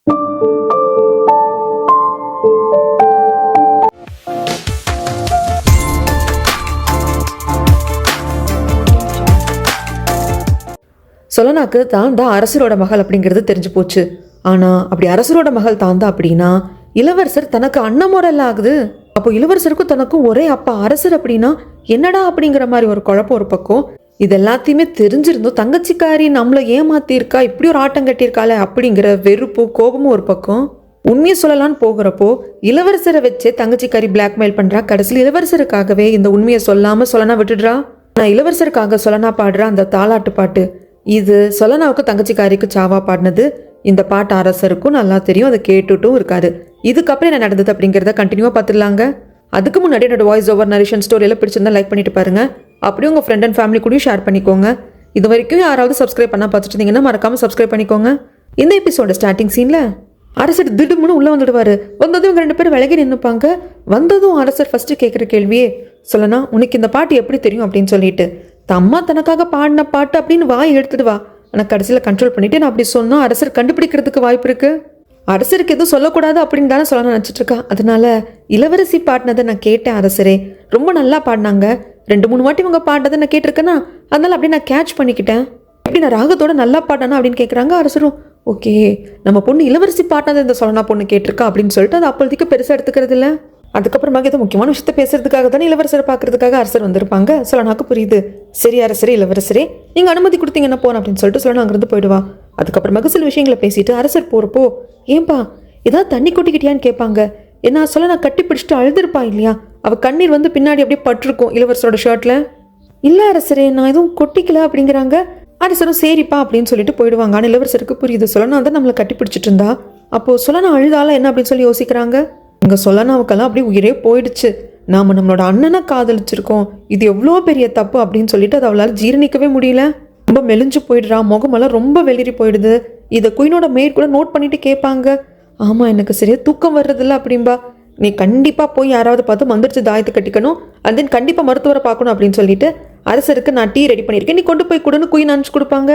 சொலனாக்கு தான் தான் அரசரோட மகள் அப்படிங்கிறது தெரிஞ்சு போச்சு. ஆனால் அப்படி அரசரோட மகள் தான் தான் அப்படின்னா இளவரசர் தனக்கு அண்ணமுறையில் ஆகுது. அப்போ இளவரசருக்கும் தனக்கும் ஒரே அப்பா அரசர் அப்படின்னா என்னடா அப்படிங்கிற மாதிரி ஒரு குழப்பம் ஒரு பக்கம். இது எல்லாத்தையுமே தெரிஞ்சிருந்தோம் தங்கச்சிக்காரி நம்மளை ஏமாத்திருக்கா, இப்படி ஒரு ஆட்டம் கட்டியிருக்காளே அப்படிங்கிற வெறுப்பு கோபமும் ஒரு பக்கம். உண்மையை சொல்லலான்னு போகிறப்போ இளவரசரை வச்சே தங்கச்சிக்காரி பிளாக்மெயில் பண்றா. கடைசியில் இளவரசருக்காகவே இந்த உண்மையை சொல்லாம சொலனா விட்டுடுறா. நான் இளவரசருக்காக சொலனா பாடுற அந்த தாலாட்டு பாட்டு, இது சொலனாவுக்கு தங்கச்சிக்காரிக்கு சாவா பாடினது. இந்த பாட்டு அரசருக்கும் நல்லா தெரியும், அதை கேட்டுட்டும் இருக்காரு. இதுக்கப்புறம் என்ன நடந்தது அப்படிங்கிறத கண்டினியூவாக பார்த்துடலாங்க. அதுக்கு முன்னாடி என்னோட வாய்ஸ் ஓவர் நரேஷன் ஸ்டோரியெல்லாம் பிடிச்சிருந்தா லைக் பண்ணிட்டு பாருங்க. அப்படியே உங்கள் ஃப்ரெண்ட் அண்ட் ஃபேமிலி கூடயும் ஷேர் பண்ணிக்கோங்க. இது வரைக்கும் யாராவது சப்ஸ்கிரைப் பண்ணால் பார்த்துட்டு இருந்தீங்கன்னா மறக்காமல் சப்ஸ்கிரைப் பண்ணிக்கோங்க. இந்த எபிசோட ஸ்டார்டிங் சீனில் அரசர் திடுமுன்னு உள்ளே வந்துடுவார். வந்ததும் இவங்க 2 பேரும் விலகி நின்றுப்பாங்க. வந்ததும் அரசர் ஃபஸ்ட்டு கேட்குற கேள்வியே, சொல்லனா உனக்கு இந்த பாட்டு எப்படி தெரியும் அப்படின்னு சொல்லிட்டு, தம்மா தனக்காக பாடின பாட்டு அப்படின்னு வாய் எடுத்துடுவா. ஆனால் கடைசியில் கண்ட்ரோல் பண்ணிட்டு நான் அப்படி சொன்னால் அரசர் கண்டுபிடிக்கிறதுக்கு வாய்ப்பு இருக்கு. அரசருக்கு எதுவும் சொல்லக்கூடாது அப்படின்னு தானே சொல்ல நினச்சிட்டு இருக்கா. அதனால இளவரசி பாடினதை நான் கேட்டேன் அரசரே, ரொம்ப நல்லா பாடினாங்க. 2-3 வாட்டி இவங்க பாடினதை நான் கேட்டிருக்கேன்னா, அதனால அப்படியே நான் கேட்ச் பண்ணிக்கிட்டேன். எப்படி நான் ராகத்தோட நல்லா பாடினா அப்படின்னு கேட்குறாங்க. அரசரும் ஓகே, நம்ம பொண்ணு இளவரசி பாடினதை இந்த சொல்லனா பொண்ணு கேட்டிருக்கா அப்படின்னு சொல்லிட்டு அது அப்போதைக்கு பெருசாக எடுத்துக்கிறது இல்லை. அதுக்கப்புறமாக ஏதோ முக்கியமான விஷயத்தை பேசுறதுக்காக தானே இளவரசரை பார்க்கறதுக்காக அரசர் வந்திருப்பாங்க. சொல்லனாக்கு புரியுது. சரி அரசரே, இளவரசரே நீங்கள் அனுமதி கொடுத்தீங்கன்னா போன அப்படின்னு சொல்லிட்டு சொல்லணும் அங்கிருந்து போயிடுவா. அதுக்கப்புறமாக சில விஷயங்களை பேசிட்டு அரசர் போகிறப்போ, ஏன்பா ஏதாவது தண்ணி கொட்டிக்கிட்டியான்னு கேட்பாங்க. ஏன்னா சொல்ல நான் கட்டி பிடிச்சிட்டு அழுதுருப்பா இல்லையா, அவள் கண்ணீர் வந்து பின்னாடி அப்படியே பட்டிருக்கும் இளவரசரோட ஷர்ட்டில். இல்லை அரசரே, நான் எதுவும் கொட்டிக்கல அப்படிங்கிறாங்க. அரசரும் சரிப்பா அப்படின்னு சொல்லிட்டு போயிடுவாங்க. ஆனால் இளவரசருக்கு புரியுது, சொல்லனா தான் நம்மளை கட்டி பிடிச்சிட்டு இருந்தா. அப்போது சொல்லனா அழுதால என்ன அப்படின்னு சொல்லி யோசிக்கிறாங்க. இங்கே சொல்லனாவுக்கெல்லாம் அப்படியே உயிரே போயிடுச்சு. நாம் நம்மளோட அண்ணனை காதலிச்சிருக்கோம், இது எவ்வளோ பெரிய தப்பு அப்படின்னு சொல்லிட்டு அதை அவளால் ஜீரணிக்கவே முடியல. ரொம்ப மெலிஞ்சு போயிடுறா, முகமெல்லாம் ரொம்ப வெளிரி போயிடுது. இதை குயினோட மேட் கூட நோட் பண்ணிட்டு கேட்பாங்க. ஆமாம் எனக்கு சரியா தூக்கம் வர்றதில்ல அப்படின்பா. நீ கண்டிப்பாக போய் யாராவது பார்த்து மந்திரிச்சு தாயத்தை கட்டிக்கணும், அண்ட் தென் கண்டிப்பாக மருத்துவரை பார்க்கணும் அப்படின்னு சொல்லிட்டு அரசருக்கு நான் டீ ரெடி பண்ணியிருக்கேன், நீ கொண்டு போய் கொடுன்னு குயின் அனுப்பிச்சு கொடுப்பாங்க.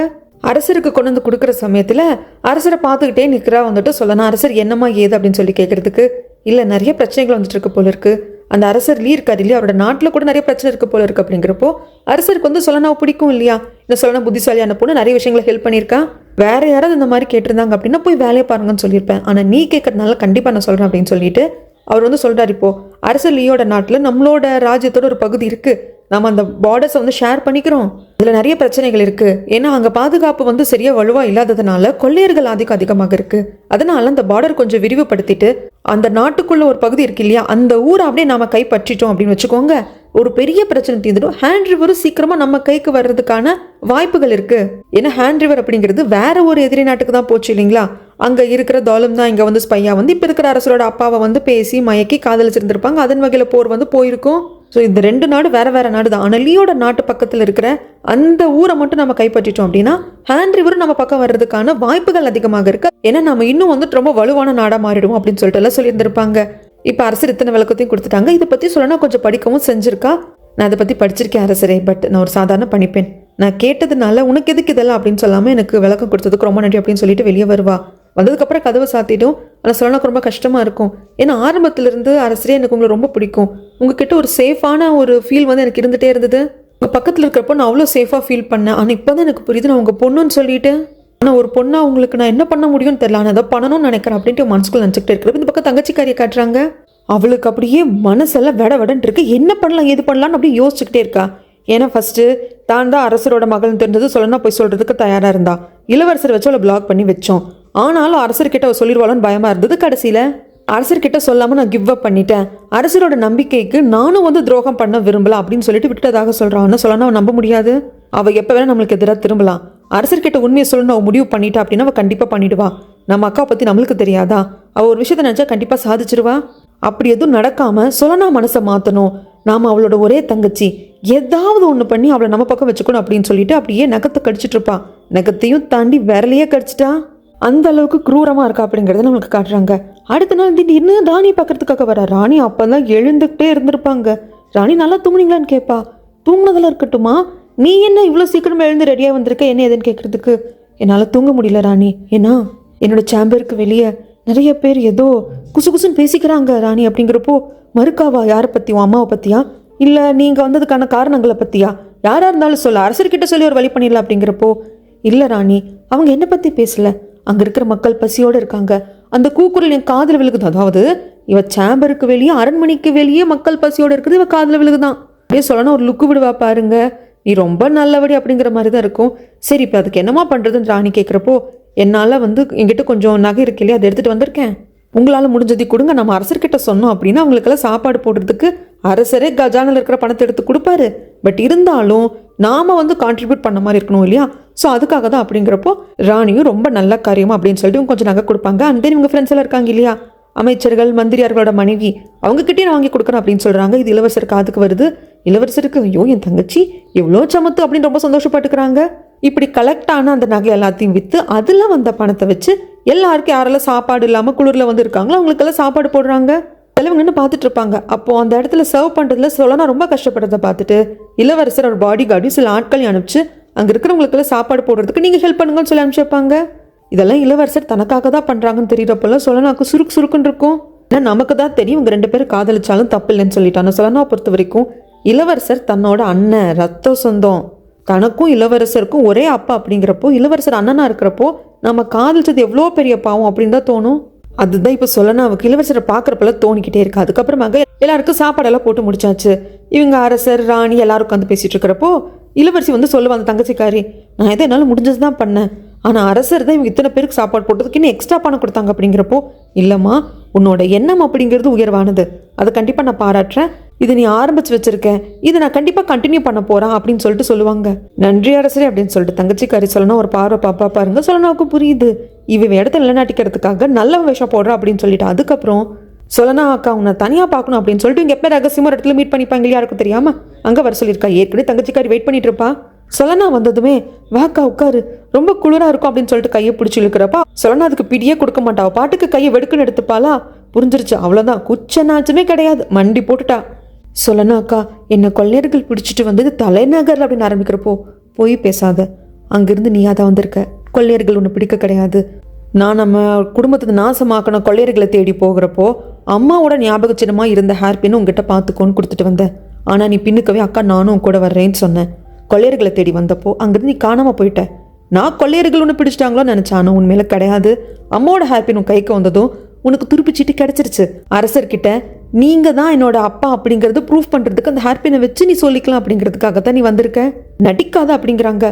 அரசருக்கு கொண்டு வந்து கொடுக்குற சமயத்தில் அரசரை பார்த்துக்கிட்டே நிற்கிறா. வந்துட்டு சொல்லணும் அரசர் என்னம்மா ஏது அப்படின்னு சொல்லி கேட்கறதுக்கு, இல்லை நிறைய பிரச்சனைகள் வந்துட்டு இருக்கு போல இருக்கு. அந்த அரசர் இருக்காரு இல்லையா, அவரோட நாட்டில் கூட நிறைய பிரச்சனை இருக்கு போல இருக்கு. அப்படிங்கிறப்போ அரசருக்கு வந்து சொல்லனாவை பிடிக்கும் இல்லையா, இந்த சொல்லனா புத்திசாலியான பொண்ணு, நிறைய விஷயங்களை ஹெல்ப் பண்ணியிருக்கா. வேற யாராவது இந்த மாதிரி கேட்டிருந்தாங்க அப்படின்னா போய் வேலையை பாருங்கன்னு சொல்லியிருப்பேன். ஆனால் நீ கேட்கறதுனால கண்டிப்பாக நான் சொல்கிறேன் அப்படின்னு சொல்லிட்டு அவர் வந்து சொல்கிறார். இப்போ அரசர் லியோட நாட்டில் நம்மளோட ராஜ்யத்தோட ஒரு பகுதி இருக்கு, நம்ம அந்த பார்டர்ஸை வந்து ஷேர் பண்ணிக்கிறோம். இதில் நிறைய பிரச்சனைகள் இருக்கு. ஏன்னா அங்கே பாதுகாப்பு வந்து சரியா வலுவா இல்லாததுனால கொள்ளையர்கள் அதிகமாக இருக்கு. அதனால அந்த பார்டர் கொஞ்சம் விரிவுபடுத்திட்டு அந்த நாட்டுக்குள்ள ஒரு பகுதி இருக்கு இல்லையா, அந்த ஊரை அப்படியே நாம கைப்பற்றிட்டோம் அப்படின்னு வச்சுக்கோங்க, ஒரு பெரிய பிரச்சனை தீர்ந்துடும். ஹேண்ட் ரிவரும் சீக்கிரமா நம்ம கைக்கு வர்றதுக்கான வாய்ப்புகள் இருக்கு. ஏன்னா ஹேண்ட் ரிவர் அப்படிங்கிறது வேற ஒரு எதிரி நாட்டுக்கு தான் போச்சு இல்லைங்களா. அங்க இருக்கிற தோலம் தான் இங்க வந்து ஸ்பையா வந்து இப்ப இருக்கிற அரசரோட அப்பாவை வந்து பேசி மயக்கி காதலிச்சிருந்திருப்பாங்க. அதன் வகையில போர் வந்து போயிருக்கும். ஸோ இந்த 2 நாடு வேற வேற நாடு தான். ஆனால் லியோட நாட்டு பக்கத்தில் இருக்கிற அந்த ஊரை மட்டும் நம்ம கைப்பற்றிட்டோம் அப்படின்னா ஹேண்ட் ரிவரும் நம்ம பக்கம் வர்றதுக்கான வாய்ப்புகள் அதிகமாக இருக்கு. ஏன்னா நம்ம இன்னும் வந்து ரொம்ப வலுவான நாடா மாறிடுவோம் அப்படின்னு சொல்லிட்டு எல்லாம் சொல்லியிருந்திருப்பாங்க. இப்போ அரசர் இத்தனை விளக்கத்தையும் கொடுத்துட்டாங்க. இதை பற்றி சொல்லணும் கொஞ்சம் படிக்கவும் செஞ்சிருக்கா. நான் அதை பற்றி படிச்சிருக்கேன் அரசரே, பட் நான் ஒரு சாதாரண பணிப்பேன், நான் கேட்டதுனால உனக்கு எதுக்கு இதெல்லாம் அப்படின்னு சொல்லாமல் எனக்கு விளக்கம் கொடுத்ததுக்கு ரொம்ப நன்றி அப்படின்னு சொல்லிட்டு வெளியே வருவா. வந்ததுக்கப்புறம் கதவை சாத்திட்டும். ஆனால் சொல்லணுக்கு ரொம்ப கஷ்டமாக இருக்கும். ஏன்னா ஆரம்பத்திலிருந்து அரசரே எனக்கு உங்களை ரொம்ப பிடிக்கும், உங்ககிட்ட ஒரு சேஃபான ஒரு ஃபீல் வந்து எனக்கு இருந்துகிட்டே இருந்தது. உங்கள் பக்கத்தில் இருக்கிறப்போ நான் அவ்வளோ சேஃபாக ஃபீல் பண்ணேன். ஆனால் இப்போ தான் எனக்கு புரியுது நான் உங்கள் பொண்ணுன்னு சொல்லிட்டு. ஆனால் ஒரு பொண்ணா உங்களுக்கு நான் என்ன பண்ண முடியும்னு தெரியல, ஆனால் அதை பண்ணணும்னு நினைக்கிறேன் அப்படின்ட்டு மனசுக்குள்ள நினச்சிக்கிட்டே இருக்கிறப்ப இந்த பக்கம் தங்கச்சிக்காரியை காட்டுறாங்க. அவளுக்கு அப்படியே மனசெல்லாம் விடன்னு இருக்கு. என்ன பண்ணலாம் ஏது பண்ணலான்னு அப்படியே யோசிச்சுக்கிட்டே இருக்கா. ஏன்னா ஃபர்ஸ்ட் தான் தான் அரசரோட மகள்னு தெரிஞ்சது சொல்லனா போய் சொல்றதுக்கு தயாரா இருந்தா. இளவரசர் வச்சு அவளை பிளாக் பண்ணி வச்சோம். ஆனாலும் அரசர்கிட்ட அவள் சொல்லிடுவாளோன்னு பயமா இருந்தது. கடைசியில அரசர்கிட்ட சொல்லாம நான் கிவ் அப் பண்ணிட்டேன், அரசரோட நம்பிக்கைக்கு நானும் வந்து துரோகம் பண்ண விரும்பல அப்படின்னு சொல்லிட்டு விட்டதாக சொல்றான்னு சொல்லனா அவன் நம்ப முடியாது. அவ எப்ப வேணா நம்மளுக்கு எதிராக திரும்பலாம். அரசர்கிட்ட உண்மையை சொல்லணும் அவள் முடிவு பண்ணிட்டா அப்படின்னா அவள் கண்டிப்பா பண்ணிடுவா. நம்ம அக்கா பத்தி நம்மளுக்கு தெரியாதா, அவள் ஒரு விஷயத்த நினைச்சா கண்டிப்பா சாதிச்சிருவா. அப்படி எதுவும் நடக்காம சொல்லனா மனசை மாத்தணும், நாம அவளோட ஒரே தங்கச்சி, ஏதாவது ஒன்று பண்ணி அவளை நம்ம பக்கம் வச்சுக்கணும் அப்படின்னு சொல்லிட்டு அப்படியே நகத்தை கடிச்சிட்டு இருப்பா. நகத்தையும் தாண்டி விரலையே கடிச்சிட்டா. அந்த அளவுக்கு குரூரமா இருக்கா அப்படிங்கறத நம்மளுக்கு காட்டுறாங்க. அடுத்த நாள் திடீர்னு ராணி பார்க்கறதுக்காக வர. ராணி அப்பதான் எழுந்துகிட்டே இருந்திருப்பாங்க. ராணி நல்லா தூங்குனீங்களான்னு கேட்பா. தூங்குனதெல்லாம் இருக்கட்டுமா, நீ என்ன இவ்வளோ சீக்கிரமா எழுந்து ரெடியாக வந்திருக்க, என்ன ஏதுன்னு கேட்கறதுக்கு. என்னால் தூங்க முடியல ராணி, ஏன்னா என்னோட சேம்பருக்கு வெளியே நிறைய பேர் ஏதோ குசு குசுன்னு பேசிக்கிறாங்க ராணி அப்படிங்கிறப்போ, மறுக்காவா? யாரை பற்றி? உன் அம்மாவை பற்றியா? இல்லை நீங்கள் வந்ததுக்கான காரணங்களை பற்றியா? யாராக இருந்தாலும் சொல்ல, அரசர்கிட்ட சொல்லி ஒரு வழி பண்ணிடலாம் அப்படிங்கிறப்போ, இல்லை ராணி, அவங்க என்னை பற்றி பேசல. அங்கே இருக்கிற மக்கள் பசியோடு இருக்காங்க. அந்த கூக்குரல் என் காதில் விழுகுது. அதாவது இவ சேம்பருக்கு வெளியே, அரண்மனைக்கு வெளியே மக்கள் பசியோடு இருக்குது, இவ காதில் விழுகுதான். அப்படியே சொல்லணும், ஒரு லுக்கு விடுவா பாருங்க, நீ ரொம்ப நல்லபடி அப்படிங்கிற மாதிரி தான் இருக்கும். சரி, இப்போ அதுக்கு என்னமா பண்ணுறதுன்னு ராணி கேட்குறப்போ, என்னால் என்கிட்ட கொஞ்சம் நகை இருக்கு இல்லையா, அதை எடுத்துகிட்டு வந்திருக்கேன், உங்களால் முடிஞ்சதை கொடுங்க. நம்ம அரசர்கிட்ட சொன்னோம் அப்படின்னா அவங்களுக்கெல்லாம் சாப்பாடு போடுறதுக்கு அரசரே கஜானில் இருக்கிற பணத்தை எடுத்து கொடுப்பாரு. பட் இருந்தாலும் நாம் கான்ட்ரிபியூட் பண்ண மாதிரி இருக்கணும் இல்லையா? ஸோ அதுக்காக தான் அப்படிங்கிறப்போ ராணியும் ரொம்ப நல்ல காரியமா அப்படின்னு சொல்லிட்டு இவங்க கொஞ்சம் நகை கொடுப்பாங்க. அண்ட் தென் இவங்க ஃப்ரெண்ட்ஸ் எல்லாம் இருக்காங்க இல்லையா, அமைச்சர்கள், மந்திரியார்களோட மனைவி, அவங்ககிட்டயே நான் வாங்கி கொடுக்குறேன் அப்படின்னு சொல்கிறாங்க. இது இளவரசருக்கு காதுக்கு வருது. இளவரசருக்கு ஐயோ என் தங்கச்சி எவ்வளோ சமத்து அப்படின்னு ரொம்ப சந்தோஷப்பட்டுக்கிறாங்க. இப்படி கலெக்ட் ஆன அந்த நகை எல்லாத்தையும் விற்று அதில் வந்த பணத்தை வச்சு எல்லாருக்கும் யாரெல்லாம் சாப்பாடு இல்லாமல் குளிரில் இருக்காங்களோ அவங்களுக்கெல்லாம் சாப்பாடு போடுறாங்க. தலைவங்கன்னு பார்த்துட்டு இருப்பாங்க. அப்போது அந்த இடத்துல சர்வ் பண்ணுறதுல சோழனா ரொம்ப கஷ்டப்படுறதை பார்த்துட்டு இளவரசர் ஒரு பாடி கார்டையும் சில ஆட்களையும் அனுப்பிச்சு அங்கே இருக்கிறவங்களுக்கெல்லாம் சாப்பாடு போடுறதுக்கு நீங்கள் ஹெல்ப் பண்ணுங்கன்னு சொல்லி அனுப்பிச்சு வைப்பாங்க. இதெல்லாம் இளவரசர் தனக்காக தான் பண்ணுறாங்கன்னு தெரியுறப்பெல்லாம் சோழனாக்கு சுருக்குன்னு இருக்கும். ஏன்னா நமக்கு தான் தெரியும் இவங்க 2 பேரும் காதலிச்சாலும் தப்பு இல்லைன்னு சொல்லிட்டாங்க. சோழனாவை பொறுத்த வரைக்கும் இளவரசர் தன்னோட அண்ணன், ரத்த சொந்தம், தனக்கும் இளவரசருக்கும் ஒரே அப்பா அப்படிங்கிறப்போ, இளவரசர் அண்ணனா இருக்கிறப்போ நம்ம காதலிச்சது எவ்வளோ பெரிய பாவம் அப்படின்னு தான் தோணும். அதுதான் இப்போ சோழனாவுக்கு இளவரசரை பார்க்குறப்பெல்லாம் தோணிக்கிட்டே இருக்கு. அதுக்கப்புறமாக எல்லாருக்கும் சாப்பாடெல்லாம் போட்டு முடிச்சாச்சு. இவங்க அரசர், ராணி எல்லாரும் உட்காந்து பேசிட்டு இருக்கிறப்போ இளவரசி சொல்லுவாங்க, அந்த தங்கச்சிக்காரி, நான் எதை என்னால் முடிஞ்சது தான் பண்ணேன், ஆனால் அரசர் தான் இவங்க இத்தனை பேருக்கு சாப்பாடு போட்டதுக்கு இன்னும் எக்ஸ்ட்ரா பணம் கொடுத்தாங்க அப்படிங்கிறப்போ, இல்லைம்மா உன்னோட எண்ணம் அப்படிங்கிறது உயர்வானது, அதை கண்டிப்பாக நான் பாராட்டுறேன், இது நீ ஆரம்பிச்சு வச்சிருக்க, இதை நான் கண்டிப்பாக கண்டினியூ பண்ண போறேன் அப்படின்னு சொல்லிட்டு சொல்லுவாங்க. நன்றி அரசரே அப்படின்னு சொல்லிட்டு தங்கச்சிக்காரி சொல்லணும் ஒரு பார்வை பாப்பா பாருங்க. சொல்லனாவுக்கு புரியுது இவ இடத்த நிலநாட்டிக்கிறதுக்காக நல்ல விஷயம் போடுறா அப்படின்னு சொல்லிட்டு. அதுக்கப்புறம் சொல்லனா அக்கா உன்னை தனியாக பார்க்கணும் அப்படின்னு சொல்லிட்டு இங்கே எப்போ ரகசியமாக ஒரு இடத்துல மீட் பண்ணிப்பாங்க யாருக்கும் தெரியாம அங்கே வர சொல்லியிருக்கா. ஏற்கனவே தங்கச்சிக்காரி வெயிட் பண்ணிட்டு இருப்பா. சொல்லனா வந்ததுமே வாக்கா உட்காரு, ரொம்ப குளிராக இருக்கும் அப்படின்னு சொல்லிட்டு கையை பிடிச்சி இழுக்கிறப்பா சொல்லனா அதுக்கு பிடியே கொடுக்க மாட்டா, பாட்டுக்கு கையை வெடுக்குன்னு எடுத்துப்பாளா. புரிஞ்சிருச்சு, அவ்வளோதான், குச்சனாச்சுமே கிடையாது, மண்டி போட்டுட்டா. சொல்லனா அக்கா என்னை கொள்ளையர்கள் பிடிச்சிட்டு வந்தது தலைநகர் அப்படின்னு ஆரம்பிக்கிறப்போ, போய் பேசாத, அங்கிருந்து நீ அதை வந்திருக்க, கொள்ளையர்கள் ஒன்று பிடிக்க கிடையாது, நான் நம்ம குடும்பத்துக்கு நாசமாக்கணும் கொள்ளையர்களை தேடி போகிறப்போ அம்மாவோட ஞாபக சின்னமாக இருந்த ஹேர் பின்னு உங்ககிட்ட பார்த்துக்கோன்னு கொடுத்துட்டு வந்தேன். ஆனால் நீ பின்னுக்கவே அக்கா நானும் கூட வர்றேன்னு சொன்னேன். கொள்ளையர்களை தேடி வந்தப்போ அங்கிருந்து நீ காணாமல் போயிட்ட. நான் கொள்ளையர்கள் ஒன்று பிடிச்சிட்டாங்களோ நினச்சேன், ஆனால் உண்மையில கிடையாது. அம்மாவோட ஹேர் பின் உன் கைக்கு வந்ததும் உனக்கு துருப்பிச்சிட்டு கிடச்சிருச்சு. அரசர்கிட்ட நீங்கள் தான் என்னோட அப்பா அப்படிங்கிறது ப்ரூஃப் பண்ணுறதுக்கு அந்த ஹேர் பின்னை வச்சு நீ சொல்லிக்கலாம் அப்படிங்கிறதுக்காக தான் நீ வந்திருக்க, நடிக்காத அப்படிங்கிறாங்க.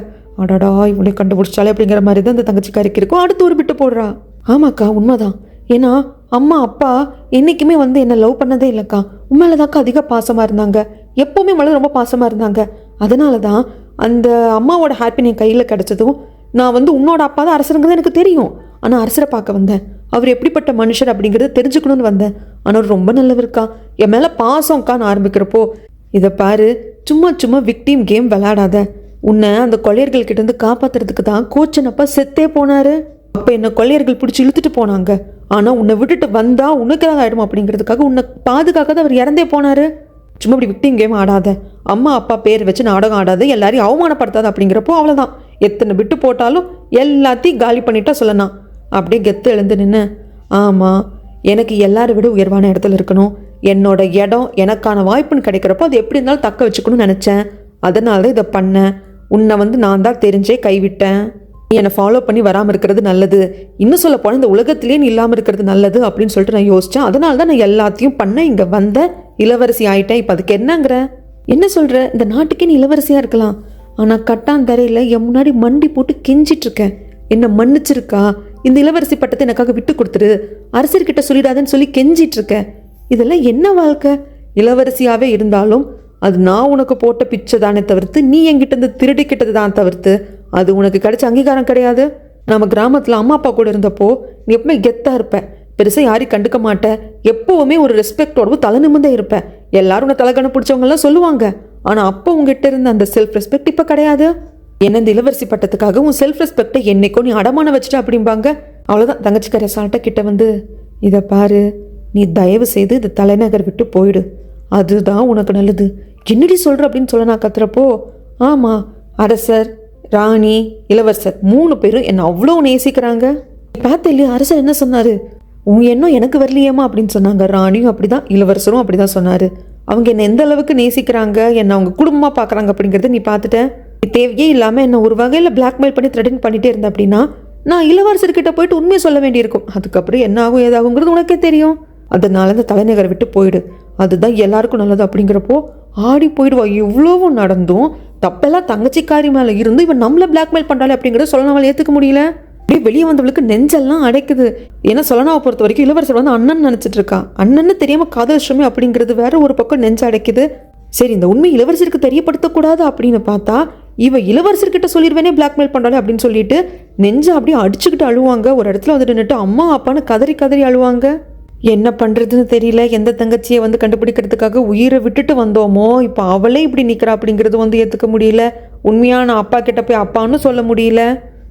அடாடா இவளை கண்டுபிடிச்சாலே அப்படிங்கிற மாதிரி தான் இந்த தங்கச்சிக்காரிக்கு இருக்கும். அடுத்து ஒரு பிட்டு போடுறா. ஆமாக்கா உண்மைதான், ஏன்னா அம்மா அப்பா என்றைக்குமே என்னை லவ் பண்ணதே இல்லைக்கா, உண்மையிலதாக்கா அதிக பாசமாக இருந்தாங்க, எப்போவுமே மேலே ரொம்ப பாசமாக இருந்தாங்க. அதனால தான் அந்த அம்மாவோட ஹேப்பின் என் கையில் கிடச்சதும் நான் உன்னோட அப்பா தான் அரசருங்கிறது எனக்கு தெரியும், ஆனால் அரசரை பார்க்க வந்தேன், அவர் எப்படிப்பட்ட மனுஷர் அப்படிங்கிறத தெரிஞ்சுக்கணும்னு வந்தேன். ஆனால் ரொம்ப நல்லவருக்கா, என் மேலே பாசம்க்கான்னு ஆரம்பிக்கிறப்போ, இதை பாரு, சும்மா சும்மா விக்டீம் கேம் விளையாடாத, உன்னை அந்த கொள்ளையர்கள் கிட்டேருந்து காப்பாற்றுறதுக்கு தான் கோச்சனப்பா செத்தே போனாரு. அப்போ என்னை கொள்ளையர்கள் பிடிச்சி இழுத்துட்டு போனாங்க, ஆனால் உன்னை விட்டுட்டு வந்தா உனக்கு ஏதாவது ஆகிடும் அப்படிங்கிறதுக்காக உன்னை பாதுகாக்க தான் அவர் இறந்தே போனாரு. சும்மா இப்படி விக்டிம் கேம் ஆடாத, அம்மா அப்பா பேர் வச்சு நாடகம் ஆடாது, எல்லாரையும் அவமானப்படுத்தாது அப்படிங்கிறப்போ அவ்வளோதான், எத்தனை விட்டு போட்டாலும் எல்லாத்தையும் காலி பண்ணிட்டா சொல்லலாம். அப்படியே கெத்து எழுந்து நின்று, ஆமாம் எனக்கு எல்லாரை விட உயர்வான இடத்துல இருக்கணும், என்னோட இடம் எனக்கான வாய்ப்புன்னு கிடைக்கிறப்போ அது எப்படி இருந்தாலும் தக்க வச்சுக்கணும்னு நினச்சேன், அதனால தான் இதை பண்ணேன். உன்னை நான் தான் தெரிஞ்சே கைவிட்டேன், நீ என்னை ஃபாலோ பண்ணி வராமல் இருக்கிறது நல்லது, இன்னும் சொல்ல போனால் இந்த உலகத்திலே நீ இல்லாமல் இருக்கிறது நல்லது அப்படின்னு சொல்லிட்டு நான் யோசித்தேன். அதனால தான் நான் எல்லாத்தையும் பண்ணேன், இங்கே வந்தேன், இளவரசி ஆயிட்டேன். இப்போ அதுக்கு என்னங்கிற, என்ன சொல்கிற, இந்த நாட்டுக்கே நீ இளவரசியாக இருக்கலாம், ஆனால் கட்டாந்தரையில் என் முன்னாடி மண்டி போட்டு கெஞ்சிட்டு இருக்கேன், என்னை மன்னிச்சிருக்கா, இந்த இளவரசி பட்டத்தை எனக்காக விட்டு கொடுத்துரு, அரசர்கிட்ட சொல்லிடாதேன்னு சொல்லி கெஞ்சிட்டு இருக்கேன். இதெல்லாம் என்ன வாழ்க்கை? இளவரசியாகவே இருந்தாலும் அது நான் உனக்கு போட்ட பிச்சை தானே தவிர்த்து, நீ என்கிட்ட இருந்து திருடிக்கிட்டது தான் தவிர்த்து அது உனக்கு கிடைச்ச அங்கீகாரம் கிடையாது. நம்ம கிராமத்தில் அம்மா அப்பா கூட இருந்தப்போ நீ எப்பவுமே கெத்தாக இருப்ப, பெருசாக யாரையும் கண்டுக்க மாட்டேன், எப்போவுமே ஒரு ரெஸ்பெக்டோட தலை நிமிர்ந்தே இருப்பேன், எல்லாரும் உன்னை தலைகண பிடிச்சவங்கலாம் சொல்லுவாங்க. ஆனால் அப்போ உங்ககிட்ட இருந்த அந்த செல்ஃப் ரெஸ்பெக்ட் இப்போ கிடையாது. என்ன இந்த இளவரசி பட்டத்துக்காக உன் செல்ஃப் ரெஸ்பெக்டை என்னைக்கோ நீ அடமான வச்சுட்ட அப்படிம்பாங்க. அவ்வளோதான். தங்கச்சிக்கார சால்ட்டா கிட்ட இதை பாரு, நீ தயவு செய்து இந்த தலைநகர் விட்டு போயிடு, அதுதான் உனக்கு நல்லது. என்னடி சொல்கிற அப்படின்னு சொல்ல நான் கத்துறப்போ, ஆமாம் அரசர், ராணி, இளவரசர் 3 பேரும் என்னை அவ்வளோ நேசிக்கிறாங்க, பார்த்த இல்லையா அரசர் என்ன சொன்னாரு? உன் எண்ணம் எனக்கு வரலையேம்மா அப்படின்னு சொன்னாங்க. ராணியும் அப்படிதான், இளவரசரும் அப்படிதான் சொன்னாரு. அவங்க என்ன எந்த அளவுக்கு நேசிக்கிறாங்க, என்ன அவங்க குடும்பமா பாக்குறாங்க அப்படிங்கறத நீ பார்த்துட்ட. தேவையே இல்லாம என்ன ஒரு வகையில பிளாக்மெயில் பண்ணி த்ரெட்டன் பண்ணிட்டே இருந்த அப்படின்னா நான் இளவரசர்கிட்ட போயிட்டு உண்மையை சொல்ல வேண்டியிருக்கும். அதுக்கப்புறம் என்ன ஆகும் ஏதாகுங்கிறது உனக்கே தெரியும். அதனால இந்த தலைநகரை விட்டு போயிடு, அதுதான் எல்லாருக்கும் நல்லது அப்படிங்கிறப்போ ஆடி போயிடுவா. இவ்வளவு நடந்தும் தப்பெல்லாம் தங்கச்சிக்காரி மேல இருந்து இவன் நம்மள பிளாக்மெயில் பண்றாளே அப்படிங்கிறத சொல்லனாவள் ஏத்துக்க முடியல. அப்படியே வெளியே வந்தவளுக்கு நெஞ்செல்லாம் அடைக்குது. ஏன்னா சொல்லனாவை பொறுத்த வரைக்கும் இளவரசர் வந்து அண்ணன் நினைச்சிட்டு இருக்கா. அண்ணன்னு தெரியாம காதலிச்சமே அப்படிங்கிறது வேற ஒரு பக்கம் நெஞ்சு அடைக்குது. சரி இந்த உண்மை இளவரசருக்கு தெரியப்படுத்தக்கூடாது அப்படின்னு பார்த்தா இவ இளவரசர்கிட்ட சொல்லிடுவேனே பிளாக்மெயில் பண்றாளே அப்படின்னு சொல்லிட்டு நெஞ்சு அப்படியே அடிச்சுக்கிட்டு அழுவாங்க. ஒரு இடத்துல வந்து நின்றுட்டு அம்மா அப்பான்னு கதறி கதறி அழுவாங்க. என்ன பண்றதுன்னு தெரியல. எந்த தங்கச்சியை வந்து கண்டுபிடிக்கிறதுக்காக உயிரை விட்டுட்டு வந்தோமோ இப்போ அவளே இப்படி நிக்கிறா அப்படிங்கிறது வந்து ஏத்துக்க முடியல. உண்மையான அப்பா கிட்ட போய் அப்பான்னு சொல்ல முடியல.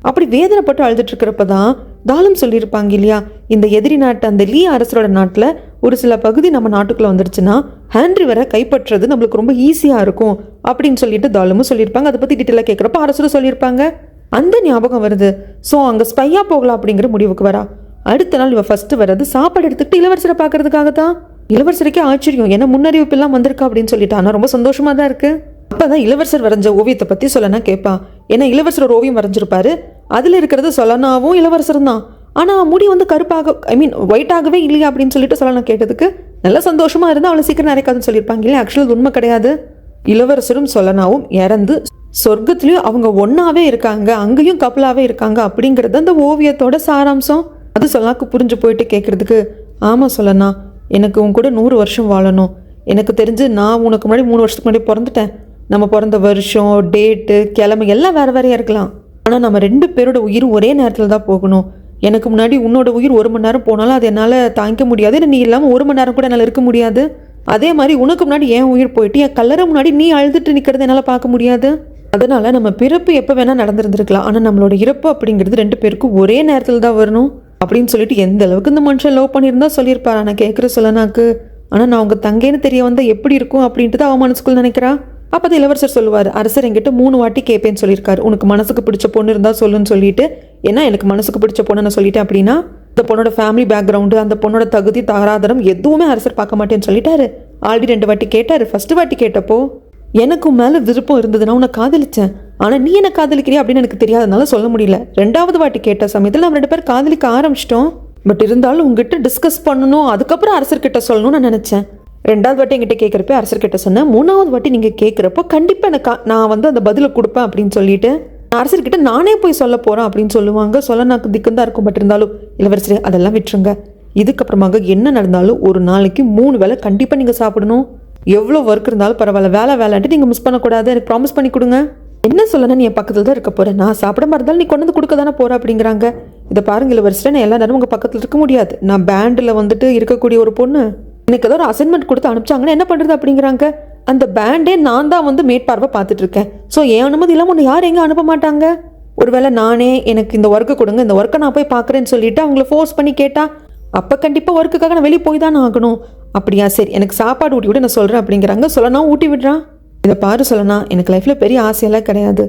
அப்படி வேதனைப்பட்டு அழுதுட்டு இருக்கிறப்ப தான் தாலும் சொல்லியிருப்பாங்க இல்லையா, இந்த எதிரி நாட்டு அந்த லீ அரசரோட நாட்டில் ஒரு சில பகுதி நம்ம நாட்டுக்குள்ளே வந்துருச்சுன்னா ஹேண்ட்ரி வர கைப்பற்றுறது நம்மளுக்கு ரொம்ப ஈஸியாக இருக்கும் அப்படின்னு சொல்லிட்டு தாலுமும் சொல்லியிருப்பாங்க. அதை பற்றி டீட்டெயிலாக கேட்குறப்ப அரசரும் சொல்லியிருப்பாங்க. அந்த ஞாபகம் வருது. ஸோ அங்கே ஸ்பையாக போகலாம் அப்படிங்கிற முடிவுக்கு வரா. அடுத்த நாள் இவ ஃபர்ஸ்ட் வர்றது சாப்பாடு எடுத்துக்கிட்டு இளவரசரை பார்க்கறதுக்காக தான். இளவரசருக்கே ஆச்சரியம், ஏன்னா முன்னறிவிப்பு எல்லாம் வந்திருக்கா அப்படின்னு சொல்லிட்டு. ஆனால் ரொம்ப சந்தோஷமா தான் இருக்கு. அப்பதான் இளவரசர் வரைஞ்ச ஓவியத்தை பத்தி சொல்லனா கேட்பா. ஏன்னா இளவரசர் ஒரு ஓவியம் வரைஞ்சிருப்பாரு. அதுல இருக்கிறது சொல்லனாவும் இளவரசரும் தான். ஆனா முடி வந்து கருப்பாக ஒயிட்டாகவே இல்லையா அப்படின்னு சொல்லிட்டு சொல்லனா கேட்டதுக்கு நல்ல சந்தோஷமா இருந்தா அவளை சீக்கிரம் நிறைக்காதுன்னு சொல்லியிருப்பாங்க இல்லையா. ஆக்சுவலி உண்மை கிடையாது. இளவரசரும் சொல்லனாவும் இறந்து சொர்க்கத்திலயும் அவங்க ஒன்னாவே இருக்காங்க, அங்கேயும் கப்பலாவே இருக்காங்க அப்படிங்கிறது அந்த ஓவியத்தோட சாராம்சம். அது சொல்லனாக்கு புரிஞ்சு போயிட்டு கேட்கறதுக்கு, ஆமா சொல்லனா எனக்கு உன் கூட 100 வருஷம் வாழணும். எனக்கு தெரிஞ்சு நான் உனக்கு முன்னாடி 3 வருஷத்துக்கு முன்னாடி பிறந்துட்டேன். நம்ம பிறந்த வருஷம், டேட்டு, கிழமை எல்லாம் வேற வேறையா இருக்கலாம். ஆனால் நம்ம 2 பேரோட உயிர் ஒரே நேரத்தில் தான் போகணும். எனக்கு முன்னாடி உன்னோட உயிர் 1 மணி நேரம் போனாலும் அது என்னால் தாங்கிக்க முடியாது. நீ இல்லாமல் 1 மணி நேரம் கூட என்னால் இருக்க முடியாது. அதே மாதிரி உனக்கு முன்னாடி என் உயிர் போயிட்டு என் கல்லறை முன்னாடி நீ அழுதுட்டு நிற்கிறது என்னால் பார்க்க முடியாது. அதனால நம்ம பிறப்பு எப்போ வேணால் நடந்திருந்துருக்கலாம், ஆனால் நம்மளோட இறப்பு அப்படிங்கிறது 2 பேருக்கும் ஒரே நேரத்தில் தான் வரணும் அப்படின்னு சொல்லிட்டு எந்த அளவுக்கு இந்த மனுஷன் லவ் பண்ணியிருந்தா சொல்லியிருப்பாரு. நான் கேட்குற சொல்லனாக்கு, ஆனால் நான் உங்கள் தங்கேன்னு தெரிய வந்தால் எப்படி இருக்கும் அப்படின்ட்டு தான் அவன் மனசுக்குள்ள நினைக்கிறா. அப்போ தான் இளவரசர் சொல்லுவார், அரசர் என்கிட்ட 3 வாட்டி கேட்பேன்னு சொல்லியிருக்காரு. உனக்கு மனசுக்கு பிடிச்ச பொண்ணு இருந்தால் சொல்லுன்னு சொல்லிட்டு. ஏன்னா எனக்கு மனசுக்கு பிடிச்ச பொண்ணு நான் சொல்லிட்டேன் அப்படின்னா அந்த பொண்ணோட ஃபேமிலி பேக்ரவுண்டு, அந்த பொண்ணோட தகுதி தாராதரம் எதுவுமே அரசர் பார்க்க மாட்டேன்னு சொல்லிட்டாரு. ஆல்ரெடி 2 வாட்டி கேட்டார். ஃபர்ஸ்ட் வாட்டி கேட்டப்போ எனக்கு மேலே விருப்பம் இருந்ததுன்னா உன்னை காதலிச்சேன், ஆனால் நீ என்ன காதலிக்கிறியா அப்படின்னு எனக்கு தெரியாதனால சொல்ல முடியல. 2வது வாட்டி கேட்ட சமயத்தில் நம்ம 2 பேர் காதலிக்க ஆரம்பிச்சிட்டோம். பட் இருந்தாலும் உங்ககிட்ட டிஸ்கஸ் பண்ணணும், அதுக்கப்புறம் அரசர்கிட்ட சொல்லணும்னு நான் நினச்சேன். 2வது வாட்டி என்கிட்ட கேட்குறப்ப அரசர்கிட்ட சொன்னேன். 3வது வாட்டி நீங்கள் கேட்குறப்போ கண்டிப்பாக எனக்கு நான் வந்து அந்த பதிலை கொடுப்பேன் அப்படின்னு சொல்லிட்டு அரசர்கிட்ட நானே போய் சொல்ல போகிறேன் அப்படின்னு சொல்லுவாங்க. சொல்ல நாக்கு திக்குந்தான் இருக்கும். பட் இருந்தாலும் இளவரசரே அதெல்லாம் விட்டுருங்க. இதுக்கப்புறமாக என்ன நடந்தாலும் ஒரு நாளைக்கு 3 வேளை கண்டிப்பாக நீங்கள் சாப்பிடணும். எவ்வளோ ஒர்க் இருந்தாலும் பரவாயில்ல, வேலைன்ட்டு நீங்கள் மிஸ் பண்ணக்கூடாது. எனக்கு ப்ராமிஸ் பண்ணி கொடுங்க. என்ன சொல்லணும், நீ என் பக்கத்தில் தான் இருக்க போகிறேன். நான் சாப்பிட மாதிரி இருந்தாலும் நீ கொண்டு வந்து கொடுக்க தானே போகிற அப்படிங்கிறாங்க. இதை பாருங்க இளவரசரே, நான் எல்லா நேரமும் உங்கள் பக்கத்தில் இருக்க முடியாது. நான் பேண்டில் வந்துட்டு இருக்கக்கூடிய ஒரு பொண்ணு. எனக்கு ஏதோ ஒரு அசைன்மெண்ட் கொடுத்து அனுப்பிச்சாங்கன்னா என்ன பண்ணுறது அப்படிங்கிறாங்க. அந்த பேண்டே நான் தான் வந்து மேற்பார்வை பார்த்துட்டு இருக்கேன். ஸோ என் அனுமதி இல்லாமல் ஒன்று யாரும் எங்கே அனுப்ப மாட்டாங்க. ஒருவேளை நானே எனக்கு இந்த ஒர்க்கை கொடுங்க, இந்த ஒர்க்கை நான் போய் பார்க்குறேன்னு சொல்லிட்டு அவங்கள ஃபோர்ஸ் பண்ணி கேட்டா அப்போ கண்டிப்பாக ஒர்க்குக்காக நான் வெளியே போய் தானே ஆகணும். அப்படியா, சரி எனக்கு சாப்பாடு ஊட்டி விட நான் சொல்கிறேன் அப்படிங்கிறாங்க. சொல்லனா ஊட்டி விடுறான். இதை பாரு சொல்லனா, எனக்கு லைஃப்பில் பெரிய ஆசையெல்லாம் கிடையாது.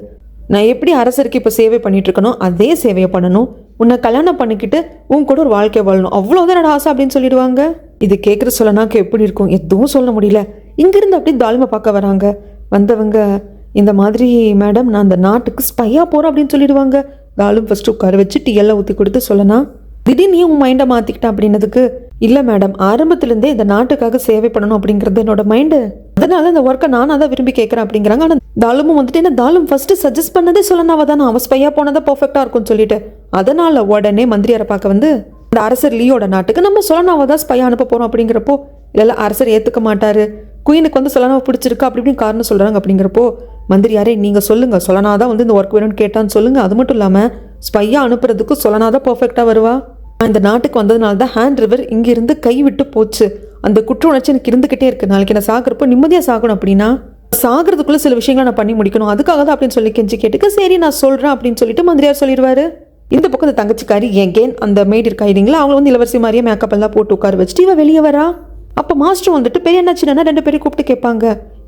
நான் எப்படி அரசருக்கு இப்போ சேவை பண்ணிட்டு இருக்கணும் அதே சேவையை பண்ணணும். உன்னை கல்யாணம் பண்ணிக்கிட்டு உன் கூட ஒரு வாழ்க்கை வாழணும், அவ்வளோதான் என்னோட ஆசை அப்படின்னு சொல்லிடுவாங்க. இது கேட்குற சொல்லனாக்கு எப்படி இருக்கும், எதுவும் சொல்ல முடியல. இங்கிருந்து அப்படியே தாலிமை பார்க்க வராங்க. வந்தவங்க இந்த மாதிரி, மேடம் நான் அந்த நாட்டுக்கு ஸ்பையாக போகிறோம் அப்படின்னு சொல்லிடுவாங்க. தாலும் ஃபர்ஸ்ட் உட்கார வச்சு டீ எல்லாம் ஊற்றி கொடுத்து சொல்லனா, திடீர்னு உன் மைண்டை மாற்றிக்கிட்டேன் அப்படின்னதுக்கு, இல்லை மேடம் ஆரம்பத்துலேருந்தே இந்த நாட்டுக்காக சேவை பண்ணணும் அப்படிங்கிறது என்னோட மைண்டு, அதனால இந்த ஒர்க்கை நானும் அதை விரும்பி கேட்குறேன் அப்படிங்கிறாங்க. ஆனால் தாலுமும் வந்துட்டு என்ன, தாலும் ஃபர்ஸ்ட் சஜஸ்ட் பண்ணதே சொல்லனாவ தான், அவன் ஸ்பையாக போனதான் பர்ஃபெக்டாக இருக்கும்னு சொல்லிட்டு. அதனால உடனே மந்திரியாரை பார்க்க வந்து இந்த அரசர் லீயோட நாட்டுக்கு நம்ம சொல்லனாவ தான் ஸ்பையாக அனுப்ப போகிறோம் அப்படிங்கிறப்போ, இல்லை அரசர் ஏற்றுக்க மாட்டார், குயினுக்கு வந்து சொல்லனாவை பிடிச்சிருக்கு அப்படி இப்படின்னு காரணம் சொல்கிறாங்க. அப்படிங்கிறப்போ மந்திரியாரே நீங்கள் சொல்லுங்கள், சொல்லனாதான் வந்து இந்த ஒர்க் வேணும்னு கேட்டான்னு சொல்லுங்கள். அது மட்டும் இல்லாமல் ஸ்பையாக அனுப்புறதுக்கு சொல்லனாதான் பர்ஃபெக்டாக வருவா. இந்த நாட்டுக்கு வந்ததுனால தான் ஹேண்ட் ரிவர் இங்கிருந்து கைவிட்டு போச்சு. அந்த குற்ற உணர்ச்சி எனக்கு இருந்துக்கிட்டே இருக்கு. நாளைக்கு நான் சாகிறப்போ நிம்மதியாக சாகணும் அப்படின்னா சாகிறதுக்குள்ளே சில விஷயங்களை நான் பண்ணி முடிக்கணும், அதுக்காக தான் அப்படின்னு சொல்லி கெஞ்சி கேட்டுக்க, சரி நான் சொல்கிறேன் அப்படின்னு சொல்லிட்டு மந்திரியார் சொல்லிடுவாரு. இந்த பக்கம் இந்த தங்கச்சிக்காரி எங்கேன் அந்த மெய்ட் இருக்கா இல்லைங்களா, அவங்கள வந்து இளவரசி மாதிரியே மேக்கப் எல்லாம் போட்டு உட்கார வச்சுட்டு இவ வெளியே வரா. அப்போ மாஸ்டர் வந்துட்டு பெரிய என்ன சின்ன 2 பேரையும் கூப்பிட்டு கேட்பாங்க,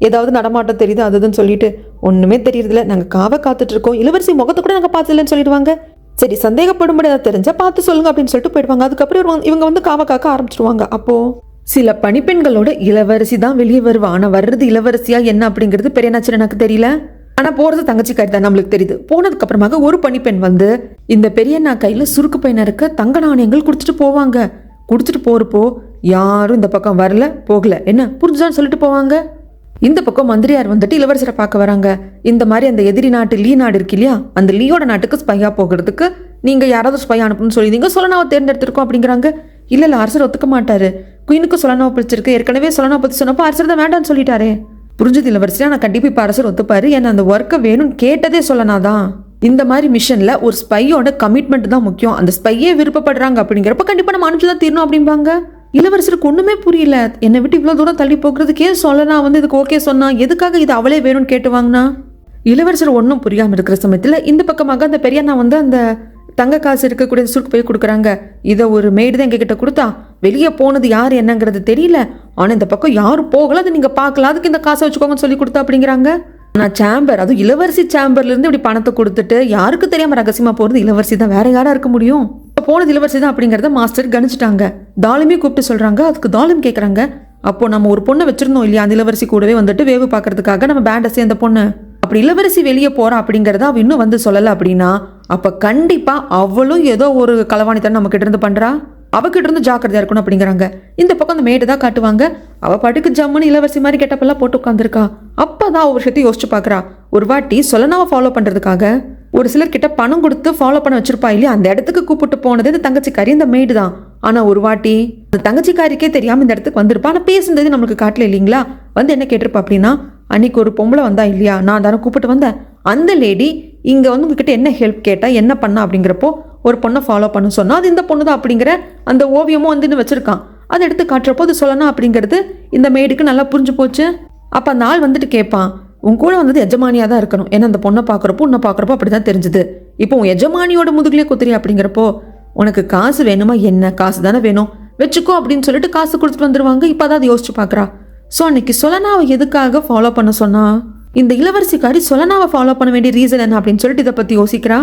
ஏதாவது நடமாட்டம் தெரியுது அதுன்னு சொல்லிட்டு. ஒன்றுமே தெரியறதில்ல, நாங்கள் காத்துட்டு இருக்கோம், இளவரசி முகத்தை கூட நாங்கள் பார்த்ததில்லன்னு சொல்லிடுவாங்க. சரி சந்தேகப்படும்படி அதை தெரிஞ்சா பார்த்து சொல்லுங்க அப்படின்னு சொல்லிட்டு போயிடுவாங்க. அதுக்கப்புறம் இவங்க வந்து காவ காக்க ஆரம்பிச்சிருவாங்க. அப்போ சில பணிப்பெண்களோட இளவரசி தான் வெளியே வருவா. ஆனா வர்றது இளவரசியா என்ன அப்படிங்கிறது பெரியனாச்சு எனக்கு தெரியல. ஆனா போறது தங்கச்சிக்காரி தான் நம்மளுக்கு தெரியுது. போனதுக்கு அப்புறமாக ஒரு பணிப்பெண் வந்து இந்த பெரியண்ணா கையில சுருக்கு பை இருக்க தங்க நாணயங்கள் குடிச்சிட்டு போவாங்க. குடிச்சிட்டு போறப்போ யாரும் இந்த பக்கம் வரல போகல, என்ன புரிஞ்சுதான்னு சொல்லிட்டு போவாங்க. இந்த பக்கம் மந்திரியார் வந்துட்டு இளவரசரை பார்க்க வராங்க. இந்த மாதிரி அந்த எதிரி நாட்டு லீ நாடு இருக்கு இல்லையா, அந்த லீயோட நாட்டுக்கு ஸ்பையா போகிறதுக்கு நீங்க யாராவது ஸ்பை அனுப்பணும்னு சொல்லியிருந்தீங்க, சொலனாவை தேர்ந்தெடுத்திருக்கோம் அப்படிங்கிறாங்க. இல்ல அரசர் ஒத்துக்க மாட்டாரு, குயினுக்கு சொலனாவை பிடிச்சிருக்கு, ஏற்கனவே சொலனாவை பத்தி சொன்னப்போ அரசர் தான் வேண்டான்னு சொல்லிட்டாரே. புரிஞ்சது இளவரசியா, நான் கண்டிப்பா இப்ப அரசர் ஒத்துப்பாரு, ஏன்னா அந்த ஒர்க்கை வேணும்னு கேட்டதே சொல்லனாதான். இந்த மாதிரி மிஷன்ல ஒரு ஸ்பையோட கமிட்மெண்ட் தான் முக்கியம், அந்த ஸ்பையே விருப்பப்படுறாங்க அப்படிங்கிறப்ப கண்டிப்பா நம்ம அனுப்பிச்சுதான் தீரணும் அப்படிம்பாங்க. இளவரசருக்கு ஒண்ணுமே புரியல, என்னை விட்டு இவ்வளவு தூரம் தள்ளி போகிறதுக்கே சொல்லனா வந்து இதுக்கு ஓகே சொன்னா, எதுக்காக இது அவளே வேணும்னு கேட்டு வாங்கினா. இளவரசர் ஒன்றும் புரியாம இருக்கிற சமயத்துல இந்த பக்கமாக அந்த பெரியண்ணா வந்து அந்த தங்க காசு இருக்கக்கூடிய சுருக்கு போய் கொடுக்குறாங்க. இதை ஒரு மேய்டு தான் எங்ககிட்ட கொடுத்தா, வெளியே போனது யார் என்னங்கிறது தெரியல, ஆனா இந்த பக்கம் யாரும் போகல, அதை நீங்க பார்க்கலாம், அதுக்கு இந்த காசை வச்சுக்கோங்கன்னு சொல்லி கொடுத்தா அப்படிங்கிறாங்க. நான் சேம்பர், அதுவும் இளவரசி சேம்பர்ல இருந்து இப்படி பணத்தை கொடுத்துட்டு யாருக்கு தெரியாம ரகசியமா போறது இளவரசி தான், வேற யாரா இருக்க முடியும்? போனது இளவரசி தான் அப்படிங்கறத மாஸ்டர் கணிச்சிட்டாங்க. தாலிமே கூப்பிட்டு சொல்றாங்க. அதுக்கு தாலிம் கேட்கறாங்க, அப்போ நம்ம ஒரு பொண்ணை வச்சிருந்தோம் இல்லையா, அந்த இளவரசி கூடவே வந்துட்டு வேவு பாக்குறதுக்காக நம்ம பேண்டை சேர்ந்த பொண்ணு, அப்படி இளவரசி வெளியே போறா அப்படிங்கறத அவ இன்னும் வந்து சொல்லல அப்படின்னா, அப்ப கண்டிப்பா அவளும் ஏதோ ஒரு களவாணித்தனம் நம்ம கிட்ட இருந்து பண்றா, அவகிட்ட இருந்து ஜாக்கிரதையா இருக்கணும் அப்படிங்கிறாங்க. இந்த பக்கம் அந்த மேடு தான் காட்டுவாங்க. அவ பாட்டுக்கு ஜம்முன்னு இளவரசி மாதிரி கெட்டப்பெல்லாம் போட்டு உட்காந்துருக்கா. அப்பதான் ஒரு விஷயத்தை யோசிச்சு பாக்குறா. ஒரு வாட்டி சொலனாவை ஃபாலோ பண்றதுக்காக ஒரு சிலர் கிட்ட பணம் கொடுத்து ஃபாலோ பண்ண வச்சிருப்பா இல்லையா, அந்த இடத்துக்கு கூப்பிட்டு போனது இந்த தங்கச்சிக்காரி, இந்த மேடு தான். ஆனா ஒரு வாட்டி அந்த தங்கச்சிக்காரிக்கே தெரியாம இந்த இடத்துக்கு வந்திருப்பா. ஆனா பேசுனது நம்மளுக்கு காட்டல இல்லைங்களா. வந்து என்ன கேட்டிருப்பா அப்படின்னா, அன்னைக்கு ஒரு பொம்பளை வந்தா இல்லையா, நான் தானே கூப்பிட்டு வந்தேன், அந்த லேடி இங்க வந்து உங்ககிட்ட என்ன ஹெல்ப் கேட்டா, என்ன பண்ணா அப்படிங்கிறப்போ ஒரு பொண்ணை ஃபாலோ பண்ண சொன்னா, அது இந்த பொண்ணு தான் அப்படிங்கிற அந்த ஓவியமும் வந்து வச்சிருக்கான். அதை எடுத்து காட்டுறப்போ அது சொல்லணும் அப்படிங்கிறது இந்த மேடுக்கு நல்லா புரிஞ்சு போச்சு. அப்ப அந்த ஆள் வந்துட்டு கேட்பான், உன் கூட வந்தது எஜமானியா தான் இருக்கணும், ஏன்னா அந்த பொண்ணை பார்க்குறப்போ உன்னை பார்க்குறப்போ அப்படிதான் தெரிஞ்சுது, இப்போ உன் எஜமானியோட முதுகுலேயே குத்துறி அப்படிங்கிறப்போ உனக்கு காசு வேணுமா, என்ன காசு தானே வேணும் வச்சுக்கோ அப்படின்னு சொல்லிட்டு காசு கொடுத்துட்டு வந்துருவாங்க. இப்போ அதை யோசிச்சு பார்க்குறா. ஸோ அன்னைக்கு சொலனாவை எதுக்காக ஃபாலோ பண்ண சொன்னா, இந்த இளவரசிக்காரி சொலனாவை ஃபாலோ பண்ண வேண்டிய ரீசன் என்ன அப்படின்னு சொல்லிட்டு இதை பத்தி யோசிக்கிறா.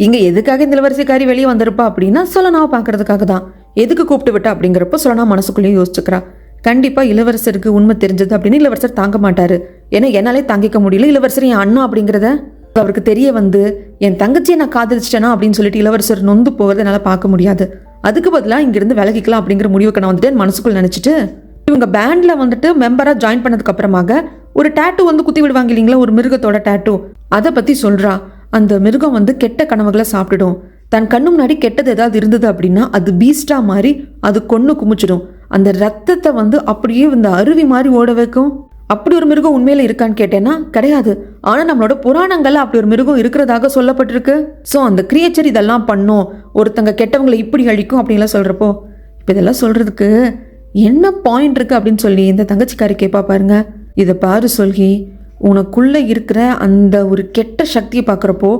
இங்க எதுக்காக இந்த இளவரசிக்காரி வெளியே வந்திருப்பா அப்படின்னா, சொலனாவை பார்க்கறதுக்காக தான். எதுக்கு கூப்பிட்டு விட்டா அப்படிங்கிறப்போ சொலனா மனசுக்குள்ளேயே யோசிச்சுக்கிறா. கண்டிப்பா இளவரசருக்கு உண்மை தெரிஞ்சது அப்படின்னு இளவரசர் தாங்க மாட்டாரு, ஏன்னா என்னாலே தாங்கிக்க முடியல, இளவரசர் என் அண்ணா அப்படிங்கிறத அவருக்கு தெரிய வந்து என் தங்கச்சியை நான் காதலிச்சிட்டேனா அப்படின்னு சொல்லிட்டு இளவரசர் நொந்து போகிறத என்னால பார்க்க முடியாது, அதுக்கு பதிலாக இங்கிருந்து விலகிக்கலாம் அப்படிங்கிற முடிவுக்கு நான் வந்துட்டு மனசுக்குள்ள நினைச்சிட்டு, இவங்க பேண்ட்ல வந்துட்டு மெம்பரா ஜாயின் பண்ணதுக்கு அப்புறமாக ஒரு டேட்டூ வந்து குத்தி விடுவாங்க இல்லைங்களா, ஒரு மிருகத்தோட டேட்டூ, அதை பத்தி சொல்றா. அந்த மிருகம் வந்து கெட்ட கனவுகளை சாப்பிட்டுடும், தன் கண்ணு முன்னாடி கெட்டது ஏதாவது இருந்தது அப்படின்னா அது பீஸ்டா மாதிரி அது கொன்னு குமிச்சிடும், அந்த ரத்தத்தை வந்து அப்படியே இந்த அருவி மாதிரி ஓட வைக்கும். அப்படி ஒரு மிருகம் உண்மையில இருக்கான்னு கேட்டேன்னா கிடையாது, ஆனா நம்மளோட புராணங்கள்ல அப்படி ஒரு மிருகம் இருக்கிறதாக சொல்லப்பட்டிருக்கு. ஸோ அந்த கிரியேச்சர் இதெல்லாம் பண்ணும், ஒருத்தங்க கெட்டவங்களை இப்படி அழிக்கும் அப்படின்லாம் சொல்றப்போ, இப்போ இதெல்லாம் சொல்றதுக்கு என்ன பாயிண்ட் இருக்கு அப்படின்னு சொல்லி இந்த தங்கச்சிக்காரி கேட்பா பாருங்க. இதை பாரு சொல்கி, உனக்குள்ள இருக்கிற அந்த ஒரு கெட்ட சக்தியை பார்க்குறப்போ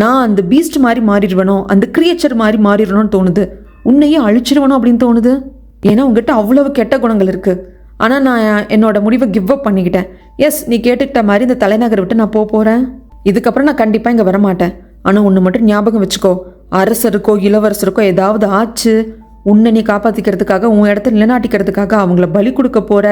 நான் அந்த பீஸ்ட் மாதிரி மாறிடுவேனோ, அந்த கிரியேச்சர் மாதிரி மாறிடணும்னு தோணுது, உன்னையே அழிச்சிடுவனும் அப்படின்னு தோணுது. ஏன்னா உங்ககிட்ட அவ்வளவு கெட்ட குணங்கள் இருக்கு. ஆனால் நான் என்னோட முடிவை கிவ் அப் பண்ணிக்கிட்டேன். எஸ், நீ கேட்டுக்கிட்ட மாதிரி இந்த தலைநகரை விட்டு நான் போகிறேன், இதுக்கப்புறம் நான் கண்டிப்பாக இங்கே வரமாட்டேன். ஆனால் ஒன்று மட்டும் ஞாபகம் வச்சுக்கோ, அரசருக்கோ இளவரசருக்கோ ஏதாவது ஆச்சு, உன்னை நீ காப்பாற்றிக்கிறதுக்காக, உன் இடத்த நிலைநாட்டிக்கிறதுக்காக அவங்கள பலி கொடுக்க போற,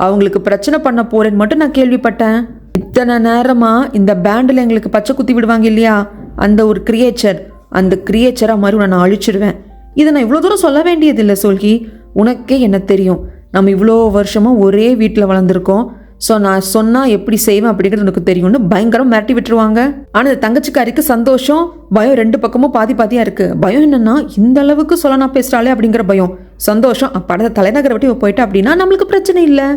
அவங்களுக்கு பிரச்சனை பண்ண போறேன்னு மட்டும் நான் கேள்விப்பட்டேன். இத்தனை நேரமா இந்த பேண்டில் எங்களுக்கு பச்சை குத்தி விடுவாங்க இல்லையா, அந்த ஒரு கிரியேச்சர், அந்த கிரியேச்சரா மாதிரி நான் அழிச்சிடுவேன். இதை நான் இவ்வளோ தூரம் சொல்ல வேண்டியதில்லை சொல்கி, உனக்கே என்ன தெரியும், நம்ம இவ்வளோ வருஷமும் ஒரே வீட்டில் வளர்ந்துருக்கோம், ஸோ நான் சொன்னால் எப்படி செய்வேன் அப்படிங்கிறது உனக்கு தெரியும்னு பயங்கரம் மிரட்டி விட்டுருவாங்க. ஆனால் இந்த தங்கச்சிக்காரிக்கு சந்தோஷம் பயம் ரெண்டு பக்கமும் பாதி பாதியாக இருக்குது. பயம் என்னன்னா, இந்த அளவுக்கு சொல்லனா பேசுகிறாளே அப்படிங்கிற பயம், சந்தோஷம் அப்பட தலைநகரை விட்டு போயிட்டா அப்படின்னா நம்மளுக்கு பிரச்சனை இல்லை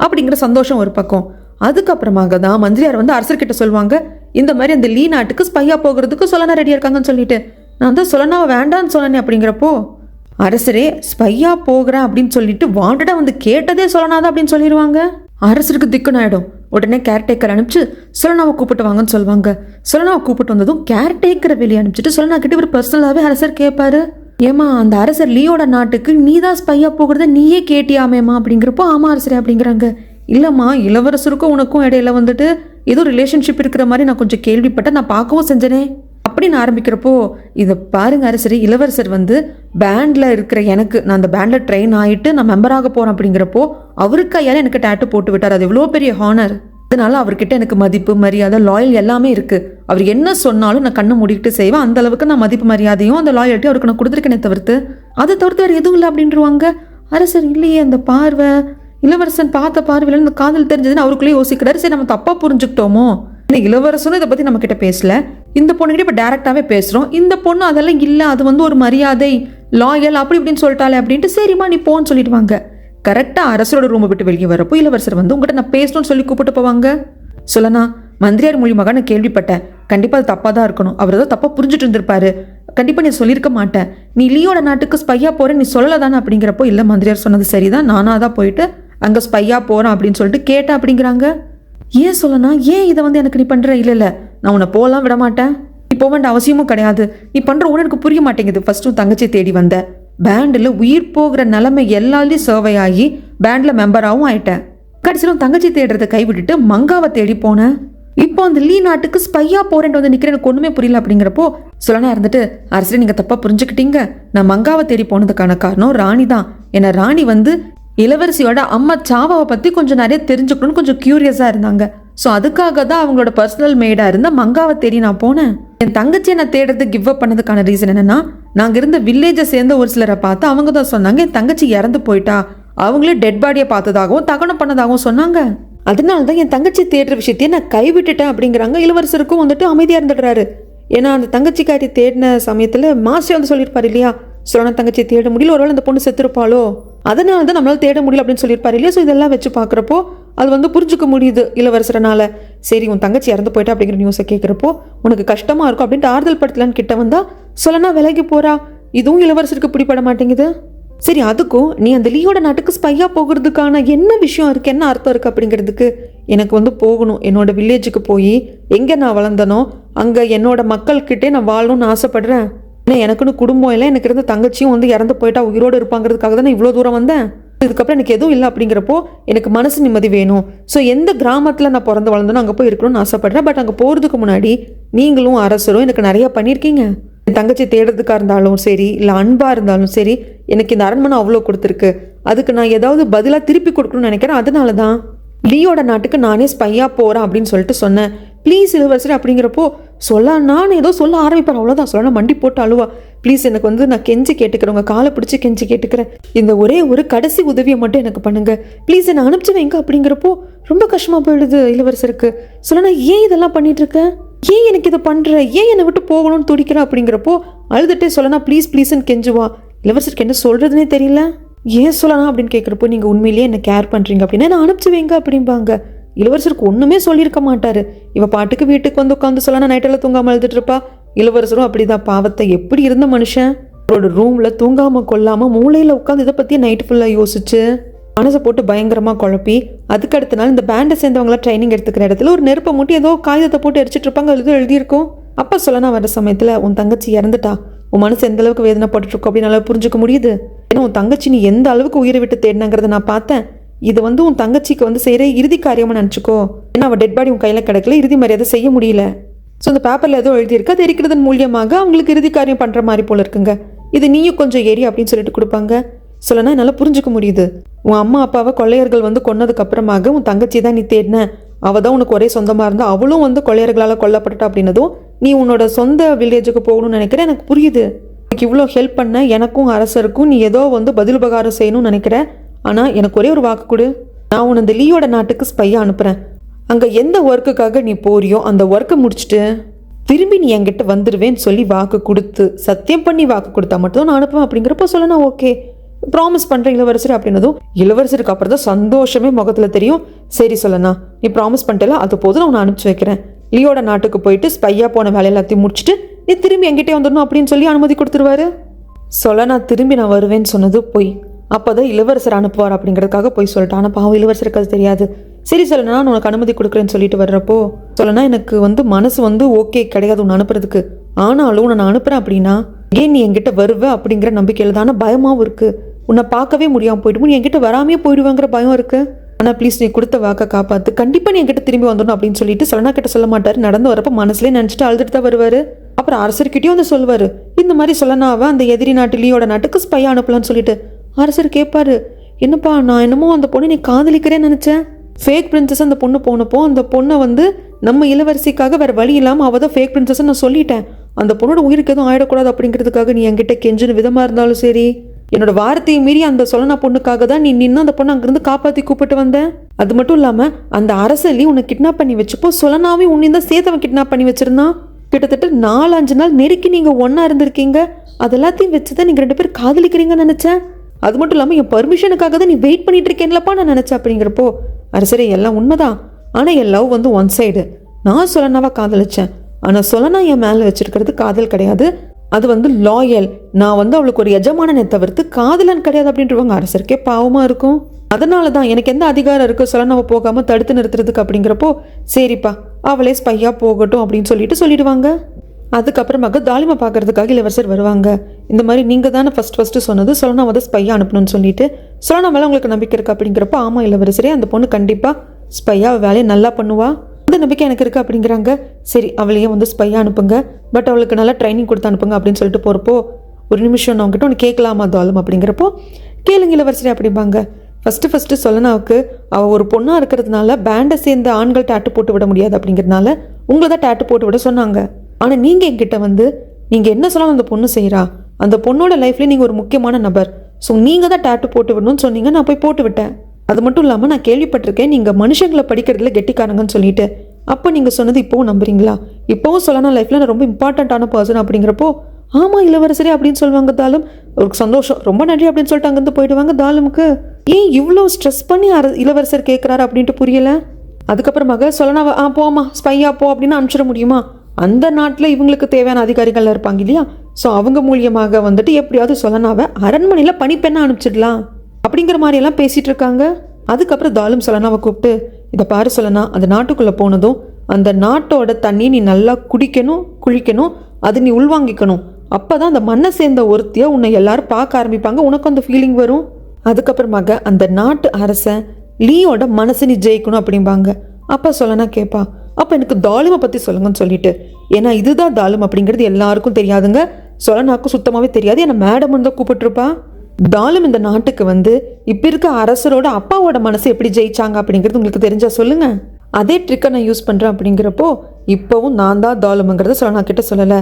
அப்படிங்கிற சந்தோஷம் ஒரு பக்கம். அதுக்கப்புறமாக தான் மந்திரியார் வந்து அரசர்கிட்ட சொல்லுவாங்க, இந்த மாதிரி அந்த லீ நாட்டுக்கு ஸ்பையா போகிறதுக்கு சொலனா ரெடியாக இருக்காங்கன்னு சொல்லிட்டு, நான் தான் சொலனாவை வேண்டான்னு சொன்னேன் அப்படிங்கிறப்போ, அரசரே ஸ்பையா போகிறேன் அப்படின்னு சொல்லிட்டு வாண்டடா வந்து கேட்டதே சொலனாதான் அப்படின்னு சொல்லிடுவாங்க. அரசருக்கு திக்குன்னு ஆயிடும். உடனே கேர்டேக்கர் அனுப்பிச்சு சொலனாவை கூப்பிட்டு வாங்கன்னு சொல்லுவாங்க. சொலனாவை கூப்பிட்டு வந்ததும் கேர்டேக்கரை வெளியே அனுப்பிச்சிட்டு சொலனா கிட்ட ஒரு பர்சனலாகவே அரசர் கேட்பாரு, ஏமா அந்த அரசர் லீயோட நாட்டுக்கு நீ தான் ஸ்பையா போகிறத நீயே கேட்டியாமேமா அப்படிங்கிறப்போ, ஆமா அரசரே அப்படிங்கிறாங்க. இல்லம்மா, இளவரசருக்கும் உனக்கும் இடையில வந்துட்டு ஏதோ ரிலேஷன்ஷிப் இருக்கிற மாதிரி நான் கொஞ்சம் கேள்விப்பட்டேன், நான் பார்க்கவும் செஞ்சனே. அப்படின்னு ஆரம்பிக்கிறப்போ, இதை பாருங்க அரசரே, இளவரசர் வந்து பேண்டில் இருக்கிற எனக்கு, நான் அந்த பேண்டில் ட்ரெயின் ஆகிட்டு நான் மெம்பராக போகிறேன் அப்படிங்கிறப்போ அவருக்கு கையால் எனக்கு டேட்டு போட்டு விட்டார். அது எவ்வளோ பெரிய ஹானர். அதனால அவர்கிட்ட எனக்கு மதிப்பு, மரியாதை, லாயல் எல்லாமே இருக்குது. அவர் என்ன சொன்னாலும் நான் கண்ணை மூடிக்கிட்டு செய்வேன். அந்த அளவுக்கு நான் மதிப்பு, மரியாதையும் அந்த லாயல்ட்டி அவருக்கு நான் கொடுத்துருக்கேனே தவிர்த்து அதை தவிர்த்து வேறு எதுவும் இல்லை அப்படின்றவாங்க. அரசர் இல்லையே, அந்த பார்வை, இளவரசன் பார்த்த பார்வையில் இந்த காதல் தெரிஞ்சதுன்னு அவருக்குள்ளேயே யோசிக்கிறாரு. சரி, நம்ம தப்பாக புரிஞ்சுக்கிட்டோமோ, இளவரசனும் இதை பற்றி நம்ம கிட்ட பேசல, இந்த பொண்ணுகிட்ட இப்போ டேரெக்டாகவே பேசுகிறோம், இந்த பொண்ணு அதெல்லாம் இல்லை, அது வந்து ஒரு மரியாதை, லாயல் அப்படி இப்படின்னு சொல்லிட்டாலே அப்படின்ட்டு சரிம்மா நீ போன்னு சொல்லிடுவாங்க. கரெக்டாக அரசரோட ரூமை விட்டு வெளியே வரப்போ இளவரசர் வந்து உங்கள்கிட்ட நான் பேசணும்னு சொல்லி கூப்பிட்டு போவாங்க. சொல்லனா, மந்திரியார் மூலியமாக நான் கேள்விப்பட்டேன், கண்டிப்பாக அது தப்பாக தான் இருக்கணும், அவர் ஏதோ தப்பாக புரிஞ்சுட்டு இருந்திருப்பாரு, கண்டிப்பாக நீ சொல்லியிருக்க மாட்டேன், நீ லியோட நாட்டுக்கு ஸ்பையாக போகிறேன் நீ சொல்லலை தானே அப்படிங்கிறப்போ, இல்லை மந்திரியார் சொன்னது சரிதான், நானாக தான் போயிட்டு அங்கே ஸ்பையாக போகிறேன் அப்படின்னு சொல்லிட்டு கேட்டேன் அப்படிங்கிறாங்க. ஏன் சொல்லனா, ஏன் இதை வந்து எனக்கு நீ பண்ணுற? இல்லை நான் உன்னை போகலாம் விட மாட்டேன், நீ போக வேண்டிய அவசியமும் கிடையாது, நீ பண்ணுற ஒன்று எனக்கு புரிய மாட்டேங்குது. ஃபர்ஸ்ட்டும் தங்கச்சி தேடி வந்த, பேண்டில் உயிர் போகிற நிலைமை எல்லாத்தையும் சர்வை ஆகி பேண்டில் மெம்பராகவும் ஆயிட்டேன், கடைசியிலும் தங்கச்சி தேடுறதை கைவிட்டுட்டு மங்காவை தேடி போனேன், இப்போ அந்த லீ நாட்டுக்கு ஸ்பையா போறேன் வந்து நிற்கிறேன், எனக்கு ஒன்றுமே புரியல அப்படிங்கிறப்போ சொல்லனா இருந்துட்டு, அரசே நீங்கள் தப்பாக புரிஞ்சுக்கிட்டீங்க, நான் மங்காவை தேடி போனதுக்கான காரணம் ராணி தான். ஏன்னா ராணி வந்து இளவரசியோட அம்மா சாவாவை பற்றி கொஞ்சம் நிறைய தெரிஞ்சுக்கணும்னு கொஞ்சம் க்யூரியஸாக இருந்தாங்க. ஸோ அதுக்காக தான் அவங்களோட பர்சனல் மெய்டாக இருந்த மங்காவை தேடி நான் போனேன். என் தங்கச்சியை நான் தேடுறது கிவ் அப் பண்ணதுக்கான ரீசன் என்னன்னா, நாங்கள் இருந்த வில்லேஜை சேர்ந்த ஒரு சிலரை பார்த்து அவங்க தான் சொன்னாங்க என் தங்கச்சி இறந்து போயிட்டா, அவங்களே டெட் பாடியை பார்த்ததாகவும் தகனம் பண்ணதாகவும் சொன்னாங்க. அதனால தான் என் தங்கச்சி தேடுற விஷயத்தையே நான் கைவிட்டுட்டேன் அப்படிங்கிறாங்க. இளவரசருக்கும் வந்துட்டு அமைதியாக இருந்துடுறாரு. ஏன்னா அந்த தங்கச்சிக்காரி தேடின சமயத்தில் மாஸ்டர் வந்து சொல்லியிருப்பார் இல்லையா, சொல்லனா தங்கச்சி தேட முடியல, ஒருவேளை அந்த பொண்ணு செத்துருப்பாளோ, அதனால தான் நம்மளால தேட முடியல அப்படின்னு சொல்லியிருப்பாரு இல்லையா. ஸோ இதெல்லாம் வச்சு பார்க்குறப்போ அது வந்து புரிஞ்சுக்க முடியுது இளவரசரனால. சரி, உன் தங்கச்சி இறந்து போயிட்டா அப்படிங்கிற நியூஸை கேட்குறப்போ உனக்கு கஷ்டமாக இருக்கும் அப்படின்ட்டு ஆறுதல் படுத்தலான்னு கிட்ட வந்தா சொல்லனா விலகி போறா. இதுவும் இளவரசருக்கு பிடிப்பட மாட்டேங்குது. சரி, அதுக்கும் நீ அந்த லீயோட நாட்டுக்கு ஸ்பையாக போகிறதுக்கான என்ன விஷயம் இருக்குது, என்ன அர்த்தம் இருக்குது அப்படிங்கிறதுக்கு, எனக்கு வந்து போகணும், என்னோட வில்லேஜுக்கு போய் எங்கே நான் வளர்ந்தனோ அங்கே என்னோட மக்கள்கிட்டே நான் வாழணும்னு ஆசைப்படுறேன். ஏன்னா எனக்குன்னு குடும்பம் இல்லை, எனக்கு இருந்த தங்கச்சியும் வந்து இறந்து போயிட்டா உயிரோடு இருப்பாங்கிறதுக்காக தான் நான் இவ்வளோ தூரம் வந்தேன். இதுக்கப்புறம் எனக்கு எதுவும் இல்லை அப்படிங்கிறப்போ எனக்கு மனசு நிம்மதி வேணும். ஸோ எந்த கிராமத்தில் நான் பிறந்து வளர்ந்தனோ அங்கே போய் இருக்கணும்னு ஆசைப்படுறேன். பட் அங்கே போகிறதுக்கு முன்னாடி நீங்களும் அரசரும் எனக்கு நிறையா பண்ணியிருக்கீங்க. என் தங்கச்சி தேடுறதுக்காக இருந்தாலும் சரி, இல்லை அன்பாக இருந்தாலும் சரி, எனக்கு இந்த அரண்மனை அவ்வளோ கொடுத்துருக்கு, அதுக்கு நான் ஏதாவது பதிலாக திருப்பி கொடுக்கணும்னு நினைக்கிறேன். அதனால தான் லீயோட நாட்டுக்கு நானே ஸ்பையாக போகிறேன் அப்படின்னு சொல்லிட்டு சொன்னேன். ப்ளீஸ் இளவரசர் அப்படிங்கிறப்போ நான் ஏதோ சொல்ல ஆரம்பிப்பேன், அவ்வளோதான். சொல்ல மண்டி போட்டு அழுவா. ப்ளீஸ் எனக்கு வந்து நான் கெஞ்சி கேட்டுக்கிறேன், உங்கள் காலை பிடிச்சி கெஞ்சி கேட்டுக்கிறேன், இந்த ஒரே ஒரு கடைசி உதவியை மட்டும் எனக்கு பண்ணுங்க ப்ளீஸ், என்னை அனுப்பிச்சு வைங்க அப்படிங்கிறப்போ ரொம்ப கஷ்டமாக போயிடுது இளவரசருக்கு. சொல்லனா ஏன் இதெல்லாம் பண்ணிட்டு இருக்க, ஏன் எனக்கு இதை பண்ணுற, ஏன் என்னை விட்டு போகணும்னு துடிக்கிறேன் அப்படிங்கிறப்போ அழுதுட்டே சொல்லனா ப்ளீஸ் ப்ளீஸ்ன்னு கெஞ்சுவா. இளவரசருக்கு என்ன சொல்கிறதுனே தெரியல. ஏன் சொல்லலாம் அப்படின்னு கேட்குறப்போ நீங்கள் உண்மையிலேயே என்ன கேர் பண்ணுறீங்க அப்படின்னா என்ன அனுப்பிச்சு வைங்க அப்படிம்பாங்க. இளவரசருக்கு ஒன்றுமே சொல்லியிருக்க மாட்டார். இவ பாட்டுக்கு வீட்டுக்கு வந்து உட்காந்து சொல்லனா நைட்டெல்லாம் தூங்காமல் எழுதிட்டு இருப்பா. இளவரசரும் அப்படிதான், பாவத்தை எப்படி இருந்த மனுஷன், அவரோட ரூமில் தூங்காமல் கொள்ளாமல் மூளையில் உட்காந்து இதை பற்றி நைட்டு ஃபுல்லாக யோசிச்சு மனசை போட்டு பயங்கரமாக குழப்பி, அதுக்கு அடுத்த நாள் இந்த பேண்டை சேர்ந்தவங்களாம் ட்ரைனிங் எடுத்துக்கிற இடத்துல ஒரு நெருப்பை மூட்டி ஏதோ காகிதத்தை போட்டு எரிச்சிட்டு இருப்பாங்க, அது எழுதியிருக்கும். அப்போ சொல்லனா வர சமயத்தில் உன் தங்கச்சி இறந்துட்டா, உன் மனசு எந்த அளவுக்கு வேதனைப்பட்டுருக்கோம் அப்படின்னு நல்லா புரிஞ்சுக்க முடியுது. ஏன்னா உன் தங்கச்சி நீ எந்த அளவுக்கு உயிரை விட்டு தேடினாங்கிறத நான் பார்த்தேன். இது வந்து உன் தங்கச்சிக்கு வந்து செய்கிற இறுதி காரியமாக நினச்சிக்கோ. ஏன்னா அவள் டெட் பாடி உன் கையில் கிடக்கல, இறுதி மரியாதை செய்ய முடியல. ஸோ அந்த பேப்பரில் ஏதோ எழுதியிருக்கு, அது எரிக்கிறதன் மூலியமாக அவங்களுக்கு இறுதி காரியம் பண்ணுற மாதிரி போல இருக்குங்க, இது நீயும் கொஞ்சம் ஏறி அப்படின்னு சொல்லிட்டு கொடுப்பாங்க. சொல்லனா என்னால் புரிஞ்சுக்க முடியுது. உன் அம்மா அப்பாவை கொள்ளையர்கள் வந்து கொன்னதுக்கு அப்புறமாக உன் தங்கச்சி தான் நீ தேடின, அவள் தான் உனக்கு ஒரே சொந்தமாக இருந்தால் அவளும் வந்து கொள்ளையர்களால் கொல்லப்பட்டுட்டா அப்படின்னதும் நீ உன்னோட சொந்த வில்லேஜுக்கு போகணும்னு நினைக்கிறேன். எனக்கு புரியுது, எனக்கு இவ்வளோ ஹெல்ப் பண்ண எனக்கும் அரசருக்கும் நீ ஏதோ வந்து பதில் உபகாரம் செய்யணும்னு நினைக்கிறேன். ஆனால் எனக்கு ஒரே ஒரு வாக்கு கொடு, நான் உன்னை இந்த லீயோட நாட்டுக்கு ஸ்பையாக அனுப்புகிறேன். அங்கே எந்த ஒர்க்குக்காக நீ போறியோ அந்த ஒர்க்கை முடிச்சுட்டு திரும்பி நீ என்கிட்ட வந்துடுவேன்னு சொல்லி வாக்கு கொடுத்து சத்தியம் பண்ணி வாக்கு கொடுத்தா மட்டும் நான் அனுப்புவேன் அப்படிங்கிறப்ப சொல்லணும் ஓகே ப்ராமிஸ் பண்ணுறேன் இளவரசர் அப்படின்னதும் இளவரசருக்கு அப்புறம் தான் சந்தோஷமே முகத்தில் தெரியும். சரி சொல்லனா, நீ ப்ராமிஸ் பண்ணிட்டல, அது போதும், நான் உன்னை அனுப்பிச்சு வைக்கிறேன். லியோட நாட்டுக்கு போயிட்டு ஸ்பையாக போன வேலை எல்லாத்தையும் முடிச்சுட்டு நீ திரும்பி என்கிட்டே வந்துடணும் அப்படின்னு சொல்லி அனுமதி கொடுத்துருவாரு. சொல்லனா திரும்பி நான் வருவேன்னு சொன்னது போய், அப்போதான் இளவரசர் அனுப்புவார் அப்படிங்கிறதுக்காக போய் சொல்லிட்டான். ஆனால் பாவம் இளவரசருக்கு அது தெரியாது. சரி சொல்லனா, நான் உனக்கு அனுமதி கொடுக்குறேன்னு சொல்லிட்டு வர்றப்போ சொல்லனா எனக்கு வந்து மனசு வந்து ஓகே கிடையாது உன்னை அனுப்புறதுக்கு, ஆனாலும் நான் அனுப்புகிறேன் அப்படின்னா ஏன் நீ என்கிட்ட வருவ அப்படிங்கிற நம்பிக்கையில் தானே பயமாகவும் இருக்குது. உன்னை பார்க்கவே முடியாமல் போயிட்டு நீ என்கிட்ட வராமே போயிடுவாங்கிற பயம் இருக்குது. ஆனால் ப்ளீஸ் நீ கொடுத்த வாக்கை காப்பாற்று, கண்டிப்பாக நீ என்கிட்ட திரும்பி வந்துடணும் அப்படின்னு சொல்லிட்டு சலனா கிட்ட சொல்ல மாட்டார். நடந்து வரப்போ மனசுலேயே நினச்சிட்டு அழுதுட்டு தான் வருவார். அப்புறம் அரசர்கிட்டயும் வந்து சொல்லுவார், இந்த மாதிரி சலனாவை அந்த எதிரி நாட்டு லியோட நாட்டுக்கு ஸ்பையாக அனுப்பலான்னு சொல்லிட்டு. அரசர் கேட்பாரு, என்னப்பா நான் என்னமோ அந்த பொண்ணை நீ காதலிக்கிறேன்னு நினச்சேன். ஃபேக் பிரின்சஸ் அந்த பொண்ணு போனப்போ அந்த பொண்ணை வந்து நம்ம இளவரசிக்காக வேறு வழி இல்லாமல் அவள் தான் ஃபேக் பிரின்சஸ் நான் சொல்லிட்டேன். அந்த பொண்ணோட உயிருக்கு எதுவும் ஆயிடக்கூடாது அப்படிங்கிறதுக்காக நீ என்கிட்ட கெஞ்சின விதமாக இருந்தாலும் சரி, என்னோட வார்த்தையை மீறி அந்த சலனா பொண்ணுக்காக தான் நீ நின்று அந்த பொண்ணை அங்கேருந்து காப்பாற்றி கூப்பிட்டு வந்தேன். அது மட்டும் இல்லாமல் அந்த அரசலி உன்னை கிட்னாப் பண்ணி வச்சப்போ சலனாவே உன்னையும் தான் சேர்த்து அவன் கிட்னாப் பண்ணி வச்சிருந்தான். கிட்டத்தட்ட 4-5 நாள் நெருக்கி நீங்கள் ஒன்றா இருந்திருக்கீங்க. அது எல்லாத்தையும் வச்சு தான் நீங்கள் 2 பேர் காதலிக்கிறீங்கன்னு நினச்சேன். அது மட்டும் இல்லாமல் என் பர்மிஷனுக்காக தான் நீ வெயிட் பண்ணிட்டு இருக்கேன்லப்பா நான் நினச்சேன் அப்படிங்கிறப்போ, அரசரே எல்லாம் உண்மைதான், ஆனால் என் லவ் வந்து ஒன் சைடு. நான் சலனாவை காதலிச்சேன், ஆனால் சலனா என் மேலே வச்சிருக்கிறது காதல் கிடையாது, அது வந்து லாயல். நான் வந்து அவளுக்கு ஒரு எஜமானனை தவிர்த்து காதலன் கிடையாது அப்படின்றவங்க. அரசருக்கே பாவமாக இருக்கும். அதனால தான் எனக்கு எந்த அதிகாரம் இருக்குது சலனாவை போகாமல் தடுத்து நிறுத்துறதுக்கு அப்படிங்கிறப்போ, சரிப்பா அவளே ஸ்பையாக போகட்டும் அப்படின்னு சொல்லிடுவாங்க. அதுக்கப்புறமாக தாலிமா பார்க்கறதுக்காக இளவரசர் வருவாங்க. இந்த மாதிரி நீங்கள் தானே ஃபஸ்ட்டு சொன்னது சலனா வந்து ஸ்பையாக அனுப்பணும்னு சொல்லிட்டு. சலனா மேலே உங்களுக்கு நம்பிக்கை இருக்குது அப்படிங்கிறப்போ, ஆமாம் இளவரசரே அந்த பொண்ணு கண்டிப்பாக ஸ்பையாக வேலையை நல்லா பண்ணுவா, அந்த நம்பிக்கை எனக்கு இருக்குது அப்படிங்கிறாங்க. சரி அவளையும் வந்து ஸ்பையாக அனுப்புங்க, பட் அவளுக்கு நல்லா ட்ரைனிங் கொடுத்து அனுப்புங்க அப்படின்னு சொல்லிட்டு போகிறப்போ, ஒரு நிமிஷம் நான் உங்ககிட்ட ஒன்று கேட்கலாமா தாலும் அப்படிங்கிறப்போ, கேளுங்க இளவரசரே அப்படிம்பாங்க. ஃபஸ்ட்டு சலனாவுக்கு அவள் ஒரு பொண்ணாக இருக்கிறதுனால பேண்டை சேர்ந்த ஆண்கள் டேட்டு போட்டு விட முடியாது அப்படிங்கிறதுனால உங்களை தான் டேட்டு போட்டு விட சொன்னாங்க. ஆனால் நீங்கள் என்கிட்ட வந்து நீங்கள் என்ன சொன்னாலும் அந்த பொண்ணு செய்கிறா, அந்த பொண்ணோட லைஃப்லேயே நீங்கள் ஒரு முக்கியமான நபர், ஸோ நீங்கள் தான் டேட்டு போட்டு விடணும்னு சொன்னீங்க, நான் போய் போட்டு விட்டேன். அது மட்டும் இல்லாமல் நான் கேள்விப்பட்டிருக்கேன் நீங்கள் மனுஷங்களை படிக்கிறதுல கெட்டிக்காரங்கன்னு சொல்லிட்டு. அப்போ நீங்கள் சொன்னது இப்போவும் நம்புறீங்களா? இப்போவும் சலனா லைஃப்பில் நான் ரொம்ப இம்பார்ட்டண்ட்டான பர்சன் அப்படிங்கிறப்போ, ஆமாம் இளவரசரே அப்படின்னு சொல்லுவாங்க. தாலும் ஒரு சந்தோஷம், ரொம்ப நன்றி அப்படின்னு சொல்லிட்டு அங்கேருந்து போயிடுவாங்க. தாலுமுக்கு ஏன் இவ்வளோ ஸ்ட்ரெஸ் பண்ணி இளவரசர் கேட்குறாரு அப்படின்ட்டு புரியலை. அதுக்கப்புறமாக சலனாவை போமா ஸ்பையா போ அப்படின்னு அனுப்பிச்சிட முடியுமா? அந்த நாட்டில் இவங்களுக்கு தேவையான அதிகாரிகள் இருப்பாங்க இல்லையா, ஸோ அவங்க மூலியமாக வந்துட்டு எப்படியாவது சலனாவை அரண்மனையில் பணிப்பெண்ணை அனுப்பிச்சிடலாம் அப்படிங்கிற மாதிரியெல்லாம் பேசிகிட்டு இருக்காங்க. அதுக்கப்புறம் தாலும் சலனாவை கூப்பிட்டு, இதை பாரு சலனா, அந்த நாட்டுக்குள்ளே போனதும் அந்த நாட்டோட தண்ணியை நீ நல்லா குளிக்கணும், அது நீ உள்வாங்கிக்கணும். அப்போ தான் அந்த மண்ணை சேர்ந்த ஒருத்தியை உன்னை எல்லாரும் பார்க்க ஆரம்பிப்பாங்க, உனக்கு அந்த ஃபீலிங் வரும். அதுக்கப்புறமாக அந்த நாட்டு அரசன் லீயோட மனசை நீ ஜெயிக்கணும் அப்படிம்பாங்க. அப்போ சலனா கேட்பா, அப்போ எனக்கு தாலுமை பற்றி சொல்லுங்கன்னு சொல்லிட்டு. ஏன்னா இதுதான் தாலும் அப்படிங்கிறது எல்லாருக்கும் தெரியாதுங்க, சலனாக்கும் சுத்தமாகவே தெரியாது. ஏன்னா மேடம் தான் கூப்பிட்டுருப்பா. தாலும் இந்த நாட்டுக்கு வந்து இப்போ இருக்க அரசரோட அப்பாவோட மனசை எப்படி ஜெயிச்சாங்க அப்படிங்கிறது உங்களுக்கு தெரிஞ்சா சொல்லுங்க. அதே ட்ரிக்கை நான் யூஸ் பண்ணுறேன் அப்படிங்கிறப்போ, இப்போவும் நான் தான் தாலும்ங்கிறத சலனா கிட்ட சொல்லலை.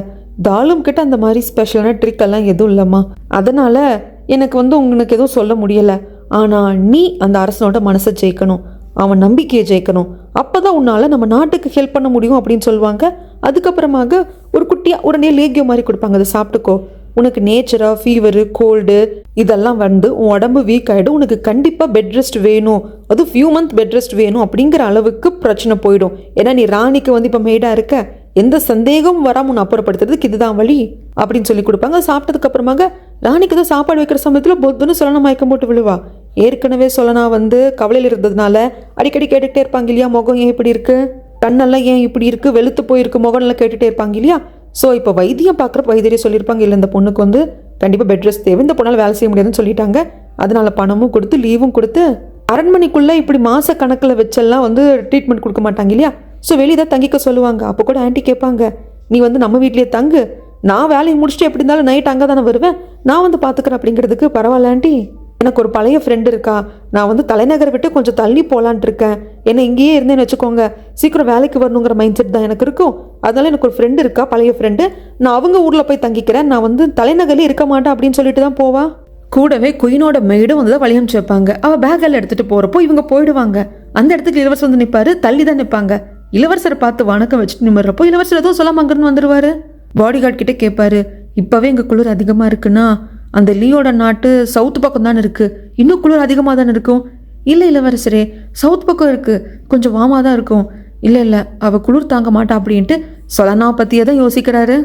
தாலும் கிட்ட அந்த மாதிரி ஸ்பெஷலான ட்ரிக் எல்லாம் எதுவும் இல்லைம்மா, அதனால எனக்கு வந்து உங்களுக்கு எதுவும் சொல்ல முடியலை. ஆனால் நீ அந்த அரசனோட மனசை ஜெயிக்கணும், அவன் நம்பிக்கையை ஜெயிக்கணும், அப்போ தான் உன்னால் நம்ம நாட்டுக்கு ஹெல்ப் பண்ண முடியும் அப்படின்னு சொல்லுவாங்க. அதுக்கப்புறமாக ஒரு குட்டியாக உடனே லேகியம் மாதிரி கொடுப்பாங்க, அதை சாப்பிட்டுக்கோ, உனக்கு நேச்சராக ஃபீவரு கோல்டு இதெல்லாம் வந்து உன் உடம்பு வீக் ஆகிடும், உனக்கு கண்டிப்பாக பெட் ரெஸ்ட் வேணும், அது ஃபியூ மந்த் பெட் ரெஸ்ட் வேணும் அப்படிங்கிற அளவுக்கு பிரச்சனை போயிடும். ஏன்னா நீ ராணிக்கு வந்து இப்போ மெய்டாக இருக்க, எந்த சந்தேகமும் வராமல் உன்னை அப்புறப்படுத்துறதுக்கு இதுதான் வழி அப்படின்னு சொல்லி கொடுப்பாங்க. சாப்பிட்டதுக்கு அப்புறமாக ராணிக்கு தான் சாப்பாடு வைக்கிற சமயத்தில் பொத்துன்னு சலனா மயக்கம் போட்டு விழுவா. ஏற்கனவே சலனா வந்து கவலையில் இருந்ததுனால அடிக்கடி கேட்டுகிட்டே இருப்பாங்க இல்லையா, முகம் ஏன் இப்படி இருக்கு, கண்ணெல்லாம் ஏன் இப்படி இருக்கு, வெளுத்து போயிருக்கு முகம்லாம் கேட்டுகிட்டே இருப்பாங்க இல்லையா. ஸோ இப்போ வைத்தியம் பார்க்குறப்ப வைத்தியரே சொல்லியிருப்பாங்க, இல்லை இந்த பொண்ணுக்கு வந்து கண்டிப்பாக பெட் ரெஸ்ட் தேவை, இந்த பொண்ணால் வேலை செய்ய முடியாதுன்னு சொல்லிட்டாங்க. அதனால பணமும் கொடுத்து லீவும் கொடுத்து அரண்மனைக்குள்ளே இப்படி மாத கணக்கில் வச்செல்லாம் வந்து ட்ரீட்மெண்ட் கொடுக்க மாட்டாங்க இல்லையா. ஸோ வெளியே தான் தங்கிக்க சொல்லுவாங்க. அப்போ கூட ஆன்ட்டி கேட்பாங்க, நீ வந்து நம்ம வீட்லேயே தங்கு, நான் வேலையை முடிச்சுட்டு எப்படி இருந்தாலும் நைட் அங்கே தானே வருவேன், நான் வந்து பார்த்துக்கிறேன் அப்படிங்கிறதுக்கு. பரவாயில்ல ஆன்ட்டி, எனக்கு ஒரு பழைய ஃப்ரெண்டு இருக்கா, நான் வந்து தலைநகரை விட்டு கொஞ்சம் தள்ளி போகலான்ட்டு இருக்கேன், என்னை இங்கேயே இருந்தேன்னு வச்சுக்கோங்க, சீக்கிரம் வேலைக்கு வரணுங்கிற மைண்ட் செட் தான் எனக்கு இருக்கும், அதனால எனக்கு ஒரு ஃப்ரெண்டு இருக்கா பழைய ஃப்ரெண்டு, நான் அவங்க ஊரில் போய் தங்கிக்கிறேன், நான் வந்து தலைநகரில் இருக்க மாட்டேன் அப்படின்னு சொல்லிட்டு தான் போவா. கூடவே குயினோட மெய்டும் வந்து தான் வழி அனுப்பிச்சு வைப்பாங்க. அவள் பேக்கெல்லாம் எடுத்துகிட்டு போகிறப்போ இவங்க போயிடுவாங்க. அந்த இடத்துக்கு இளவரசர் வந்து நிற்பாரு, தள்ளி தான் நிற்பாங்க. இளவரசரை பார்த்து வணக்கம் வச்சுட்டு நிமிடுறப்போ இளவரசர் எதுவும் சொல்லாம அங்கிருந்து வந்துடுவார். பாடிகார்ட் கிட்டே கேட்பாரு, இப்போவே எங்கள் குளிர் அதிகமாக இருக்குன்னா அந்த லீயோட நாட்டு சவுத் பக்கம் தானே இருக்குது, இன்னும் குளிர் அதிகமாக தானே இருக்கும். இல்லை இளவரசரே, சவுத் பக்கம் இருக்குது, கொஞ்சம் வாமாக தான் இருக்கும். இல்லை அவள் குளிர் தாங்க மாட்டா அப்படின்ட்டு சலனா பற்றியே தான் யோசிக்கிறாரு.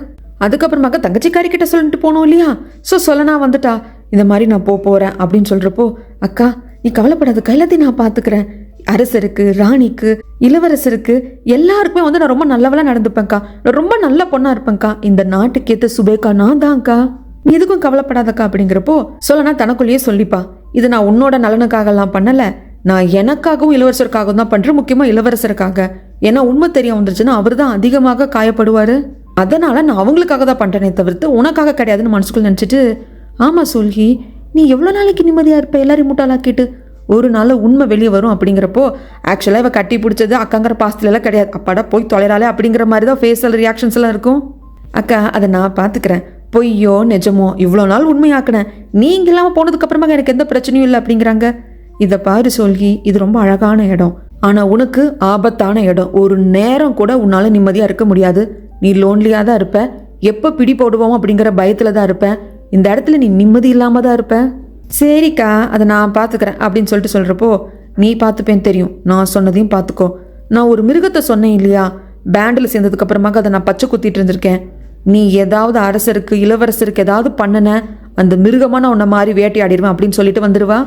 அதுக்கப்புறமாக தங்கச்சிக்காரி கிட்ட சொல்லிட்டு போனோம் இல்லையா, ஸோ சலனா வந்துட்டா, இந்த மாதிரி நான் போகிறேன் அப்படின்னு சொல்கிறப்போ, அக்கா நீ கவலைப்படாத, கையிலத்தையும் நான் பார்த்துக்கிறேன், அரசருக்கு ராணிக்கு இளவரசருக்கு எல்லாருக்குமே வந்து நான் ரொம்ப நல்லவளாக நடந்துப்பேன்க்கா, நான் ரொம்ப நல்ல பொண்ணாக இருப்பேன்க்கா, இந்த நாட்டுக்கு ஏற்ற சுபேக்கா நான் தான்க்கா, நீ எதுக்கும் கவலைப்படாதக்கா அப்படிங்கிறப்போ சலனா தனக்குள்ளேயே சொல்லிப்பா, இது நான் உன்னோட நலனுக்காகலாம் பண்ணலை, நான் எனக்காகவும் இளவரசருக்காகவும் தான் பண்றேன், முக்கியமா இளவரசருக்காக. ஏன்னா உண்மை தெரிய வந்துருச்சுன்னா அவர் தான் அதிகமாக காயப்படுவாரு. அதனால நான் அவங்களுக்காக தான் பண்றேனே தவிர்த்து உனக்காக கிடையாதுன்னு மனசுக்குள்ள நினைச்சிட்டு, ஆமா சூழ்கி, நீ எவ்வளோ நாளைக்கு நிம்மதியா இருப்ப எல்லாரையும் முட்டாளாக்கிட்டு? ஒரு நாள் உண்மை வெளியே வரும் அப்படிங்கிறப்போ ஆக்சுவலாக இவ கட்டி பிடிச்சது அக்காங்கிற பாசத்துல எல்லாம் கிடையாது, அப்பாடா போய் தொலைறாளே அப்படிங்கிற மாதிரி தான் ஃபேஷியல் ரியாக்ஷன்ஸ் எல்லாம் இருக்கும். அக்கா அதை நான் பார்த்துக்கிறேன், பொய்யோ நிஜமோ இவ்வளோ நாள் உண்மையாக்குனேன், நீங்க இல்லாமல் போனதுக்கு அப்புறமா எனக்கு எந்த பிரச்சனையும் இல்லை அப்படிங்கிறாங்க. இதை பாரு சோல்கி, இது ரொம்ப அழகான இடம், ஆனால் உனக்கு ஆபத்தான இடம். ஒரு நேரம் கூட உன்னால நிம்மதியாக இருக்க முடியாது. நீ லோன்லியாக தான் இருப்ப, எப்போ பிடி போடுவோம் அப்படிங்கிற பயத்தில் தான் இருப்ப. இந்த இடத்துல நீ நிம்மதி இல்லாமல் தான் இருப்ப. சரிக்கா அதை நான் பார்த்துக்கிறேன் அப்படின்னு சொல்லிட்டு சொல்கிறப்போ, நீ பார்த்துப்பேன்னு தெரியும், நான் சொன்னதையும் பார்த்துக்கோ. நான் ஒரு மிருகத்தை சொன்னேன் இல்லையா, பேண்டில் சேர்ந்ததுக்கு அப்புறமாக அதை நான் பச்சை குத்திட்டு இருந்திருக்கேன். நீ ஏதாவது அரசருக்கு இளவரசருக்கு ஏதாவது பண்ணன, அந்த மிருகமான உன்னை மாதிரி வேட்டையாடிடுவேன் அப்படின்னு சொல்லிட்டு வந்துடுவா.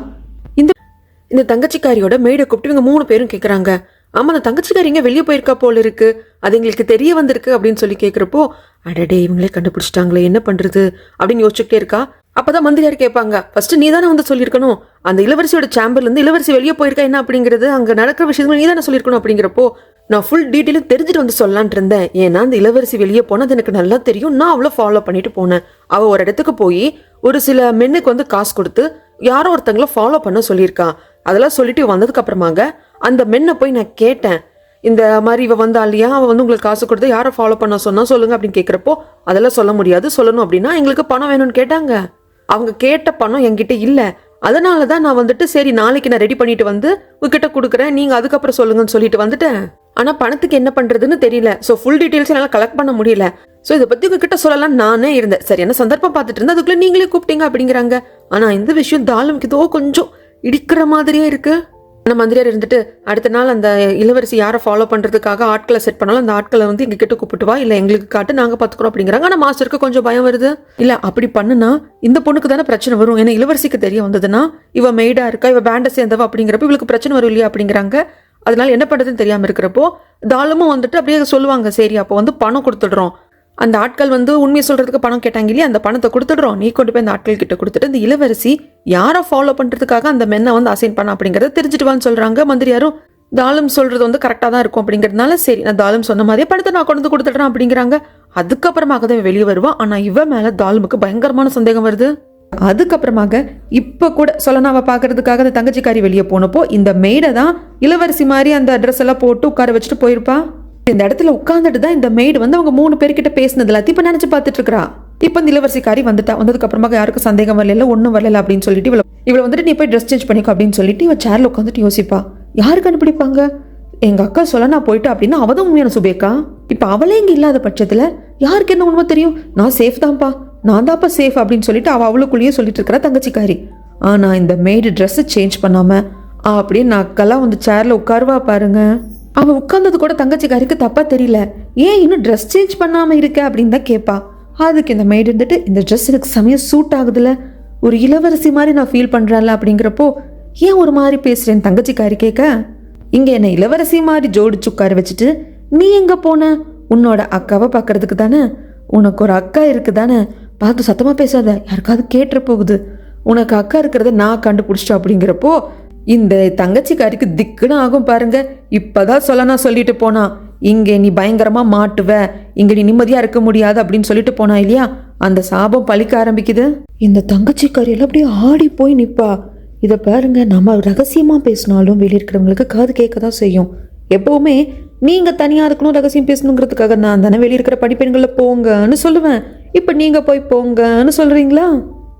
இந்த தங்கச்சிக்காரியோட மேடை கூப்பிட்டு இவங்க 3 பேரும் கேட்குறாங்க, ஆமா அந்த தங்கச்சிக்காரிங்க வெளியே போயிருக்கா போல இருக்கு, அது எங்களுக்கு தெரிய வந்திருக்கு அப்படின்னு சொல்லி கேட்குறப்போ, அடடே இவங்களே கண்டுபிடிச்சிட்டாங்களே என்ன பண்றது அப்படின்னு யோசிச்சுட்டே இருக்கா. அப்பதான் மந்திரியார் கேட்பாங்க, ஃபர்ஸ்ட் நீ தானே வந்து சொல்லியிருக்கணும், அந்த இளவரசியோட சேம்பர்ல இருந்து இளவரசி வெளியே போயிருக்கா என்ன அப்படிங்கிறது, அங்க நடக்கிற விஷயங்கள் நீ தானே சொல்லியிருக்கணும். அப்படிங்கிறப்போ நான் ஃபுல் டீட்டெயிலும் தெரிஞ்சுட்டு வந்து சொல்லலான் இருந்தேன். ஏன்னா அந்த இளவரசி வெளியே போனது எனக்கு நல்லா தெரியும், நான் அவளை ஃபாலோ பண்ணிட்டு போனேன். அவ ஒரு இடத்துக்கு போய் ஒரு சில மென்னுக்கு வந்து காசு கொடுத்து யாரோ ஒருத்தங்களை ஃபாலோ பண்ண சொல்லியிருக்கா. அதெல்லாம் சொல்லிட்டு வந்ததுக்கு அப்புறமாக அந்த மென்னை போய் நான் கேட்டேன், இந்த மாதிரி இவ வந்தா இல்லையா, அவன் வந்து உங்களுக்கு காசு கொடுத்து யாரை ஃபாலோ பண்ண சொன்னா சொல்லுங்க அப்படின்னு கேட்குறப்போ, அதெல்லாம் சொல்ல முடியாது, சொல்லணும் அப்படின்னா எங்களுக்கு பணம் வேணும்னு கேட்டாங்க. அவங்க கேட்ட பணம் என்கிட்ட இல்லை, அதனால தான் நான் வந்துட்டு சரி நாளைக்கு நான் ரெடி பண்ணிட்டு வந்து உங்ககிட்ட கொடுக்குறேன், நீங்க அதுக்கப்புறம் சொல்லுங்கன்னு சொல்லிட்டு வந்துட்டேன். ஆனா பணத்துக்கு என்ன பண்றதுன்னு தெரியல, ஸோ ஃபுல் டீட்டெயில்ஸ் என்னால் கலெக்ட் பண்ண முடியல. ஸோ இதை பத்தி உங்ககிட்ட சொல்லலாம் நானே இருந்தேன். சரி என்ன சந்தர்ப்பம் பார்த்துட்டு இருந்தேன், அதுக்குள்ள நீங்களே கூப்பிட்டீங்க அப்படிங்கிறாங்க. ஆனா இந்த விஷயம் தாலுமுக்கு ஏதோ கொஞ்சம் இடிக்கிற மாதிரியே இருக்கு. ஆனா மந்திரியார் இருந்துட்டு அடுத்த நாள் அந்த இளவரசி யாரை ஃபாலோ பண்றதுக்காக ஆட்களை செட் பண்ணாலும் அந்த ஆட்களை வந்து எங்க கிட்ட கூப்பிட்டு வா, இல்ல எங்களுக்கு காட்டு, நாங்க பாத்துக்கிறோம் அப்படிங்கிறாங்க. ஆனா மாஸ்டருக்கு கொஞ்சம் பயம் வருது. இல்ல அப்படி பண்ணுனா இந்த பொண்ணுக்கு தானே பிரச்சனை வரும், ஏன்னா இளவரசிக்கு தெரிய வந்ததுன்னா இவ மெய்டா இருக்கா, இவ பேண்டை சேர்ந்தவா அப்படிங்கிறப்ப இவளுக்கு பிரச்சனை வரும் இல்லையா அப்படிங்கிறாங்க. அதனால என்ன பண்றதுன்னு தெரியாம இருக்கிறப்போ தாலுமும் வந்துட்டு அப்படியே சொல்லுவாங்க, சரி அப்போ வந்து பணம் கொடுத்துடுறோம், அந்த ஆட்கள் வந்து உண்மையை சொல்றதுக்கு பணம் கேட்டாங்க இல்லையா, அந்த பணத்தை கொடுத்துடுறோம், நீ கொண்டு போய் அந்த ஆட்கள் கிட்ட கொடுத்துட்டு இந்த இளவரசி யாரை ஃபாலோ பண்றதுக்காக அந்த மென்னை வந்து அசைன் பண்ண அப்படிங்கறத தெரிஞ்சுட்டுவான்னு சொல்றாங்க. மந்திரியாரும் தாலும் சொல்றது வந்து கரெக்டா தான் இருக்கும் அப்படிங்கிறதுனால சரி நான் தாலும் சொன்ன மாதிரியே பணத்தை நான் கொண்டு கொடுத்துடுறேன் அப்படிங்கிறாங்க. அதுக்கப்புறமாக தான் வெளியே வருவா. ஆனா இவ மேல தாலுமுக்கு பயங்கரமான சந்தேகம் வருது. அதுக்கப்புறமாக இப்ப கூட சொல்லனாவை பாக்குறதுக்காக அந்த தங்கச்சிக்காரி வெளியே போனப்போ இந்த மெய்டை தான் இளவரசி மாதிரி அந்த அட்ரஸ் எல்லாம் போட்டு உட்கார வச்சுட்டு போயிருப்பா. இந்த இடத்துல உட்கார்ந்துட்டு தான் இந்த மெய்டு வந்து அவங்க 3 பேர்கிட்ட பேசினது எல்லாத்தையும் இப்ப நினைச்சு பார்த்துட்டு இருக்கா. இப்ப இந்த இளவரசிக்காரி வந்துட்டா, வந்ததுக்கு அப்புறமா யாருக்கும் சந்தேகம் வரல, ஒன்னும் வரல அப்படின்னு சொல்லிட்டு இவளை வந்துட்டு நீ போய் ட்ரெஸ் சேஞ்ச் பண்ணிக்கோ அப்படின்னு சொல்லிட்டு இவ சேர்ல உட்காந்துட்டு யோசிப்பா, யாரு கண்டுபிடிப்பாங்க, எங்க அக்கா சொல்ல நான் போயிட்டு அப்படின்னா அவதான் உண்மையான சுபேக்கா. இப்ப அவளே இங்க இல்லாத பட்சத்துல யாருக்கு என்ன உண்மை தெரியும், நான் சேஃப் தான்ப்பா, நான் தான்ப்பா சேஃப் அப்படின்னு சொல்லிட்டு அவளுக்குள்ளேயே சொல்லிட்டு இருக்கிற தங்கச்சிக்காரி. ஆனா இந்த மெய்டு ட்ரெஸ் சேஞ்ச் பண்ணாம அப்படியே நக்கெல்லாம் வந்து சேர்ல உட்காருவா பாருங்க. அவ உட்கார்ந்தது கூட தங்கச்சிக்காரிக்கு தப்பா தெரியல, ஏன் இன்னும் ட்ரெஸ் சேஞ்ச் பண்ணாம இருக்க அப்படின்னு தான் கேட்பா. அதுக்கு இந்த மெய்டு இருந்துட்டு இந்த ட்ரெஸ் எனக்கு சமயம் சூட் ஆகுதுல, ஒரு இளவரசி மாதிரி நான் ஃபீல் பண்றேன்ல அப்படிங்கிறப்போ ஏன் ஒரு மாதிரி பேசுறேன் தங்கச்சிக்காரி கேட்க, இங்க என்ன இளவரசி மாதிரி ஜோடிச்சு உட்கார வச்சுட்டு நீ எங்க போன, உன்னோட அக்காவை பாக்குறதுக்கு தானே, உனக்கு ஒரு அக்கா இருக்கு தானே, பார்த்து சத்தமா பேசாத யாருக்காவது கேட்டுற போகுது, உனக்கு அக்கா இருக்கிறத நான் கண்டுபிடிச்சிட்டோம் அப்படிங்கிறப்போ இந்த தங்கச்சிக்காரிக்கு திக்குன்னு ஆகும் பாருங்க. இப்பதான் சொல்லனா சொல்லிட்டு போனா, இங்க நீ பயங்கரமா மாட்டுவ, இங்க நீ நிம்மதியா இருக்க முடியாது அப்படின்னு சொல்லிட்டு போனா இல்லையா, அந்த சாபம் பழிக்க ஆரம்பிக்குது. இந்த தங்கச்சிக்காரியெல்லாம் அப்படியே ஆடி போய் நிப்பா. இதை பாருங்க, நம்ம ரகசியமா பேசினாலும் வெளியே இருக்கிறவங்களுக்கு காது கேட்கதான் செய்யும். எப்பவுமே நீங்க தனியா இருக்கணும் ரகசியம் பேசணுங்கிறதுக்காக நான் தானே வெளியே இருக்கிற படிப்பெண்கள்ல போங்கன்னு சொல்லுவேன், இப்ப நீங்க போய் போங்கன்னு சொல்றீங்களா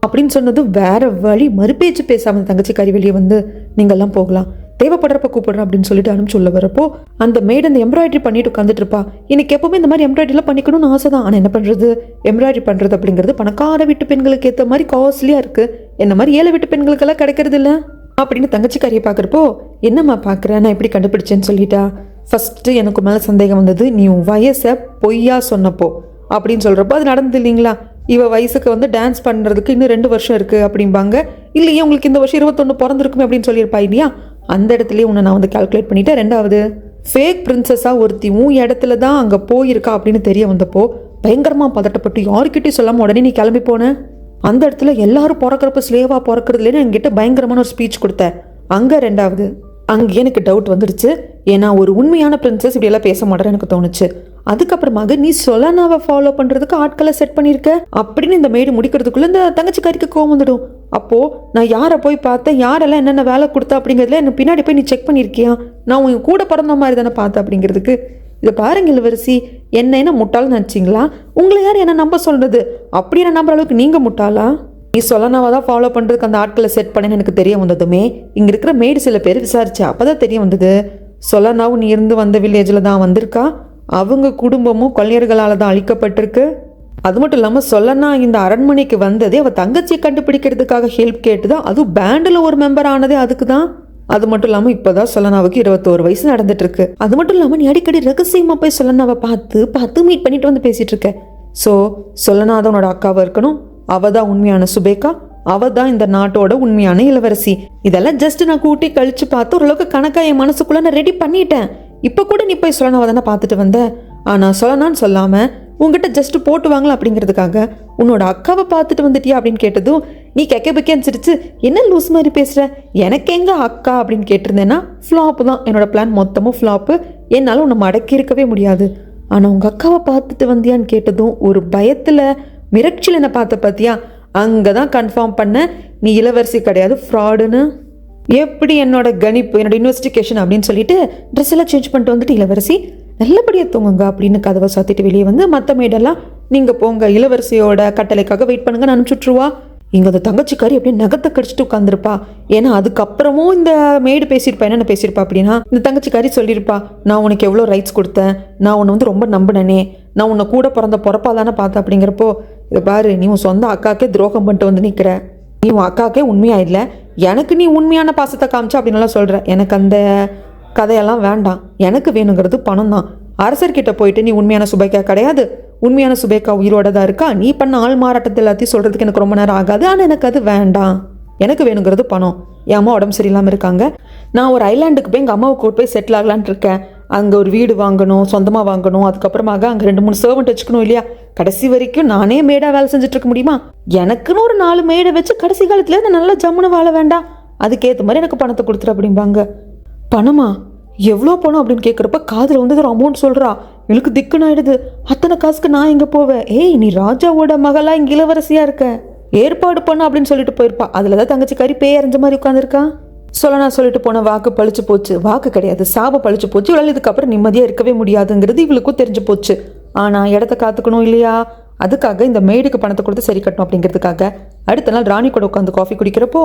அப்படின்னு சொன்னது வேற வழி. மறுபேச்சு பேசாம தங்கச்சிக்காரி வெளியே வந்து நீங்கெல்லாம் போகலாம், தேவைப்படுறப்ப கூப்பிடுறேன் அப்படின்னு சொல்லிட்டு அனுப்பிச்சு உள்ள வரப்போ அந்த மேட் அந்த எம்ப்ராய்டரி பண்ணிட்டு உட்காந்துட்டு இருப்பா. எனக்கு எப்பவுமே இந்த மாதிரி எம்ப்ராய்டரிலாம் பண்ணிக்கணும்னு ஆசை தான், ஆனால் என்ன பண்றது, எம்ப்ராய்டரி பண்றது அப்படிங்கிறது பணக்கார வீட்டு பெண்களுக்கு ஏற்ற மாதிரி காஸ்ட்லியா இருக்கு, என்ன மாதிரி ஏழை வீட்டு பெண்களுக்கெல்லாம் கிடைக்கிறது இல்லை அப்படின்னு தங்கச்சிக்காரியை பார்க்குறப்போ, என்னம்மா பார்க்குறேன் நான் எப்படி கண்டுபிடிச்சேன்னு சொல்லிட்டா. ஃபர்ஸ்ட் எனக்கு மேலே சந்தேகம் வந்தது நீ உன் வயசை பொய்யா சொன்னப்போ அப்படின்னு சொல்றப்போ, அது நடந்தது இல்லைங்களா, இவ வயசுக்கு வந்து டான்ஸ் பண்ணுறதுக்கு இன்னும் 2 வருஷம் இருக்குது அப்படிம்பாங்க, இல்லையே உங்களுக்கு இந்த வருஷம் 21 பிறந்திருக்குமே அப்படின்னு சொல்லியிருப்பா இல்லையா, அந்த இடத்துலயே உன்னை நான் வந்து கால்குலேட் பண்ணிட்டேன். 2வது ஃபேக் பிரின்சஸாக ஒருத்தி உன் இடத்துல தான் அங்கே போயிருக்கா அப்படின்னு தெரிய வந்தப்போ பயங்கரமாக பதட்டப்பட்டு யாருக்கிட்டையும் சொல்லாமல் உடனே நீ கிளம்பி போன. அந்த இடத்துல எல்லாரும் பிறக்கிறப்ப ஸ்லேவாக பிறக்கிறது இல்லைன்னு என்கிட்ட பயங்கரமான ஒரு ஸ்பீச் கொடுத்த. அங்கே 2வது அங்கே எனக்கு டவுட் வந்துடுச்சு. ஏன்னா ஒரு உண்மையான பிரின்சஸ் இப்படியெல்லாம் பேச மாட்டேன்னு எனக்கு தோணுச்சு. அதுக்கப்புறமாக நீ சொலனாவை ஃபாலோ பண்ணுறதுக்கு ஆட்களை செட் பண்ணியிருக்க அப்படின்னு இந்த மெய்டு முடிக்கிறதுக்குள்ளே இந்த தங்கச்சிக்காரிக்கு கோவம் வந்துடும். அப்போது நான் யாரை போய் பார்த்தேன், யாரெல்லாம் என்னென்ன வேலை கொடுத்தா அப்படிங்கிறதுல என்ன பின்னாடி போய் நீ செக் பண்ணியிருக்கியா, நான் உன் கூட பிறந்த மாதிரி தானே பார்த்தேன் அப்படிங்கிறதுக்கு. இதை பாருங்க இளவரசி, என்ன முட்டாள்னு நினச்சிங்களா? உங்களை யார் என்ன நம்ப சொல்கிறது? அப்படி என்ன நம்புற அளவுக்கு நீங்கள் முட்டாளா? நீ சொலனாவை தான் ஃபாலோ பண்ணுறதுக்கு அந்த ஆட்களை செட் பண்ணேன்னு எனக்கு தெரிய வந்ததுமே இங்கே இருக்கிற மெய்டு சில பேர் விசாரிச்சு அப்போ தான் தெரிய வந்தது சொலனாவும் நீ இருந்து வந்த வில்லேஜில் தான் வந்திருக்கா. அவங்க குடும்பமும் கொள்ளையர்களால் தான் அழிக்கப்பட்டிருக்கு. அது மட்டும் இல்லாமல் சொலனா இந்த அரண்மனைக்கு வந்ததே அவள் தங்கச்சியை கண்டுபிடிக்கிறதுக்காக ஹெல்ப் கேட்டு தான், அதுவும் பேண்டில் ஒரு மெம்பர் ஆனதே அதுக்கு தான். அது மட்டும் இல்லாமல் இப்போ தான் சொலனாவுக்கு 21 வயசு நடந்துட்டு இருக்கு. அது மட்டும் இல்லாமல் நீ அடிக்கடி ரகசியமாக போய் சொலனாவை பார்த்து மீட் பண்ணிட்டு வந்து பேசிட்டு இருக்க. ஸோ சொலனா தான் உன்னோட அக்காவாக இருக்கணும். அவள் தான் உண்மையான சுபேகா, அவள் தான் இந்த நாட்டோட உண்மையான இளவரசி. இதெல்லாம் ஜஸ்ட் நான் கூட்டி கழிச்சு பார்த்து ஓரளவுக்கு கணக்கா என் மனசுக்குள்ள நான் ரெடி பண்ணிட்டேன். இப்போ கூட நீ போய் சொலனாவை தானே பார்த்துட்டு வந்த. ஆனால் சொலனான்னு சொல்லாமல் உங்ககிட்ட ஜஸ்ட் போட்டு வாங்கலாம் அப்படிங்கிறதுக்காக உன்னோட அக்காவை பார்த்துட்டு வந்துட்டியா அப்படின்னு கேட்டதும் நீ கெக்கேன்னு சிரிச்சு என்ன லூஸ் மாதிரி பேசுகிற, எனக்கு எங்க அக்கா அப்படின்னு கேட்டிருந்தேன்னா ஃப்ளாப்பு தான். என்னோட பிளான் மொத்தமும் ஃப்ளாப்பு. என்னால் உன்னை மடக்கி இருக்கவே முடியாது. ஆனால் உங்கள் அக்காவை பார்த்துட்டு வந்தியான்னு கேட்டதும் ஒரு பயத்தில் மிரட்சியில் என்ன பார்த்த பார்த்தியா, அங்கே தான் கன்ஃபார்ம் பண்ண நீ இளவரசி கிடையாது, ஃப்ராடுன்னு. எப்படி என்னோட கணிப்பு, என்னோட இன்வெஸ்டிகேஷன் அப்படின்னு சொல்லிட்டு ட்ரெஸ் எல்லாம் சேஞ்ச் பண்ணிட்டு வந்துட்டு இளவரசி நல்லபடியாக தூங்குங்க அப்படின்னு கதவை சாத்திட்டு வெளியே வந்து மற்ற மேடெல்லாம் நீங்கள் போங்க, இளவரசியோட கட்டளைக்காக வெயிட் பண்ணுங்கன்னு அனுப்பிச்சுட்ருவா. இங்கே அந்த தங்கச்சிக்காரி அப்படியே நகத்தை கடிச்சிட்டு உட்காந்துருப்பா. ஏன்னா அதுக்கப்புறமும் இந்த மேடு பேசியிருப்பா. என்னென்ன பேசியிருப்பா அப்படின்னா, இந்த தங்கச்சிக்காரி சொல்லியிருப்பா, நான் உனக்கு எவ்வளோ ரைட்ஸ் கொடுத்தேன், நான் உன்னை வந்து ரொம்ப நம்பினனே, நான் உன்னை கூட பிறந்த பொறப்பா தானே பார்த்தேன். அப்படிங்கிறப்போ இதை பாரு, நீ உன் சொந்த அக்காக்கே துரோகம் பண்ணிட்டு வந்து நிற்கிற, நீ உன் அக்காக்கே உண்மையா இல்லை, எனக்கு நீ உண்மையான பாசத்தை காமிச்சா அப்படின்னுலாம் சொல்கிற. எனக்கு அந்த கதையெல்லாம் வேண்டாம். எனக்கு வேணுங்கிறது பணம் தான். அரசர்கிட்ட போயிட்டு நீ உண்மையான சுபேகா கிடையாது, உண்மையான சுபேகா உயிரோட தான் இருக்கா, நீ பண்ண ஆள் மாறாட்டத்தை எல்லாத்தையும் சொல்கிறதுக்கு எனக்கு ரொம்ப நேரம் ஆகாது. ஆனால் எனக்கு அது வேண்டாம். எனக்கு வேணுங்கிறது பணம். என் அம்மா உடம்பு சரியில்லாமல் இருக்காங்க. நான் ஒரு ஐலாண்டுக்கு போய் எங்கள் அம்மாவை கூட்டு போய் செட்டில் ஆகலான்ட்டு இருக்கேன். அங்கே ஒரு வீடு வாங்கணும், சொந்தமாக வாங்கணும். அதுக்கப்புறமாக அங்கே 2-3 சர்வெண்ட் வச்சுக்கணும் இல்லையா? கடைசி வரைக்கும் நானே மேடாக வேலை செஞ்சுட்டு இருக்க முடியுமா? எனக்குன்னு ஒரு 4 மேடை வச்சு கடைசி காலத்தில் நான் நல்லா ஜம்முன்னு வாழ வேண்டாம். அதுக்கேற்ற மாதிரி எனக்கு பணத்தை கொடுத்துரு அப்படிம்பாங்க. பணமா? எவ்வளோ பணம் அப்படின்னு கேட்குறப்ப காதில் வந்து ஒரு அமௌண்ட் சொல்கிறா. எனக்கு திக்குன்னு ஆயிடுது. அத்தனை காசுக்கு நான் எங்கே போவேன்? ஏய், நீ ராஜாவோட மகளா இங்கே இளவரசியாக இருக்க, ஏற்பாடு பண்ண அப்படின்னு சொல்லிட்டு போயிருப்பா. அதில் தான் தங்கச்சிக்காரி பேய் அறிஞ்ச மாதிரி உட்காந்துருக்கா. சொலனா சொல்லிட்டு போன வாக்கு பழிச்சு போச்சு. வாக்கு கிடையாது, சாபம் பழிச்சு போச்சு. இவளால் இதுக்கப்புறம் நிம்மதியாக இருக்கவே முடியாதுங்கிறது இவளுக்கும் தெரிஞ்சு போச்சு. ஆனால் இடத்த காத்துக்கணும் இல்லையா? அதுக்காக இந்த மேடுக்கு பணத்தை கொடுத்து சரி கட்டணும் அப்படிங்கிறதுக்காக அடுத்த நாள் ராணி கூட உட்காந்து காஃபி குடிக்கிறப்போ,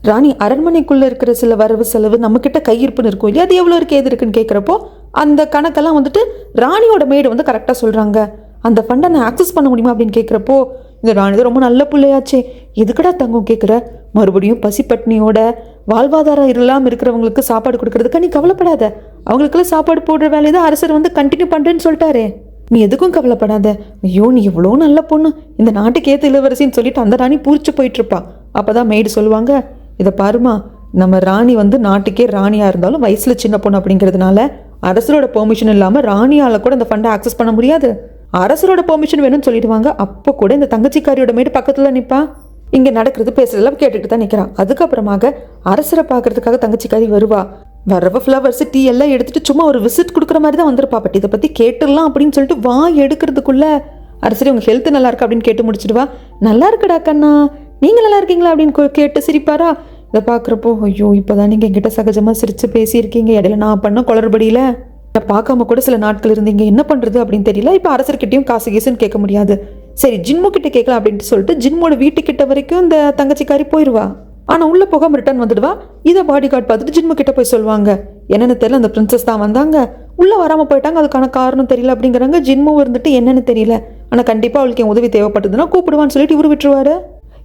ராணி அரண்மனைக்குள்ளே இருக்கிற சில வரவு செலவு நம்மக்கிட்ட கையிருப்புன்னு இருக்கும் இல்லையா, அது எவ்வளோ இருக்குது, எது இருக்குன்னு கேட்குறப்போ அந்த கணக்கெல்லாம் வந்துட்டு ராணியோட மேடு வந்து கரெக்டாக சொல்கிறாங்க. அந்த ஃபண்டை நான் ஆக்சஸ் பண்ண முடியுமா அப்படின்னு கேட்குறப்போ, இந்த ராணி தான் ரொம்ப நல்ல பிள்ளையாச்சே, எதுக்கடா தங்கம் கேட்குற, மறுபடியும் பசிப்பட்னியோட வாழ்வாதாரம் இல்லாமல் இருக்கிறவங்களுக்கு சாப்பாடு கொடுக்கறதுக்கு நீ கவலைப்படாத, அவங்களுக்கெல்லாம் சாப்பாடு போடுற வேலையை தான் அரசர் வந்து கண்டினியூ பண்ணுறேன்னு சொல்லிட்டாரே, நீ எதுக்கும் கவலைப்படாத. ஐயோ, நீ எவ்வளோ நல்ல பொண்ணு, இந்த நாட்டுக்கு ஏற்ற இளவரசின்னு சொல்லிட்டு அந்த ராணி பூரிச்சு போயிட்டுருப்பா. அப்போ தான் மெய்டு சொல்லுவாங்க, இதை பாருமா, நம்ம ராணி வந்து நாட்டுக்கே ராணியாக இருந்தாலும் வயசில் சின்ன பொண்ணு அப்படிங்கிறதுனால அரசரோட பெர்மிஷன் இல்லாமல் ராணியால் கூட இந்த ஃபண்டை ஆக்சஸ் பண்ண முடியாது, அரசரோட பெர்மிஷன் வேணும்னு சொல்லிடுவாங்க. அப்போ கூட இந்த தங்கச்சிக்காரியோட மேடு பக்கத்தில் நிற்பா. இங்கே நடக்கிறது பேசுறதெல்லாம் கேட்டுட்டு தான் நிற்கிறான். அதுக்கப்புறமாக அரசரை பார்க்கறதுக்காக தங்கச்சிக்காரி வருவா. வரவ ஃப்ளவர்ஸ் டீ எல்லாம் எடுத்துட்டு சும்மா ஒரு விசிட் கொடுக்குற மாதிரி தான் வந்திருப்பா. பட் இதை பற்றி கேட்டுடலாம் அப்படின்னு சொல்லிட்டு வா எடுக்கிறதுக்குள்ள அரசரே உங்கள் ஹெல்த் நல்லா இருக்கா அப்படின்னு கேட்டு முடிச்சிடுவா. நல்லா இருக்குடா கண்ணா, நீங்கள் நல்லா இருக்கீங்களா அப்படின்னு கேட்டு சிரிப்பாரா. இதை பார்க்குறப்போ, ஐயோ இப்போதான் நீங்கள் என்கிட்ட சகஜமாக சிரித்து பேசியிருக்கீங்க, இடையில நான் பண்ண குளறுபடியில் பார்க்காம கூட சில நாட்கள் இருந்தீங்க, என்ன பண்ணுறது அப்படின்னு தெரியல. இப்போ அரசர்கிட்டையும் காசு கேசுன்னு கேட்க முடியாது. சரி, ஜின்மு கிட்ட கேட்கலாம் அப்படின்ட்டு சொல்லிட்டு ஜின்மோட வீட்டுக்கிட்ட வரைக்கும் இந்த தங்கச்சிக்காரி போயிடுவா. ஆனால் உள்ளே போகாமல் ரிட்டர்ன் வந்துடுவா. இதை பாடி கார்டு பார்த்துட்டு ஜின்மு கிட்ட போய் சொல்லுவாங்க, என்னென்னு தெரியல, அந்த பிரின்சஸ் தான் வந்தாங்க, உள்ளே வராமல் போயிட்டாங்க, அதுக்கான காரணம் தெரியல அப்படிங்கிறாங்க. ஜின்மும் இருந்துட்டு என்னென்னு தெரியல, ஆனால் கண்டிப்பாக அவளுக்கு என் உதவி தேவைப்பட்டதுன்னா கூப்பிடுவான்னு சொல்லிட்டு இவரு விட்டுருவாரு.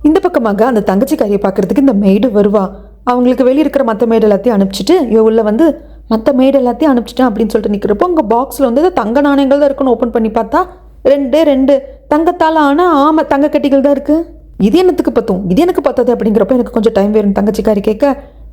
இந்த பக்கமாக அந்த தங்கச்சிக்காரியை பார்க்கறதுக்கு இந்த மெய்டு வருவா. அவங்களுக்கு வெளியே இருக்கிற மற்ற மேடு எல்லாத்தையும் அனுப்பிச்சிட்டு இவ உள்ள வந்து மற்ற மேடு எல்லாத்தையும் அனுப்பிச்சிட்டேன் அப்படின்னு சொல்லிட்டு நிற்கிறப்போ உங்கள் பாக்ஸில் வந்து தங்க நாணயங்கள் தான் இருக்குன்னு ஓப்பன் பண்ணி பார்த்தா 2 தங்கத்தால் ஆமாம் தங்க கட்டிகள் தான் இருக்குது. இது என்னத்துக்கு பத்தும், இது எனக்கு பத்தாது அப்படிங்கிறப்ப எனக்கு கொஞ்சம் டைம் வேணும். தங்கச்சிக்காரி கேட்க,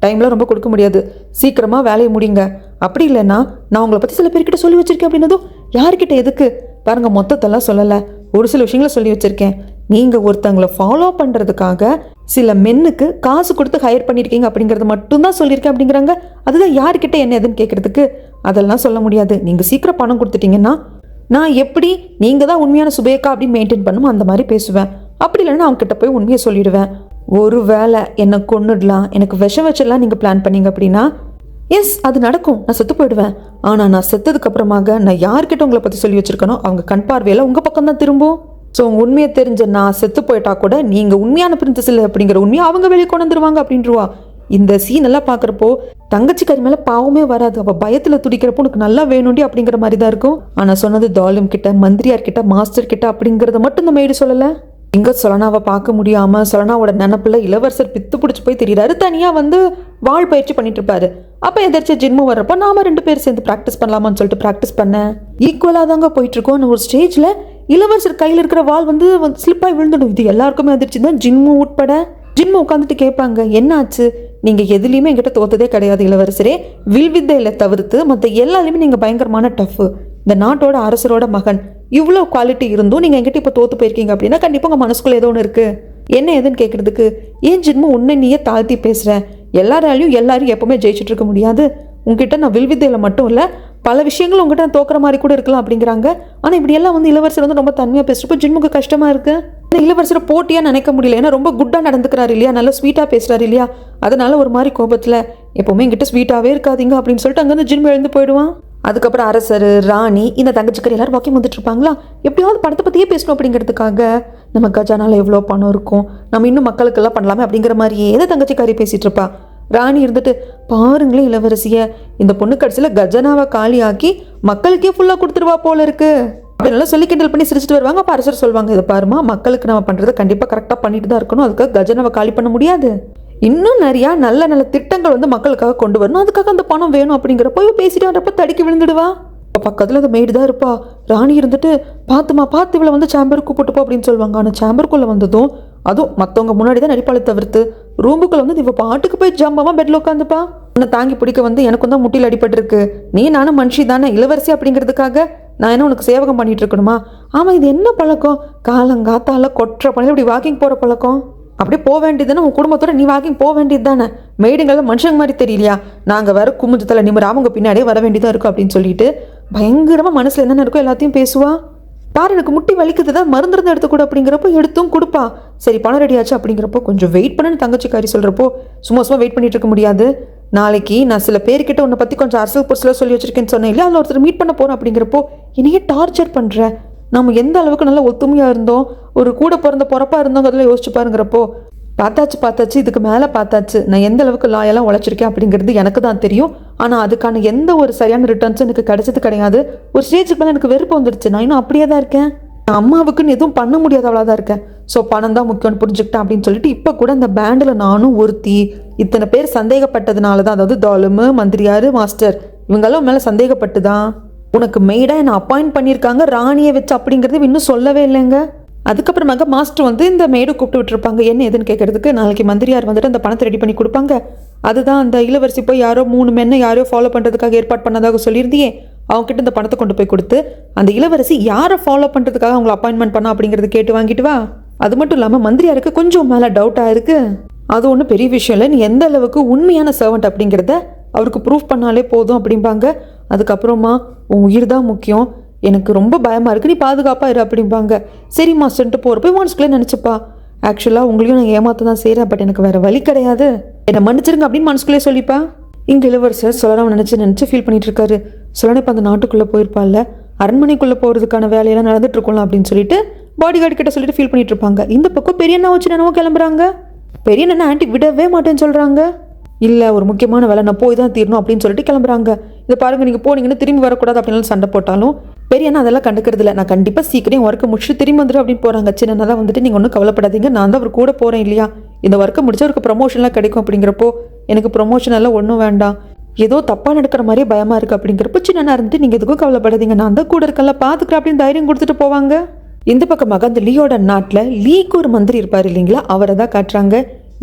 டைம்லாம் ரொம்ப கொடுக்க முடியாது, சீக்கிரமாக வேலையை முடிங்க, அப்படி இல்லைன்னா நான் உங்களை பற்றி சில பேர்கிட்ட சொல்லி வச்சுருக்கேன் அப்படின்னதும், யார்கிட்ட எதுக்கு பாருங்கள், மொத்தத்தெல்லாம் சொல்லலை, ஒரு சில விஷயங்களை சொல்லி வச்சுருக்கேன். நீங்கள் ஒருத்தங்களை ஃபாலோ பண்ணுறதுக்காக சில மென்னுக்கு காசு கொடுத்து ஹையர் பண்ணியிருக்கீங்க அப்படிங்கிறது மட்டும்தான் சொல்லியிருக்கேன் அப்படிங்கிறாங்க. அதுதான் யார்கிட்ட என்ன எதுன்னு கேட்குறதுக்கு அதெல்லாம் சொல்ல முடியாது. நீங்கள் சீக்கிரம் பணம் கொடுத்துட்டீங்கன்னா நான் எப்படி நீங்கள் தான் உண்மையான சுபேக்கா அப்படின்னு மெயின்டைன் பண்ணுமோ அந்த மாதிரி பேசுவேன். அப்படி இல்லைன்னா அவங்ககிட்ட போய் உண்மையை சொல்லிடுவேன். ஒரு வேளை என்னை கொன்னுடலாம், எனக்கு விஷம் வச்சிடலாம் நீங்கள் பிளான் பண்ணீங்க அப்படின்னா எஸ் அது நடக்கும், நான் செத்து போயிடுவேன். ஆனால் நான் செத்ததுக்கு அப்புறமாக நான் யார்கிட்ட உங்களை பற்றி சொல்லி வச்சிருக்கணும் அவங்க கண் பார்வையில் உங்கள் பக்கம் தான் திரும்பும். ஸோ உண்மையை தெரிஞ்ச நான் செத்து போயிட்டா கூட நீங்கள் உண்மையான பிரின்சஸ் இல்லை அப்படிங்கிற உண்மையை அவங்க வெளியே கொண்டு வந்துருவாங்க அப்படின்ட்டுருவா. இந்த சீன் எல்லாம் பார்க்குறப்போ தங்கச்சி கறி மேலே பாவமே வராது. அவள் பயத்தில் துடிக்கிறப்போ உனக்கு நல்லா வேணுண்டி அப்படிங்கிற மாதிரி தான் இருக்கும். ஆனால் சொன்னது தாலும் கிட்ட, மந்திரியார்கிட்ட, மாஸ்டர் கிட்ட அப்படிங்கிறத மட்டும் இந்த மெய்டு சொல்லலை. இங்கே சொலனாவை பார்க்க முடியாமல் சொலனாவோட நினப்பில் இளவரசர் பித்து பிடிச்சி போய் தெரியுறாரு. தனியாக வந்து வாழ் பயிற்சி பண்ணிட்டு இருப்பாரு. அப்போ எதாச்சும் ஜிம்மு வர்றப்போ நாம 2 பேர் சேர்ந்து ப்ராக்டிஸ் பண்ணலாமான்னு சொல்லிட்டு ப்ராக்டிஸ் பண்ணேன். ஈக்குவலாக தாங்க போயிட்டு இருக்கோம். ஒரு ஸ்டேஜில் இளவரசர் கையில் இருக்கிற வாள் வந்து ஸ்லிப்பாகி விழுந்துடும். இது எல்லாருக்குமே அதிர்ச்சி தான், ஜிம்மு உட்பட. ஜிம்மு உட்காந்துட்டு கேட்பாங்க, என்னாச்சு, நீங்கள் எதுலேயுமே என்கிட்ட தோத்ததே கிடையாது இளவரசரே, வில்வித்தையில் தவிர்த்து மற்ற எல்லாத்துலேயுமே நீங்கள் பயங்கரமான டஃப்பு. இந்த நாட்டோட அரசரோட மகன், இவ்வளோ குவாலிட்டி இருந்தும் நீங்கள் என்கிட்ட இப்போ தோற்று போயிருக்கீங்க அப்படின்னா கண்டிப்பாக உங்கள் மனசுக்குள்ள ஏதோ ஒன்று இருக்குது. என்ன ஏதுன்னு கேட்குறதுக்கு, ஏன் ஜிம்மு உன்னை நீயே தாழ்த்தி பேசுகிறேன், எல்லாராலையும் எல்லாரும் எப்பவுமே ஜெயிச்சுட்டு இருக்க முடியாது. உங்ககிட்ட நான் வில்வித்தையில் மட்டும் இல்லை பல விஷயங்களும் உங்ககிட்ட நான் தோக்குற மாதிரி கூட இருக்கலாம் அப்படிங்கிறாங்க. ஆனால் இப்படியெல்லாம் வந்து இளவரசர் வந்து ரொம்ப தன்மையாக பேசுகிறப்போ ஜிம்முக்கு கஷ்டமாக இருக்குது. இளவரசரை போட்டியாக நினைக்க முடியல. ஏன்னா ரொம்ப குட்டாக நடந்துக்கிறாரு இல்லையா, நல்லா ஸ்வீட்டாக பேசுகிறாரு இல்லையா, அதனால ஒரு மாதிரி கோபத்தில் எப்போவுமே என்கிட்ட ஸ்வீட்டாகவே இருக்காதீங்க அப்படின்னு சொல்லிட்டு அங்கேருந்து ஜிம் எழுந்து போயிடுவான். அதுக்கப்புறம் அரசர், ராணி, இந்த தங்கச்சிக்கர் எல்லாரும் வாக்கிங் வந்துட்டு இருப்பாங்களா. எப்படியாவது படத்தை பற்றியே பேசணும் அப்படிங்கிறதுக்காக நம்ம கஜானால எவ்வளோ பணம் இருக்கும், நம்ம இன்னும் மக்களுக்கெல்லாம் பண்ணலாமே அப்படிங்கிற மாதிரியே ஏதோ தங்கச்சிக்காரி பேசிகிட்டு இருப்பா. ராணி இருந்துட்டு, பாருங்களேன் இளவரசியை, இந்த பொண்ணு கடைசியில் கஜனாவை காலியாக்கி மக்களுக்கே ஃபுல்லாக கொடுத்துருவா போல இருக்கு அப்படின்னால சொல்லி கிண்டல் பண்ணி சிரிச்சிட்டு வருவாங்க. அப்போ அரசர் சொல்லுவாங்க, இதை பாருமா, மக்களுக்கு நம்ம பண்ணுறதை கண்டிப்பாக கரெக்டாக பண்ணிட்டு தான் இருக்கணும், அதுக்காக கஜனாவை காலி பண்ண முடியாது, இன்னும் நிறையா நல்ல நல்ல திட்டங்கள் வந்து மக்களுக்காக கொண்டு வரணும், அதுக்காக அந்த பணம் வேணும் அப்படிங்கிறப்போ இவ பேசிட்டு வரப்ப தடுக்கி விழுந்துடுவா. பக்கத்தில் அந்த மெய்டு தான் இருப்பா. ராணி இருந்துட்டு, பார்த்துமா பார்த்து இவளை வந்து சேம்பருக்கு கூப்பிட்டுப்போ அப்படின்னு சொல்லுவாங்க. ஆனால் சேம்பருக்குள்ளே வந்ததும், அதுவும் மற்றவங்க முன்னாடி தான் நடிப்பாளை தவிர்த்து ரூமுக்குள்ளே வந்து இவ பாட்டுக்கு போய் ஜம்பாமா பெட்டில் உட்காந்துப்பா. உன்னை தாங்கி பிடிக்க வந்து எனக்கு தான் முட்டியில் அடிபட்டிருக்கு, நீ நானும் மனுஷி தானே, இளவரசி அப்படிங்கிறதுக்காக நான் என்ன உனக்கு சேவகம் பண்ணிட்டு இருக்கணுமா? ஆமாம், இது என்ன பழக்கம், காலங்காத்தால கொட்டுற பணியில் இப்படி வாக்கிங் போகிற பழக்கம், அப்படியே போக வேண்டியது தானே, உன் குடும்பத்தோட நீ வாக்கிங் போக வேண்டியது தானே, மெய்டுங்கள்லாம் மனுஷங்க மாதிரி தெரியலையா, நாங்கள் வேற குமிஞ்சத்தில் நிமிர அவங்க பின்னாடியே வர வேண்டியதாக இருக்கும் அப்படின்னு சொல்லிட்டு பயங்கரமாக மனசில் என்னென்ன இருக்கோ எல்லாத்தையும் பேசுவா. பாரு எனக்கு முட்டி வலிக்குது தான், மருந்திருந்து எடுத்துக்கூட அப்படிங்கிறப்போ எடுத்தும் கொடுப்பா. சரி பணம் ரெடியாச்சு அப்படிங்கிறப்போ கொஞ்சம் வெயிட் பண்ணுன்னு தங்கச்சிக்காரி சொல்கிறப்போ, சும்மா வெயிட் பண்ணிட்டு இருக்க முடியாது, நாளைக்கு நான் சில பேர்கிட்ட உன்னை பற்றி கொஞ்சம் அரசியல் பொருளாக சொல்லி வச்சிருக்கேன்னு சொன்னேன் இல்லையா, அதில் ஒருத்தர் மீட் பண்ண போகிறேன் அப்படிங்கிறப்போ என்னையே டார்ச்சர் பண்ணுற, நம்ம எந்த அளவுக்கு நல்லா ஒத்துமையாக இருந்தோம், ஒரு கூட பிறந்த பொறப்பாக இருந்தவங்க அதெல்லாம் யோசிச்சு பாருங்கிறப்போ, பார்த்தாச்சு இதுக்கு மேலே பார்த்தாச்சு, நான் எந்த அளவுக்கு லாயெல்லாம் உழைச்சிருக்கேன் அப்படிங்கிறது எனக்கு தான் தெரியும், ஆனால் அதுக்கான எந்த ஒரு சரியான ரிட்டர்ன்ஸும் எனக்கு கிடைச்சது கிடையாது, ஒரு ஸ்டேஜுக்கு மேலே எனக்கு வெறுப்பு வந்துடுச்சு, நான் இன்னும் அப்படியே தான் இருக்கேன், நான் அம்மாவுக்குன்னு எதுவும் பண்ண முடியாதவளாக தான் இருக்கேன், ஸோ பணம் தான் முக்கியம்னு புரிஞ்சுக்கிட்டேன் அப்படின்னு சொல்லிட்டு இப்போ கூட இந்த பேண்டில் நானும் ஒருத்தி, இத்தனை பேர் சந்தேகப்பட்டதுனால தான், அதாவது தாலுமு, மந்திரியார், மாஸ்டர் இவங்கெல்லாம் மேலே சந்தேகப்பட்டு தான் உனக்கு மெய்டாக என்னை அப்பாயிண்ட் பண்ணியிருக்காங்க ராணியை வச்சு அப்படிங்கிறது இன்னும் சொல்லவே இல்லைங்க. அதுக்கப்புறமாக மாஸ்டர் வந்து இந்த மேடு கூப்பிட்டு விட்டுருப்பாங்க என்ன எதுன்னு கேட்கறதுக்கு. நாளைக்கு மந்திரியார் வந்துட்டு அந்த பணத்தை ரெடி பண்ணி கொடுப்பாங்க, அதுதான் அந்த இளவரசி போய் யாரோ 3 மென்னை யாரோ ஃபாலோ பண்ணுறதுக்காக ஏற்பாடு பண்ணதாக சொல்லியிருந்தியே, அவங்ககிட்ட இந்த பணத்தை கொண்டு போய் கொடுத்து அந்த இளவரசி யாரை ஃபாலோ பண்ணுறதுக்காக அவங்களை அப்பாயின்மெண்ட் பண்ணா அப்படிங்கிறது கேட்டு வாங்கிட்டு வா. அது மட்டும் இல்லாமல் மந்திரியாருக்கு கொஞ்சம் மேலே டவுட்டாக இருக்குது, அது ஒன்றும் பெரிய விஷயம் இல்லை, நீ எந்த அளவுக்கு உண்மையான சர்வெண்ட் அப்படிங்கிறத அவருக்கு ப்ரூஃப் பண்ணாலே போதும் அப்படிம்பாங்க. அதுக்கப்புறமா உன் உயிர் தான் முக்கியம், எனக்கு ரொம்ப பயமாக இருக்குது, நீ பாதுகாப்பாக இரு அப்படிம்பாங்க. சரி மாஸ்டர்ன்ட்டு போகிறப்ப மனசுக்குள்ளே நினச்சிப்பா, ஆக்சுவலாக உங்களையும் நான் ஏமாற்ற தான் செய்கிறேன், பட் எனக்கு வேறு வழி கிடையாது, என்னை மன்னிச்சிருங்க அப்படின்னு மனசுக்குள்ளே சொல்லிப்பா. இங்கே இளவரசர் சொல்லலாம் நினச்சி ஃபீல் பண்ணிட்டு இருக்காரு. சொல்லணும் இப்போ அந்த நாட்டுக்குள்ளே போயிருப்பாள்ல, அரண்மனைக்குள்ளே போகிறதுக்கான வேலையெல்லாம் நடந்துட்டு இருக்கலாம் அப்படின்னு சொல்லிட்டு பாடி கார்டு கிட்ட சொல்லிட்டு ஃபீல் பண்ணிட்டு இருப்பாங்க. இந்த பக்கம் பெரியண்ணா வச்சு என்னவோ கிளம்புறாங்க. பெரியண்ணா ஆண்டி விடவே மாட்டேன்னு சொல்கிறாங்க. இல்லை ஒரு முக்கியமான வேலை, நான் போய் தான் தீரணும் அப்படின்னு சொல்லிட்டு கிளம்புறாங்க. இதை பாருங்க, நீங்கள் போனீங்கன்னு திரும்பி வரக்கூடாது அப்படின்னு சண்டை போட்டாலும் பெரியண்ணா அதெல்லாம் கண்டுக்கிறது இல்லை. நான் கண்டிப்பாக சீக்கிரம் ஒர்க்கை முடிச்சுட்டு திரும்பி வந்துடும் அப்படின்னு போகிறாங்க. சின்னண்ணா தான் வந்துட்டு நீங்கள் ஒன்றும் கவலைப்படாதீங்க, நான் தான் அவர் கூட போகிறேன் இல்லையா, இந்த ஒர்க்கை முடிச்சு அவருக்கு ப்ரொமோஷன்லாம் கிடைக்கும் அப்படிங்கிறப்போ எனக்கு ப்ரொமோஷன் எல்லாம் ஒன்றும் வேண்டாம், ஏதோ தப்பாக நடக்கிற மாதிரியே பயமாக இருக்குது அப்படிங்கிறப்போ சின்னண்ணா இருந்துட்டு நீங்கள் எதுக்கும் கவலைப்படாதீங்க, நான் தான் கூட இருக்கல பார்த்துக்கிறேன் அப்படின்னு தைரியம் கொடுத்துட்டு போவாங்க. இந்த பக்கமாக அந்த லீயோட நாட்டில் லீக்கு ஒரு மந்திரி இருப்பார் இல்லைங்களா, அவரை தான் காட்டுறாங்க.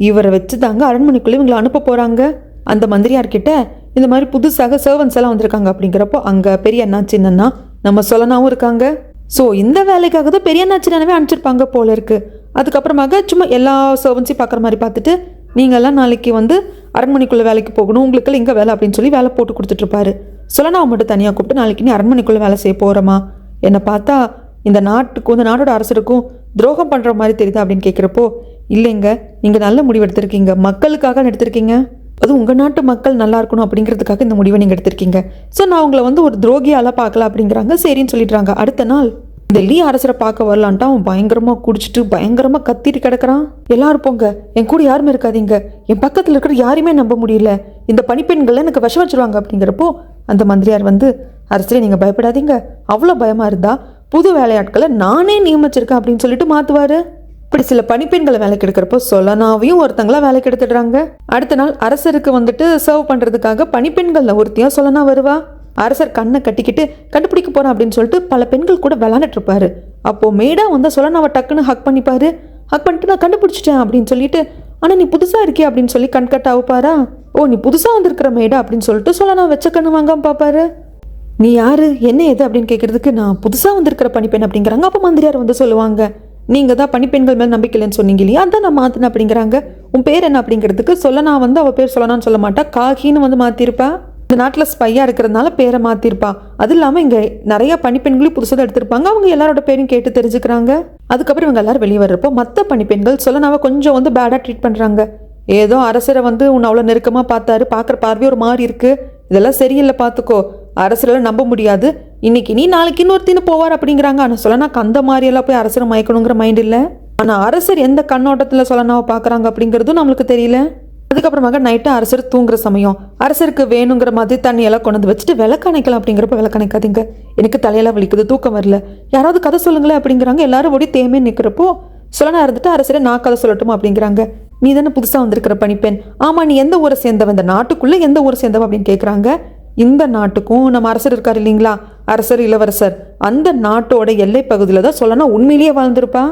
இவரை வச்சு தாங்க அரண்மனைக்குள்ளே இவங்களை அனுப்ப போகிறாங்க. அந்த மந்திரியார்கிட்ட இந்த மாதிரி புதுசாக சர்வன்ஸ் எல்லாம் வந்திருக்காங்க அப்படிங்கிறப்போ அங்கே பெரிய அண்ணா சின்னண்ணா நம்ம சொல்லனாவும் இருக்காங்க. ஸோ இந்த வேலைக்காக தான் பெரியண்ணாச்சினாவே அனுப்பிச்சிருப்பாங்க போல இருக்கு. அதுக்கப்புறமாக சும்மா எல்லா சர்வன்ஸையும் பார்க்குற மாதிரி பார்த்துட்டு நீங்கள்லாம் நாளைக்கு வந்து அரண்மனைக்குள்ளே வேலைக்கு போகணும், உங்களுக்கெல்லாம் இங்கே வேலை அப்படின்னு சொல்லி வேலை போட்டு கொடுத்துட்ருப்பாரு. சொல்லனாவை மட்டும் தனியாக கூப்பிட்டு நாளைக்கு நீ அரண்மனைக்குள்ளே வேலை செய்ய போகிறோமா, என்னை பார்த்தா இந்த நாட்டுக்கும் இந்த நாட்டோட அரசருக்கும் துரோகம் பண்ணுற மாதிரி தெரியுதா அப்படின்னு கேட்குறப்போ, இல்லைங்க நீங்கள் நல்ல முடிவு எடுத்திருக்கீங்க, மக்களுக்காக எடுத்திருக்கீங்க, அது உங்கள் நாட்டு மக்கள் நல்லா இருக்கணும் அப்படிங்கிறதுக்காக இந்த முடிவை நீங்கள் எடுத்திருக்கீங்க. ஸோ நான் உங்களை வந்து ஒரு துரோகியால் பார்க்கல அப்படிங்கிறாங்க. சரின்னு சொல்லிடுறாங்க. அடுத்த நாள் இந்த லீ அரசரை பார்க்க வரலான்ட்டு அவன் பயங்கரமாக குடிச்சிட்டு பயங்கரமாக கத்திட்டு கிடக்கிறான். எல்லாரும் போங்க, என் கூட யாருமே இருக்காதீங்க, என் பக்கத்தில் இருக்கிற யாரையுமே நம்ப முடியல, இந்த பணிப்பெண்களை எனக்கு விஷம் வச்சுருவாங்க அப்படிங்கிறப்போ அந்த மந்திரியார் வந்து, அரசரே நீங்கள் பயப்படாதீங்க, அவ்வளோ பயமாக இருந்தால் புது வேலையாட்களை நானே நியமிச்சிருக்கேன் அப்படின்னு சொல்லிட்டு மாற்றுவார். இப்படி சில பணிப்பெண்களை வேலைக்கு எடுக்கிறப்போ சொலனாவையும் ஒருத்தங்களா வேலைக்கு எடுத்துடுறாங்க. அடுத்த நாள் அரசருக்கு வந்துட்டு சர்வ் பண்ணுறதுக்காக பணிப்பெண்களில் ஒருத்தியா சொலனா வருவா. அரசர் கண்ணை கட்டிக்கிட்டு கண்டுபிடிக்க போறேன் அப்படின்னு சொல்லிட்டு பல பெண்கள் கூட விளாண்டுட்டு இருப்பாரு. அப்போ மேடா வந்து சொலனாவை டக்குன்னு ஹக் பண்ணிப்பாரு. ஹக் பண்ணிட்டு நான் கண்டுபிடிச்சிட்டேன் அப்படின்னு சொல்லிட்டு, ஆனால் நீ புதுசா இருக்கியா அப்படின்னு சொல்லி கண்கட்ட ஆகுப்பாரா. ஓ நீ புதுசா வந்திருக்கிற மேடா அப்படின்னு சொல்லிட்டு சொலனா வச்ச கண்ணு வாங்காம பார்ப்பாரு. நீ யாரு என்ன எது அப்படின்னு கேட்கறதுக்கு, நான் புதுசா வந்திருக்கிற பணிப்பெண் அப்படிங்கிறாங்க. அப்போ மந்திரியார் வந்து சொல்லுவாங்க, நீங்கள் தான் பணிப்பெண்கள் மேலே நம்பிக்கை இல்லைன்னு சொன்னீங்க இல்லையா, அதான் நான் மாற்றினேன் அப்படிங்கிறாங்க. உன் பேர் என்ன அப்படிங்கிறதுக்கு சொல்லனா வந்து அவள் பேர் சொல்லனான்னு சொல்ல மாட்டா, காகின்னு வந்து மாற்றிருப்பா. இந்த நாட்டில் ஸ்பையாக இருக்கிறதுனால பேரை மாற்றிருப்பா. அது இல்லாமல் இங்கே நிறைய பணிப்பெண்களையும் புதுசாக எடுத்திருப்பாங்க. அவங்க எல்லாரோட பேரையும் கேட்டு தெரிஞ்சுக்கிறாங்க. அதுக்கப்புறம் இவங்க எல்லாரும் வெளியே வர்றப்போ மற்ற பணிப்பெண்கள் சொல்லனாவை கொஞ்சம் வந்து பேடாக ட்ரீட் பண்ணுறாங்க. ஏதோ அரசரை வந்து உன்னை அவ்வளோ நெருக்கமாக பார்த்தாரு, பார்க்குற பார்வையே ஒரு மாதிரி இருக்குது, இதெல்லாம் சரியில்லை பார்த்துக்கோ, அரசரெல்லாம் நம்ப முடியாது, இன்னைக்கு நீ நாளைக்கு இன்னொருத்தின்னு போவார் அப்படிங்கிறாங்க. ஆனால் சொல்லனாக்கு அந்த மாதிரியெல்லாம் போய் அரசரை மயக்கணுங்கிற மைண்ட் இல்லை. ஆனால் அரசர் எந்த கண்ணோட்டத்தில் சொல்லனாவை பார்க்குறாங்க அப்படிங்கிறதும் நம்மளுக்கு தெரியல. அதுக்கப்புறமாக நைட்டு அரசர் தூங்குற சமயம் அரசருக்கு வேணுங்கிற மாதிரி தண்ணியெல்லாம் கொண்டு வந்து வச்சுட்டு விளக்கணைக்கலாம் அப்படிங்கிறப்ப, விளக்கணைக்காதீங்க, எனக்கு தலையெல்லாம் வலிக்குது, தூக்கம் வரல, யாராவது கதை சொல்லுங்களேன் அப்படிங்கிறாங்க. எல்லாரும் ஓடி தேமே நிற்கிறப்போ சொல்லனா இருந்துட்டு அரசரை நான் கதை சொல்லட்டுமா அப்படிங்கிறாங்க. நீ தானே புதுசாக வந்திருக்கிற பணிப்பெண், ஆமாம் நீ எந்த ஊரை சேர்ந்தவன், இந்த நாட்டுக்குள்ளே எந்த ஊரை சேர்ந்தவன் அப்படின்னு கேட்குறாங்க. இந்த நாட்டுக்கும் நம்ம அரசர் இருக்கார் இல்லைங்களா, அரசர் இளவரசர், அந்த நாட்டோட எல்லை பகுதியில் தான் சொல்லனா உண்மையிலேயே வாழ்ந்திருப்பா.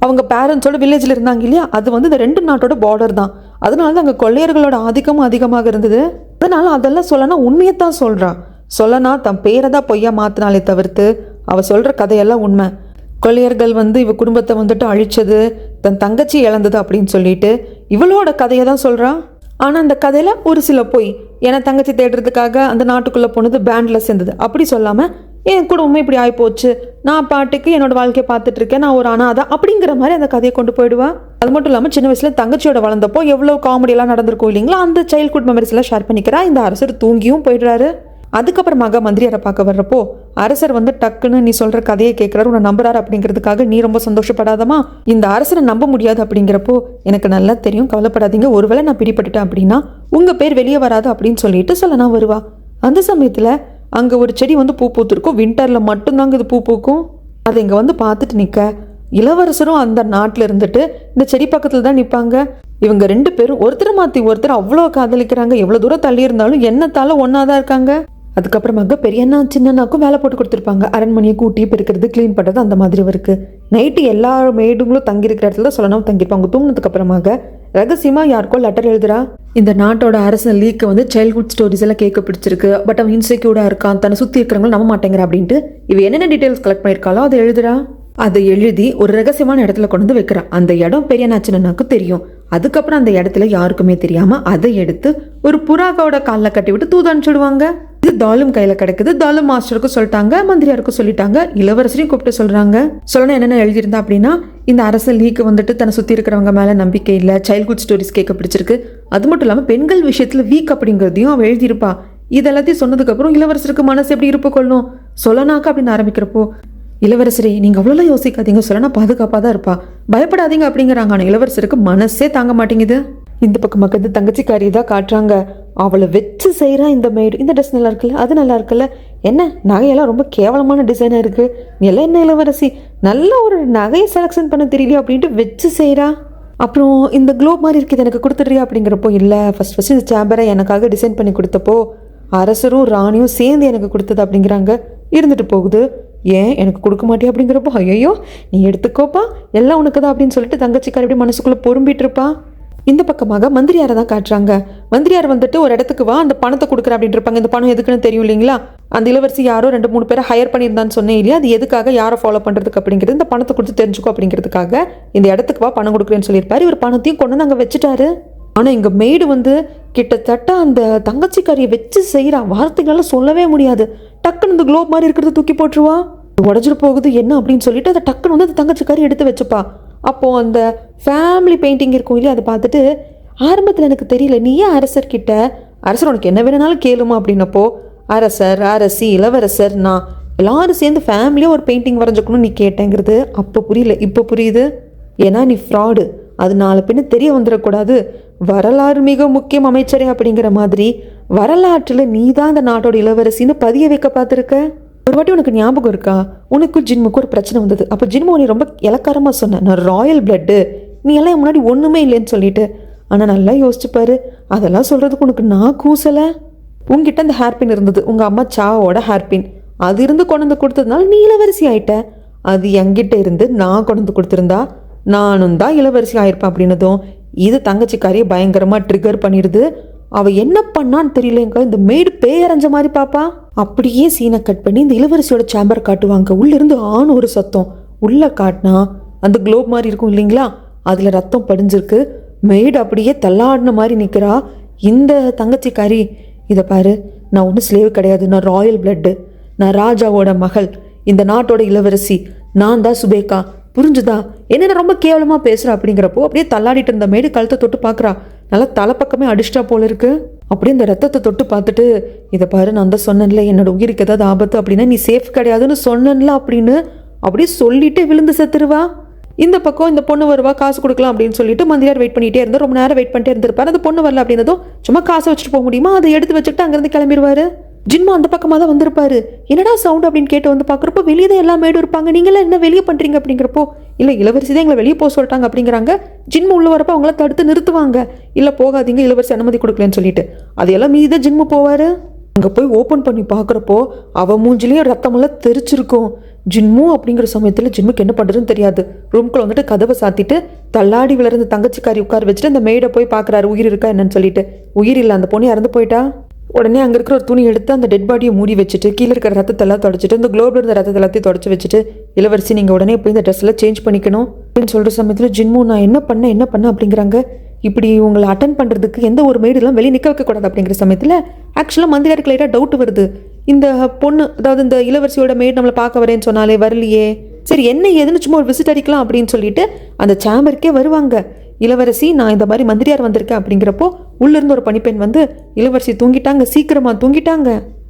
அவங்க பேரண்ட்ஸோட வில்லேஜில் இருந்தாங்க இல்லையா, அது வந்து இந்த ரெண்டு நாட்டோட பார்டர் தான். அதனால தான் அங்கே கொள்ளையர்களோட ஆதிக்கமும் அதிகமாக இருந்தது. அதனால அதெல்லாம் சொல்லனா உண்மையத்தான் சொல்கிறான். சொல்லனா தன் பேரை தான் பொய்யா மாற்றினாலே தவிர்த்து அவள் சொல்கிற கதையெல்லாம் உண்மை. கொள்ளையர்கள் வந்து இவ குடும்பத்தை வந்துட்டு அழிச்சது, தன் தங்கச்சி இழந்தது அப்படின்னு சொல்லிட்டு இவளோட கதையை தான் சொல்கிறான். ஆனால் அந்த கதையில் ஒரு சில பொய், ஏன்னா தங்கச்சி தேடுறதுக்காக அந்த நாட்டுக்குள்ளே போனது பேண்டில் சேர்ந்தது அப்படி சொல்லாமல், என் குடும்பமே இப்படி ஆகிப்போச்சு, நான் பாட்டுக்கு என்னோட வாழ்க்கையை பார்த்துட்டு இருக்கேன், நான் ஒரு அனாதை அப்படிங்கிற மாதிரி அந்த கதையை கொண்டு போயிடுவா. அது மட்டும் இல்லாமல் சின்ன வயசில் தங்கச்சியோட வளர்ந்தப்போ எவ்வளோ காமெடியெல்லாம் நடந்திருக்கும் இல்லைங்களா, அந்த சைல்ட்ஹுட் மெமரிஸ் எல்லாம் ஷேர் பண்ணிக்கிறா. இந்த அரசர் தூங்கியும் போயிடுறாரு. அதுக்கப்புறமாக மந்திரியாரை பார்க்க வர்றப்போ அரசர் வந்து டக்குன்னு நீ சொல்கிற கதையை கேட்குறாரு, உன்னை நம்புறாரு அப்படிங்கிறதுக்காக நீ ரொம்ப சந்தோஷப்படாதமா, இந்த அரசரை நம்ப முடியாது அப்படிங்கிறப்போ எனக்கு நல்லா தெரியும், கவலைப்படாதீங்க, ஒருவேளை நான் பிடிபட்டுட்டேன் அப்படின்னா உங்கள் பேர் வெளியே வராது அப்படின்னு சொல்லிட்டு சொல்லனா வருவா. அந்த சமயத்தில் அங்கே ஒரு செடி வந்து பூ பூத்துருக்கும், வின்டரில் மட்டும்தாங்க இது பூ பூக்கும். அதை இங்கே வந்து பார்த்துட்டு நிற்க இளவரசரும் அந்த நாட்டில் இருந்துட்டு இந்த செடி பக்கத்தில் தான் நிற்பாங்க. இவங்க ரெண்டு பேரும் ஒருத்தர் மாற்றி ஒருத்தர் அவ்வளோ காதலிக்கிறாங்க, எவ்வளோ தூரம் தள்ளி இருந்தாலும் எண்ணத்தால் ஒன்றா தான் இருக்காங்க. அதுக்கப்புறமாக பெரியண்ணா சின்னண்ணாக்கும் வேலை போட்டு கொடுத்துருப்பாங்க, அரண்மனையை கூட்டி பெருக்கிறது, க்ளீன் பண்ணுறது, அந்த மாதிரி இருக்குது. நைட்டு எல்லா மேடுங்களும் தங்கியிருக்கிற இடத்துல தான் சொல்லணும் தங்கியிருப்பாங்க. தூங்கினதுக்கு அப்புறமாக ரகசியமாக யாருக்கோ லெட்டர் எழுதுறா. இந்த நாட்டோட அரசன் லீக்கு வந்து சைல்ட்ஹுட் ஸ்டோரிஸ் எல்லாம் கேட்க பிடிச்சிருக்கு, பட் அவன் இன்செக்யூர்டாக இருக்கான், தன்னை சுற்றி இருக்கிறவங்களும் நம்ப மாட்டேங்கிற அப்படின்ட்டு இவ என்னென்ன டீட்டெயில்ஸ் கலெக்ட் பண்ணியிருக்காளோ அதை எழுதுறா. அதை எழுதி ஒரு ரகசியமான இடத்துல கொண்டு வந்து வைக்கிறான். அந்த இடம் பெரியண்ணா சின்னண்ணாக்கு தெரியும். அதுக்கப்புறம் அந்த இடத்துல யாருக்குமே தெரியாம அதை எடுத்து ஒரு புறாவோட காலில் கட்டி விட்டு தூது அனுப்பிச்சுடுவாங்க. இது தாலும் கையில கிடைக்குது. தாலும் மாஸ்டருக்கும் சொல்லிட்டாங்க, மந்திரியாருக்கும் சொல்லிட்டாங்க, இளவரசரையும் கூப்பிட்டு சொல்றாங்க. சொல்லணும் என்னென்ன எழுதியிருந்தா அப்படின்னா, இந்த அரச லீக்கு வந்துட்டு தன்னை சுற்றி இருக்கிறவங்க மேலே நம்பிக்கை இல்லை, சைல்ட்ஹுட் ஸ்டோரிஸ் கேட்க பிடிச்சிருக்கு, அது மட்டும் இல்லாமல் பெண்கள் விஷயத்தில் வீக் அப்படிங்கிறதையும் அவள் எழுதியிருப்பா. இதெல்லாத்தையும் சொன்னதுக்கப்புறம் இளவரசருக்கு மனசு எப்படி இருப்பு கொள்ளும். சொல்லனாக்க அப்படின்னு ஆரம்பிக்கிறப்போ, இளவரசரே நீங்கள் அவ்வளோலாம் யோசிக்காதீங்க, சொல்லனா பாதுகாப்பாக தான் இருப்பா, பயப்படாதீங்க அப்படிங்கிறாங்க. ஆனால் இளவரசருக்கு மனசே தாங்க மாட்டேங்குது. இந்த பக்கமாக வந்து தங்கச்சிக்காரி தான் காட்டுறாங்க, அவளை வச்சு செய்கிறா இந்த மேடு, இந்த ட்ரெஸ் நல்லா இருக்குல்ல, அது நல்லா இருக்குல்ல, என்ன நகையெல்லாம் ரொம்ப கேவலமான டிசைனாக இருக்குது, நீ எல்லாம் என்ன இளவரசி நல்ல ஒரு நகையை செலெக்ஷன் பண்ண தெரியலையா அப்படின்ட்டு வச்சு செய்கிறா. அப்புறம் இந்த குளோப் மாதிரி இருக்குது எனக்கு கொடுத்துட்றியா அப்படிங்கிறப்போ, இல்லை ஃபஸ்ட் இந்த சேம்பரை எனக்காக டிசைன் பண்ணி கொடுத்தப்போ அரசரும் ராணியும் சேர்ந்து எனக்கு கொடுத்தது அப்படிங்கிறாங்க. இருந்துட்டு போகுது, ஏன் எனக்கு கொடுக்க மாட்டே அப்படிங்கிறப்போ, ஐயோ நீ எடுத்துக்கோப்பா எல்லாம் உனக்கு தான் அப்படின்னு சொல்லிட்டு தங்கச்சிக்காரி அப்படி மனசுக்குள்ளே பொறும்பிட்டு இருப்பா. இந்த பக்கமாக மந்திரியாரை தான் காட்டுறாங்க. மந்திரியார் வந்துட்டு ஒரு இடத்துக்கு வா, அந்த பணத்தை கொடுக்குற அப்படின்னு இருப்பாங்க. இந்த பணம் எதுக்குன்னு தெரியும் இல்லைங்களா? அந்த இளவரசி யாரோ 2-3 பேரை ஹையர் பண்ணியிருந்தான்னு சொன்னேன் இல்லையா? அது எதுக்காக, யாரை ஃபாலோ பண்ணுறதுக்கு அப்படிங்கிறது, இந்த பணத்தை கொடுத்து தெரிஞ்சுக்கோ அப்படிங்கிறதுக்காக இந்த இடத்துக்கு வா பணம் கொடுக்குறேன்னு சொல்லியிருப்பாரு. இவர் பணத்தையும் கொண்டு வந்து அங்கே வச்சுட்டாரு. ஆனால் இங்கே மெய்டு வந்து கிட்டத்தட்ட அந்த தங்கச்சிக்காரியை வச்சு செய்கிற வார்த்தைகளால் சொல்லவே முடியாது. டக்குன்னு இந்த குளோப் மாதிரி இருக்கிறத தூக்கி போட்டுருவா. உடஞ்சிட்டு போகுது என்ன அப்படின்னு சொல்லிட்டு அதை டக்குன்னு வந்து அந்த தங்கச்சிக்காரி எடுத்து வச்சுப்பா. அப்போது அந்த ஃபேமிலி பெயிண்டிங் இருக்கும் இல்லையா, அதை பார்த்துட்டு ஆரம்பத்தில் எனக்கு தெரியல, நீ ஏன் அரசர்கிட்ட அரசர் உனக்கு என்ன வேணுனாலும் கேளுமா அப்படின்னப்போ, அரசர், அரசி, இளவரசர், நான் எல்லாரும் சேர்ந்து ஃபேமிலியாக ஒரு பெயிண்டிங் வரைஞ்சிக்கணும்னு நீ கேட்டேங்கிறது அப்போ புரியல, இப்போ புரியுது. ஏன்னா நீ ஃப்ராடு, அது நாலு பின்ன தெரிய வந்துடக்கூடாது. வரலாறு மிக முக்கியம் அமைச்சரே அப்படிங்கிற மாதிரி வரலாற்றில் நீ தான் அந்த நாட்டோட இளவரசின்னு பதிய வைக்க பார்த்துருக்க. ஒரு வாட்டி உனக்கு ஞாபகம் இருக்கா, உனக்கும் ஜின்முக்கும் ஒரு பிரச்சனை வந்தது. அப்போ ஜின்மு நீ ரொம்ப இலக்காரமாக சொன்ன, நான் ராயல் பிளட்டு, நீ எல்லாம் முன்னாடி ஒன்றுமே இல்லைன்னு சொல்லிட்டு. ஆனால் நல்லா யோசிச்சுப்பாரு, அதெல்லாம் சொல்கிறதுக்கு உனக்கு நான் கூசலை. உங்ககிட்ட அந்த ஹேர்பின் இருந்தது, உங்கள் அம்மா சாவோட ஹேர்பின், அது இருந்து கொண்டு வந்து கொடுத்ததுனால நீ இளவரசி ஆயிட்ட. அது என்கிட்ட இருந்து நான் கொண்டு வந்து கொடுத்துருந்தா நானும் தான் இளவரசி ஆயிருப்பேன் அப்படின்னதும் இது தங்கச்சிக்காரியை பயங்கரமாக ட்ரிகர் பண்ணிடுது. அவள் என்ன பண்ணான்னு தெரியலங்க, இந்த மெய்டு பேயரைஞ்ச மாதிரி பாப்பா. அப்படியே சீனை கட் பண்ணி இந்த இளவரசியோட சேம்பர் காட்டுவாங்க. உள்ளிருந்து ஆண் ஒரு சத்தம், உள்ளே காட்டினா அந்த குளோப் மாதிரி இருக்கும் இல்லைங்களா, அதில் ரத்தம் படிஞ்சிருக்கு. மெய்டு அப்படியே தள்ளாடின மாதிரி நிற்கிறா. இந்த தங்கச்சிக்காரி, இதை பாரு, நான் ஒன்றும் ஸ்லேவ் கிடையாது, நான் ராயல் பிளட்டு, நான் ராஜாவோட மகள், இந்த நாட்டோட இளவரசி, நான் தான் சுபேகா, புரிஞ்சுதா? என்னென்ன ரொம்ப கேவலமாக பேசுகிறா அப்படிங்கிறப்போ அப்படியே தள்ளாடிட்டு இருந்த மெய்டு கழுத்தை தொட்டு பார்க்குறா. நல்லா தலைப்பக்கமே அடிச்சிட்டா போல இருக்கு. அப்படியே இந்த ரத்தத்தை தொட்டு பார்த்துட்டு, இதை பாரு, நான் தான் சொன்னேன்ல என்னோட உயிருக்கு ஏதாவது ஆபத்து அப்படின்னா நீ சேஃப் கிடையாதுன்னு சொன்னேன்ல அப்படின்னு அப்படியே சொல்லிட்டு விழுந்து செத்துருவா. இந்த பக்கம் இந்த பொண்ணு வருவா, காசு கொடுக்கலாம் அப்படின்னு சொல்லிட்டு மந்திரியார் வெயிட் பண்ணிகிட்டே இருந்தால் ரொம்ப நேரம் வெயிட் பண்ணிட்டே இருந்திருப்பாரு. அந்த பொண்ணு வரல அப்படின்னதும் சும்மா காசை வச்சுட்டு போக முடியுமா, அதை எடுத்து வச்சுக்கிட்டு அங்கேருந்து கிளம்பிடுவாரு. ஜின்மா அந்த பக்கமாக தான் வந்திருப்பாரு. என்னடா சவுண்ட் அப்படின்னு கேட்டு வந்து பார்க்குறப்போ வெளியே தான் எல்லா மேடும் இருப்பாங்க. நீங்களாம் என்ன வெளியே பண்ணுறீங்க அப்படிங்கிறப்போ, இல்லை இளவரசி தான் எங்களை வெளியே போக சொல்லிட்டாங்க அப்படிங்கிறாங்க. ஜின்மு உள்ள வரப்போ அவங்கள தடுத்து நிறுத்துவாங்க. இல்லை போகாதீங்க, இளவரசி அனுமதி கொடுக்கலன்னு சொல்லிட்டு அதையெல்லாம் மீதி தான் ஜின்மு போவார். அங்கே போய் ஓப்பன் பண்ணி பார்க்குறப்போ அவன் மூஞ்சிலையும் ரத்தமெல்லாம் தெரிச்சிருக்கும். ஜின்மு அப்படிங்கிற சமயத்தில் ஜின்முக்கு என்ன பண்ணுறதுன்னு தெரியாது. ரூம்குள்ளே வந்துட்டு கதவை சாத்திட்டு தள்ளாடி விளர்ந்து தங்கச்சிக்காரி உட்கார வச்சுட்டு அந்த மெய்டை போய் பார்க்குறாரு, உயிர் இருக்கா என்னன்னு சொல்லிட்டு. உயிர் இல்லை, அந்த பொண்ணு இறந்து போயிட்டா. உடனே அங்கே இருக்கிற ஒரு துணி எடுத்து அந்த டெட் பாடியை மூடி வச்சுட்டு கீழே இருக்கிற ரத்தத்தெல்லாம் தொடச்சிட்டு இந்த குளோபில் இருந்த ரத்தத்தை எல்லாத்தையும் தொடச்சி வச்சுட்டு, இளவரசி நீங்கள் உடனே போய் இந்த ட்ரெஸ்ஸில் சேஞ்ச் பண்ணிக்கணும் அப்படின்னு சொல்கிற சமயத்தில் ஜின்மு, நான் என்ன பண்ண அப்படிங்கிறாங்க. இப்படி உங்களை அட்டன் பண்ணுறதுக்கு எந்த ஒரு மெய்டெல்லாம் வெளியே நிற்க வைக்கக்கூடாது அப்படிங்கிற சமயத்தில் ஆக்சுவலாக மந்திரியாருக்கு லைட்டாக டவுட் வருது. இந்த பொண்ணு, அதாவது இந்த இளவரசியோட மெய்டு நம்மளை பார்க்க வரேன்னு சொன்னாலே வரலையே, சரி என்ன ஏதுன்னு சும்மா ஒரு விசிட் அடிக்கலாம் அப்படின்னு சொல்லிட்டு அந்த சேம்பருக்கே வருவாங்க. இளவரசி, நான் இந்த மாதிரி மந்திரியார் வந்திருக்கேன் அப்படிங்கிறப்போ உள்ளிருந்து ஒரு பணிப்பெண் வந்து, இளவரசி தூங்கிட்டாங்க, சீக்கிரமாக தூங்கிட்டாங்க,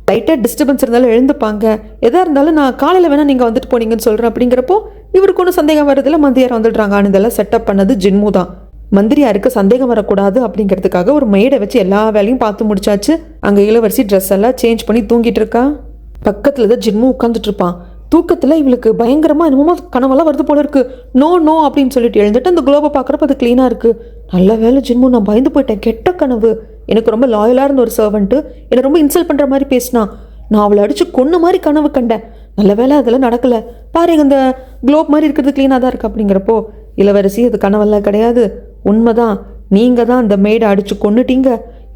லைட்டாக டிஸ்டர்பன்ஸ் இருந்தாலும் எழுந்துப்பாங்க, எதாக இருந்தாலும் நான் காலையில் வேணால் நீங்கள் வந்துட்டு போனீங்கன்னு சொல்கிறேன் அப்படிங்கிறப்போ இவருக்கு ஒன்றும் சந்தேகம் வரதில்ல, மந்திரியார் வந்துடுறாங்க. இதெல்லாம் செட்டப் பண்ணது ஜின்மு தான். மந்திரியாருக்கு சந்தேகம் வரக்கூடாது அப்படிங்கிறதுக்காக ஒரு மெய்டை வச்சு எல்லா வேலையும் பார்த்து முடிச்சாச்சு. அங்கே இளவரசி ட்ரெஸ் எல்லாம் சேஞ்ச் பண்ணி தூங்கிட்டு இருக்கா. பக்கத்தில் தான் ஜின்மு உட்காந்துட்டு இருப்பான். தூக்கத்தில் இவளுக்கு பயங்கரமாக என்னமோ கனவெல்லாம் வருது போல இருக்குது. நோ அப்படின்னு சொல்லிட்டு எழுந்துட்டு அந்த குளோபை பார்க்குறப்ப அது க்ளீனாக இருக்குது. நல்ல வேலை ஜின்மு, நான் பயந்து போயிட்டேன், கெட்ட கனவு. எனக்கு ரொம்ப லாயலாக இருந்த ஒரு சர்வெண்ட்டு என்னை ரொம்ப இன்சல்ட் பண்ணுற மாதிரி பேசினா, நான் அவளை அடித்து கொன்ன மாதிரி கனவு கண்டேன். நல்ல வேலை அதெல்லாம் நடக்கலை. பாரு, அந்த குளோப் மாதிரி இருக்கிறது க்ளீனாக தான் இருக்குது அப்படிங்கிறப்போ, இளவரசி அது கனவெல்லாம் கிடையாது, உண்மைதான், நீங்கள் தான் அந்த மெய்டை அடித்து கொன்னுட்டீங்க.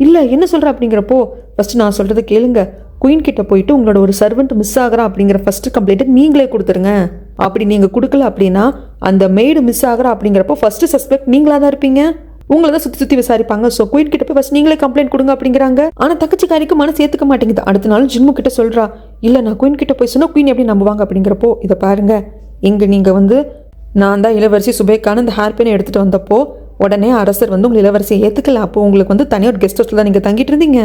இல்லை என்ன சொல்கிற அப்படிங்கிறப்போ, ஃபஸ்ட்டு நான் சொல்கிறத கேளுங்க, குயின் கிட்ட போயிட்டு உங்களோட ஒரு சர்வெண்ட் மிஸ் ஆகிறா அப்படிங்கிற ஃபர்ஸ்ட் கம்ப்ளைண்ட்டை நீங்களே கொடுத்துருங்க. அப்படி நீங்கள் கொடுக்கல அப்படின்னா அந்த மெய்டு மிஸ் ஆகிறா அப்படிங்கிறப்போ ஃபர்ஸ்ட் சஸ்பெக்ட் நீங்களாக தான் இருப்பீங்க. உங்களை தான் சுற்றி விசாரிப்பாங்க. ஸோ குயின் கிட்ட போய் ஃபர்ஸ்ட் நீங்களே கம்ப்ளைண்ட் கொடுங்க அப்படிங்கிறாங்க. ஆனால் தங்கச்சிக்காரிக்கு மனசு ஏற்றுக்க மாட்டேங்குது. அடுத்த நாள் ஜின்மு கிட்ட சொல்கிறா, இல்லை நான் குயின் கிட்ட போய் சொன்னால் குயின் எப்படி நம்புவாங்க அப்படிங்கிறப்போ, இதை பாருங்க, இங்கே நீங்கள் வந்து நான் தான் இளவரசி சுபேக்கான இந்த ஹேர்பினை எடுத்துகிட்டு வந்தப்போ உடனே அரசர் வந்து உங்களை இளவரசியை ஏற்றுக்கல. அப்போ உங்களுக்கு வந்து தனியாக ஒரு கெஸ்ட் ஹவுஸில் தான் நீங்கள் தங்கிட்டு இருந்தீங்க.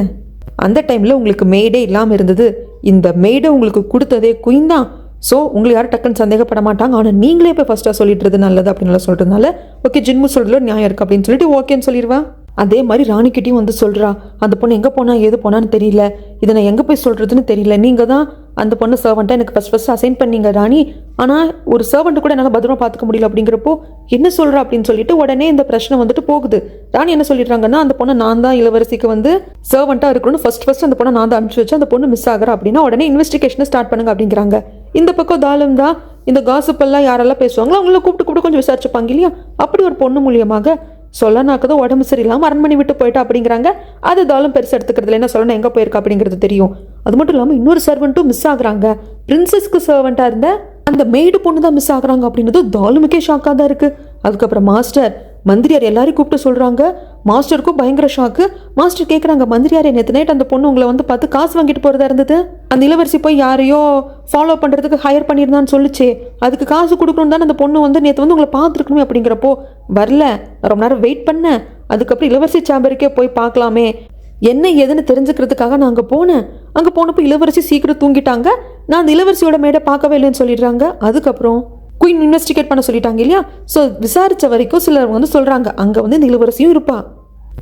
அந்த டைமில் உங்களுக்கு மெய்டே இல்லாமல் இருந்தது. இந்த மெய்டை உங்களுக்கு கொடுத்ததே குயின் தான். ஸோ உங்களை யாரும் டக்குன்னு சந்தேகப்பட மாட்டாங்க. ஆனால் நீங்களே போய் ஃபஸ்ட்டாக சொல்லிட்டுறது நல்லது அப்படின்னு சொல்கிறதுனால, ஓகே ஜின்மு சொல்கிறதுல நியாயம் இருக்குது அப்படின்னு சொல்லிட்டு ஓகேன்னு சொல்லிடுவா. அதே மாதிரி ராணிக்கிட்டையும் வந்து சொல்கிறா, அந்த பொண்ணு எங்கே போனா ஏது போனான்னு தெரியல, இதை நான் எங்கே போய் சொல்கிறதுன்னு தெரியல, நீங்கள் தான் அந்த பொண்ணு சர்வெண்ட்டாக எனக்கு ஃபஸ்ட் அசைன் பண்ணீங்க ராணி, ஆனால் ஒரு சர்வெண்ட்டு கூட என்னால் பத்திரமா பார்த்துக்க முடியல அப்படிங்கிறப்போ என்ன சொல்கிறா அப்படின்னு சொல்லிட்டு உடனே இந்த பிரச்சனை வந்துட்டு போகுது. ராணி என்ன சொல்லிடுறாங்கன்னா, அந்த பொண்ணை நான் தான் இளவரசிக்கு வந்து சர்வெண்ட்டாக இருக்கணும்னு ஃபர்ஸ்ட் அந்த பொண்ணை நான் தான் அனுப்பிச்சு வச்சு அந்த பொண்ணு மிஸ் ஆகிறா அப்படின்னா உடனே இன்வெஸ்டிகேஷனை ஸ்டார்ட் பண்ணுங்க அப்படிங்கிறாங்க. இந்த பக்கம் தாலும் தான் இந்த காசிப்பெல்லாம் யாரெல்லாம் பேசுவாங்களோ அவங்கள கூப்பிட்டு கொஞ்சம் விசாரிச்சுப்பாங்க இல்லையா. அப்படி ஒரு பொண்ணு மூலியமாக சொல்லனாக்கதான் உடம்பு சரியில்லாமல் அரண்மனை விட்டு போயிட்டா அப்படிங்கிறாங்க. அது தாலும் பெருசு எடுத்துக்கிறதுல என்ன சொல்லணும், எங்கே போயிருக்கா அப்படிங்கிறது தெரியும். அது மட்டும் இல்லாமல் இன்னொரு சர்வெண்ட்டும் மிஸ் ஆகுறாங்க. பிரின்சஸ்க்கு சர்வெண்ட்டாக இருந்த அந்த மெய்டு பொண்ணு தான் மிஸ் ஆகுறாங்க அப்படின்றது தாலுமுக்கே ஷாக்காக தான் இருக்குது. அதுக்கப்புறம் மாஸ்டர் மந்திரியார் எல்லாரையும் கூப்பிட்டு சொல்கிறாங்க. மாஸ்டருக்கும் பயங்கர ஷாக்கு. மாஸ்டர் கேட்குறாங்க, மந்திரியார் நேற்று நைட் அந்த பொண்ணு உங்களை வந்து பார்த்து காசு வாங்கிட்டு போகிறதா இருந்தது. அந்த இளவரசி போய் யாரையோ ஃபாலோ பண்ணுறதுக்கு ஹையர் பண்ணியிருந்தான்னு சொல்லிச்சே, அதுக்கு காசு கொடுக்கணும் தானே அந்த பொண்ணு வந்து நேற்று வந்து உங்களை பார்த்துருக்கணுமே அப்படிங்கிறப்போ வரல, ரொம்ப நேரம் வெயிட் பண்ணேன். அதுக்கப்புறம் இளவரசி சேம்பருக்கே போய் பார்க்கலாமே என்ன ஏதுன்னு தெரிஞ்சுக்கிறதுக்காக நான் அங்கே போனேன். அங்கே போனப்போ இளவரசி சீக்கிரம் தூங்கிட்டாங்க. நான் அந்த இளவரசியோட மேடை பார்க்கவே இல்லைன்னு சொல்லிடுறாங்க. அதுக்கப்புறம் குயின் இன்வெஸ்டிகேட் பண்ண சொல்லிட்டாங்க இல்லையா. ஸோ விசாரித்த வரைக்கும் சிலர் வந்து சொல்கிறாங்க அங்கே வந்து இந்த இளவரசியும் இருப்பா.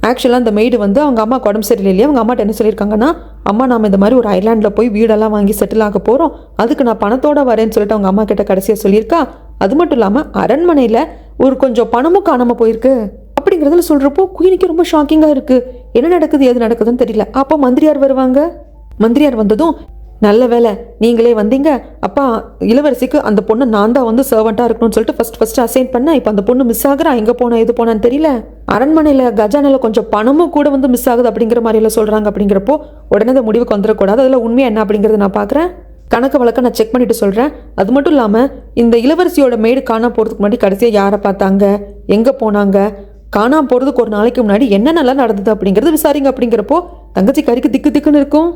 ஆக்சுவலாக அந்த மெய்டு வந்து அவங்க அம்மா உடம்பு சரியில்லை இல்லையா, அவங்க அம்மாட்ட என்ன சொல்லியிருக்காங்கன்னா, அம்மா நாம் இந்த மாதிரி ஒரு ஐலாண்டில் போய் வீடெல்லாம் வாங்கி செட்டில் ஆக போகிறோம், அதுக்கு நான் பணத்தோடு வரேன்னு சொல்லிட்டு அவங்க அம்மா கிட்ட கடைசியாக சொல்லியிருக்கா. அது மட்டும் இல்லாமல் அரண்மனையில் ஒரு கொஞ்சம் பணமும் காணாமல் போயிருக்கு அப்படிங்கிறதுல சொல்கிறப்போ குயினுக்கு ரொம்ப ஷாக்கிங்காக இருக்குது. என்ன நடக்குது ஏது நடக்குதுன்னு தெரியல. அப்போ மந்திரியார் வருவாங்க. மந்திரியார் வந்ததும், நல்ல வேலை நீங்களே வந்தீங்க, அப்பா இளவரசிக்கு அந்த பொண்ணு நான் தான் வந்து சர்வெண்ட்டாக இருக்கணும்னு சொல்லிட்டு ஃபர்ஸ்ட் அசைன் பண்ணேன். இப்போ அந்த பொண்ணு மிஸ் ஆகுறா, எங்கே போனா எது போனான்னு தெரியல, அரண்மனையில் கஜானாவில் கொஞ்சம் பணமும் கூட வந்து மிஸ் ஆகுது அப்படிங்கிற மாதிரிலாம் சொல்கிறாங்க. அப்படிங்கிறப்போ உடனே அந்த முடிவுக்கு வந்துடக்கூடாது, அதில் உண்மையாக என்ன அப்படிங்கிறத நான் பார்க்குறேன், கணக்கு வழக்க நான் செக் பண்ணிட்டு சொல்கிறேன். அது மட்டும் இல்லாமல் இந்த இளவரசியோட மேடு காணா போகிறதுக்கு முன்னாடி கடைசியாக யாரை பார்த்தாங்க, எங்கே போனாங்க, காணாம போகிறதுக்கு ஒரு நாளைக்கு முன்னாடி என்னென்னலாம் நடந்தது அப்படிங்கிறது விசாரிங்க. அப்படிங்கிறப்போ தங்கச்சி கறிக்கு திக்கு திக்குன்னு இருக்கும்.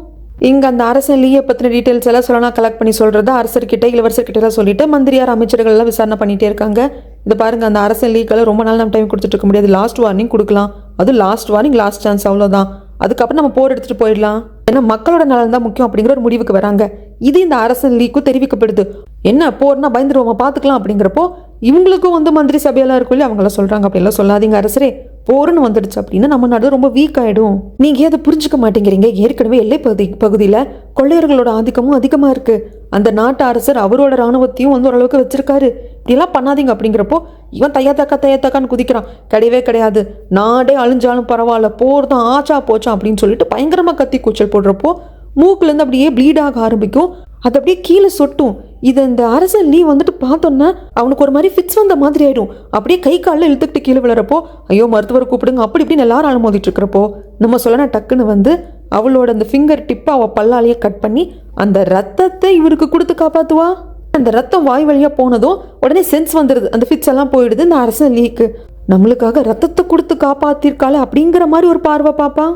இங்கே அந்த அரசன் லீயை பற்றின டீட்டெயில்ஸ் எல்லாம் சொல்லலாம் கலெக்ட் பண்ணி சொல்கிறது அரசர்கிட்ட இளவரசர்கிட்ட எல்லாம் சொல்லிட்டு மந்திரியார் அமைச்சர்கள் எல்லாம் விசாரணை பண்ணிகிட்டே இருக்காங்க. இது பாருங்கள், அந்த அரசன் லீக்கெல்லாம் ரொம்ப நாள் நம்ம டைம் கொடுத்துட்டு இருக்க முடியாது, லாஸ்ட் வார்னிங் கொடுக்கலாம். அது லாஸ்ட் வார்னிங், லாஸ்ட் சான்ஸ், அவ்வளோதான். அதுக்கப்புறம் நம்ம போர் எடுத்துகிட்டு போயிடலாம். ஏன்னா மக்களோட நலன் தான் முக்கியம் அப்படிங்கிற ஒரு முடிவுக்கு வராங்க. இது இந்த அரசன் லீக்கும் தெரிவிக்கப்படுது. என்ன போர்னா பயந்துருவோமா பார்த்துக்கலாம் அப்படிங்கிறப்போ இவங்களுக்கும் வந்து மந்திரி சபையெல்லாம் இருக்கும் இல்லையா, அவங்களாம் சொல்கிறாங்க அப்படிலாம் சொல்லாதீங்க அரசரே, போர்னு வந்துடுச்சு அப்படின்னா நம்ம நாடு ரொம்ப வீக் ஆகிடும். நீங்கள் அதை புரிஞ்சுக்க மாட்டேங்கிறீங்க. ஏற்கனவே எல்லை பகுதியில் கொள்ளையர்களோட ஆதிக்கமும் அதிகமாக இருக்குது. அந்த நாட்டு அரசர் அவரோட இராணுவத்தையும் வந்து ஓரளவுக்கு வச்சிருக்காரு. இப்படிலாம் பண்ணாதீங்க அப்படிங்கிறப்போ இவன் தையாத்தாக்கான்னு குதிக்கிறான். கிடையவே கிடையாது, நாடே அழிஞ்சாலும் பரவாயில்ல, போர் தான் ஆச்சா போச்சா அப்படின்னு சொல்லிட்டு பயங்கரமாக கத்தி கூச்சல் போடுறப்போ மூக்குலேருந்து அப்படியே ப்ளீட் ஆக ஆரம்பிக்கும். அது அப்படியே கீழே சொட்டும். இது இந்த அரசன் லீ வந்துட்டு பார்த்தோன்னா அவனுக்கு ஒரு மாதிரி ஃபிட்ஸ் வந்த மாதிரி ஆயிடும். அப்படியே கை காலில் இழுத்துக்கிட்டு கீழே விழுறப்போ ஐயோ மருத்துவரை கூப்பிடுங்க அப்படி இப்படின்னு எல்லாரும் அலமோதிட்டு இருக்கிறப்போ நம்ம சொல்லனா டக்குன்னு வந்து அவளோட அந்த ஃபிங்கர் டிப்பை அவள் பல்லாலேயே கட் பண்ணி அந்த ரத்தத்தை இவருக்கு கொடுத்து காப்பாற்றுவா. அந்த ரத்தம் வாய் வழியாக போனதும் உடனே சென்ஸ் வந்துடுது, அந்த ஃபிட்ஸ் எல்லாம் போயிடுது. இந்த அரசன் லீக்கு நம்மளுக்காக ரத்தத்தை கொடுத்து காப்பாற்றிருக்காளே அப்படிங்கிற மாதிரி ஒரு பார்வை பாப்பா.